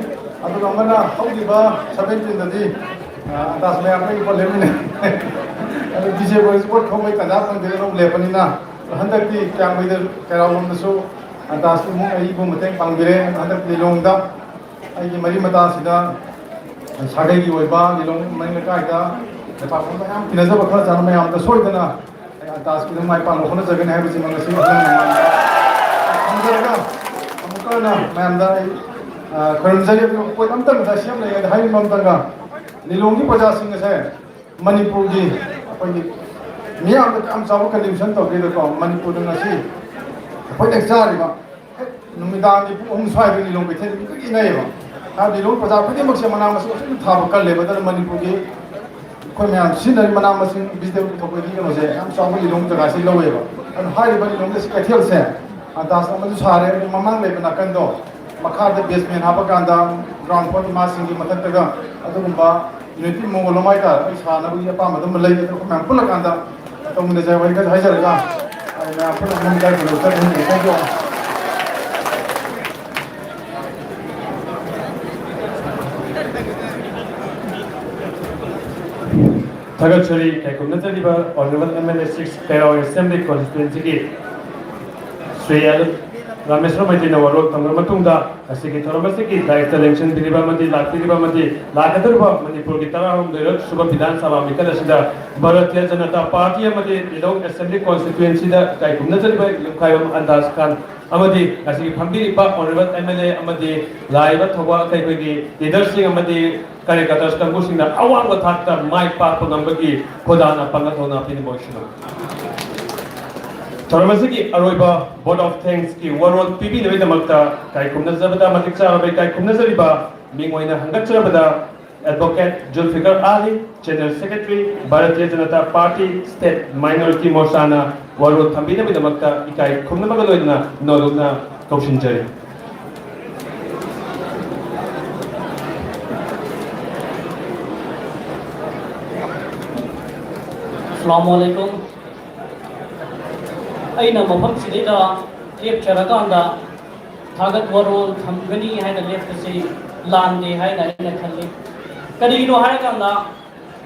अदु गमना हौदिबा 17 ददी अंतास में अपने को लेमिने अरे डीजे बॉयज को ठोमै कना पंदे रो लेपनिना हंदक की क्या मैदर केरावम दसो अंतास मु आई को मते पांगबिरे हंदक लिलोंगदा आई की मरी मता सिदा सागे की ओइबा लिलोंग मैं काइदा दफा को हम किनजा बखर जान में हम सोइदना अंतास की माय पांग होना जगन है बिजि मंगसी हमदरगा अमुकना मैं अंदा खरमजगे कोई अमतंग दा सिम ले हाई ममतंगा लिलोंगी प्रजा सिंह से मणिपुर की कोई मियाम का हम सब कंडीशन तो के तो मणिपुर में से कोई एक्सारिबा नुमिदांग की उम स्वाई भी लिलोंग थे की नहीं बा हा लिलोंग प्रजा खुद मक्से मना मसे था कर ले बदल मणिपुर की कोई मैं सिनरी मना मसे बिजदे तो कोई नहीं से हम सब लिलोंग जगह से लोवेबा और हाई बनी लिलोंग से कथियल से दास अमदु सारे ममांग ले बना कंदो मखाद बेसमेंट हापकांदा ग्राउंड फ्लोर मासिंग की मथक्तगा अदुगुंबा यूनिटी मोगलोमाय का सानबु या पामदम लई तो मैं पुलकांदा तो मुने जाय वई का हाइजरगा मैं अपन मन का बोलो sir thank you Tagachari Kakunatariba Honorable MLA 6 Kaya Assembly Constituency की Sri Rameshwar Maitreya warok thamga matungda asigi thoramasi daitha election biriba madi lakiriba madi lakadarba Manipur ki tarahum derak Subha Vidhan Sabha mikal asida Bharatiya Janata Party amadi Lilong Assembly constituency da kai kumna jariba kayam Andas Khan amadi asigi phambiriba honorable MLA amadi laiba thoba kai koigi leadership amadi कार्यकर्ता कंगू सिंह अवांग थाकता माइक पाप नंबकी खोदाना पंगा थोना पिन मोशनो थोरमसी की अरोइबा बोर्ड ऑफ थैंक्स की वरोल पीबी नवे दमकता काय कुमना जबदा मतिक साबे काय कुमना जरिबा मिंगोइना हंगचरबदा एडवोकेट जुल्फिकर आली जनरल सेक्रेटरी भारतीय Janata party state minority मोर्चाना वरोल Thumby नवे दमकता इकाय कुमना मगलोइना नोलुना कौशिनजरी Assalamualaikum. Aina mafam sidida lep charakanda thagat warol thamgani haina lepse lande haina ina khalli karino harakanda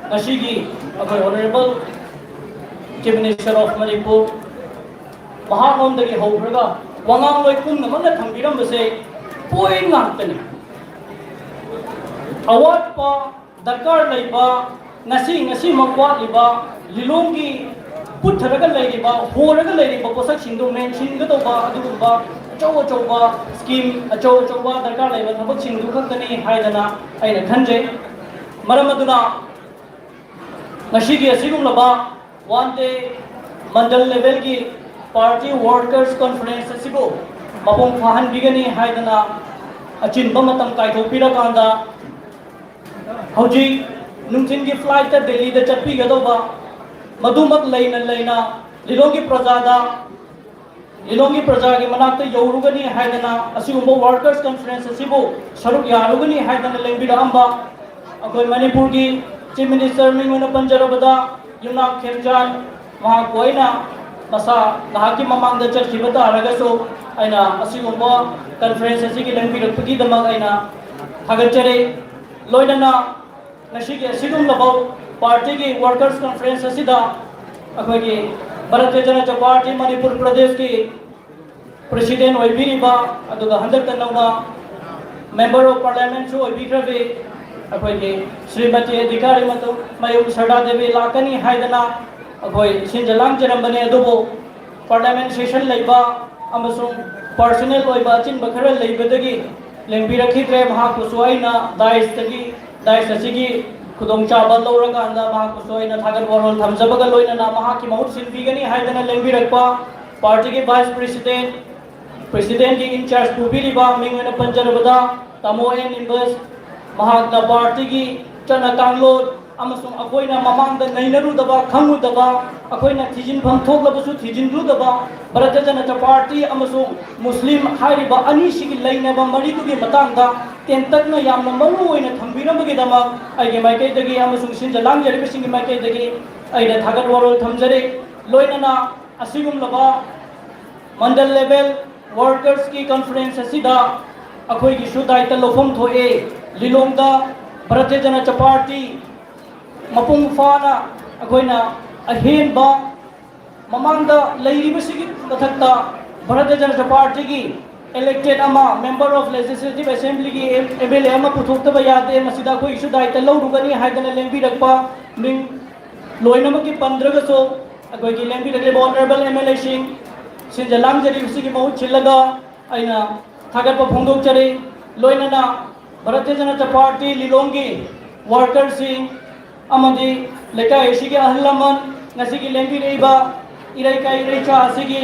nashigi akai honorable chief minister of Manipur mahakondagi haubraga wangang loi kum namana thambiram base point ngantani awat pa darkar laiba ngasi makwat liba Lilongki putharaga leiriba horaga leiriba posak singdo mention gadoba aduba achoba scheme achoba darkar leiba thabak singdu khaktani haidana aina khanje maramaduna ngashigi asigumlaba one day mandal level ki party workers conference asigo mapong phahan bigani haidana achinba matam kaithopira kanda hauji nungchin ki flight ta Delhi da chappi gadoba मधुमक लेना लिलोंगी प्रजा की मनाक्ता यौरुगनी हाइदना असिगुंबा वर्कर्स कॉन्फ्रेंस असिबो सरुक यारुगनी हाइदना लेंबिदा अम्बा अखोय मणिपुर की चीफ मिनिस्टर मिंगुना पंजरबदा युनाक खेमजान वहां कोइना मसा नाकी ममांगदा चर्चिबता अरगसो आइना असिगुंबा कॉन्फ्रेंस असिगी लेंबिरपगी दमक आइना थागचरे लोइना नशिगे असिगुंबा पार्टी की वर्कर्स कॉन्फ्रेंस असिदा अखोगी भारतीय जनता पार्टी मणिपुर प्रदेश की प्रेसिडेंट ओइबिरिबा अदुगा हंदक तनौना मेंबर ऑफ पार्लियामेंट सु ओइबिग्रबे अखोगी श्रीमती अधिकारी मतु मयुग सरदा देवी लाकनी हाइदना अखोई सिंजलांग जरमबने अदुबो पार्लियामेंट सेशन लेबा अमसुंग पर्सनल ओइबा चिन बखरा लेबदगी लेंबिरखिद्रे महाकुसुआइना दाइस असिगी खुदोंग चाबा लौरकांदा महाकुसुआइना थागत वरोल थमजबगा लोइना महाकी महूत सिल्पीगनी हाइदना लेंबिरकपा पार्टी के वाइस प्रेसिडेंट की इंचार्ज पुबिरिबा मिंगना पंजरबदा तमो एन इनवर्स महाकना पार्टी की चना कांगलोड अमसुंग अखोइना ममांगदा नैनरुदबा खंगुदबा अखोइना थिजिनफम थोकलबसु थिजिनरुदबा भारतीय जनता पार्टी अमसुंग मुस्लिम हाइरिबा अनिसिगी लैनबा मरिदुगी मतांगदा तेंतकना यामना मरु ओइना थंबिरमगिदमक आइगे माइकैदगी अमसुंग सिंजलांग जरिबसिंगी माइकैदगी आइना थागत वरोल थमजरे लोइनना असिगुमलबा मंडल लेवल वर्कर्स की कॉन्फ्रेंस असिदा अखोइगी सुदाइता लोफम थोए लिलोंगदा भारतीय जनता पार्टी मपुंग फाना अखोइना अहेनबा ममांगदा लैरिबसिगी मथक्ता भारतीय जनता पार्टी की इलेक्टेड अमा मेंबर ऑफ लेजिस्लेटिव असेंबली की एमएलए अमा पुथोक्तबा यादे मसिदा कोई इशू दाइता लौरुगनी हाइदना लेंबिरकपा मिंग लोइनमकी 15 गसो अखोइगी लेंबिरकले ऑनरेबल एमएलए सिंह सिंजलांग जरिबसिगी महूत छिलगा आइना थागतपा फोंदोकचरे लोइनना भारतीय जनता पार्टी लिलोंगी वर्कर्स सिंह अमदी लेकाय सिगी अहलमन नसिगी लेंबिरेबा इराइका इराइचा सिगी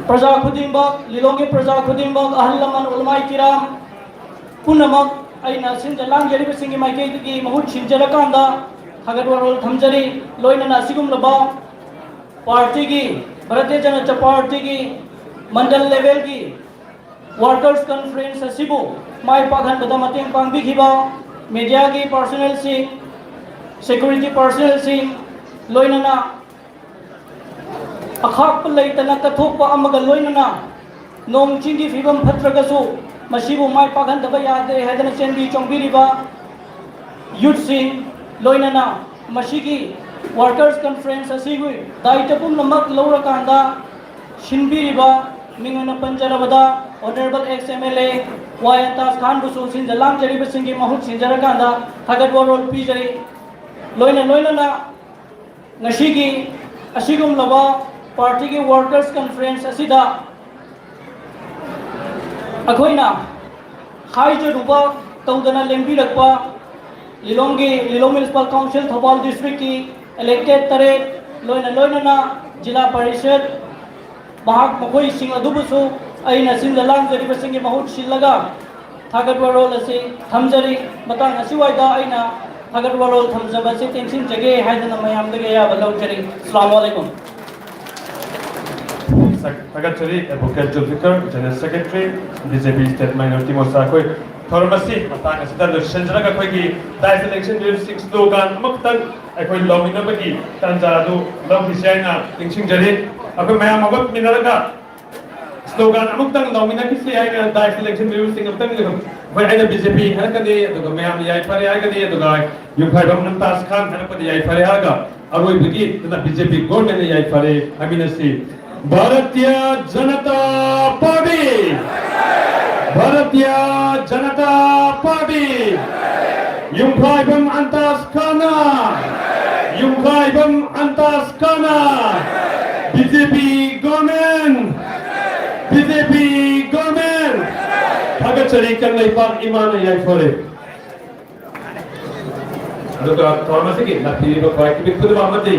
प्रजा खुदिंबक लिलोंगी प्रजा खुदिंबक अहलमन उलमाई किराम पुनमक आइना सिंजलांग जरिबसिगी माइकेगी महूत छिलजरकांदा थागतवरोल थमजरी लोइनना सिगुमलबा पार्टी की भारतीय जनता पार्टी की मंडल लेवल की वर्कर्स कॉन्फ्रेंस असिबु माइ पाखन बदा मतेंग पांगबिखिबा मीडिया की पर्सनल सिंह सिक्योरिटी पर्सनल सिंह लोइनना अखाप लैतना कथोपा अमगा लोइनना नोंग चिंगी फिबम फत्रगसु मसिबु माइ पाखन दबा यादे हैदना चेंबी चोंबिरिबा यूथ सिंह लोइनना मसिगी वर्कर्स कॉन्फ्रेंस असिगु दाइतपुम नमक लौरकांदा शिनबिरिबा मिंगन पंजरबदा honourable ex MLA Y Antas Khan बुसु सिंजलाम जरीब सिंह की महूत सिंजरकांदा थागत वरोल पीजरी लोइना लोइना नशीगी अशिगुम लबा पार्टी की वर्कर्स कॉन्फ्रेंस असिदा अखोइना हाइजरुबा तौदना लेंबीरकपा Lilong municipal council Thoubal district की इलेक्टेड तरेट लोइना जिला परिषद महाक मखोई सिंह अदुबुसु अइना सिंजलाम जरीब सिंह की महूत सिलगा थागत वरोल असी थमजरी मतंग असिवाइदा अइना थागत वरोल थमजबसे टेंशन जगे हाइदना मयामदगे या बलौजरी अस्सलाम वालेकुम Secretary Advocate Zulfikar, General Secretary, BJP State Minority Mosa koi thormasi matang asida lushenjara ka koi ki dice election 06 slogan amaktan koi lomina bagi tanja du lom hisaina tingching jari akoi mayam agot minaraga slogan amaktan lomina ki se aina dice election 06 amaktan koi aina BJP harakani aduga mayam yai pare agani aduga yumphai bam namtas khan harakani yai pare aga aroi bagi tana BJP government yai pare aminasi भारतीय जनता पार्टी भारतीय जनता पार्टी युंखाइबम अंतास खाना बीजेपी गवर्नमेंट भगत चरी कर नहीं पा ईमान याई फोरे अदुगा थोड़ा से की लाठी को कोई भी खुद बामती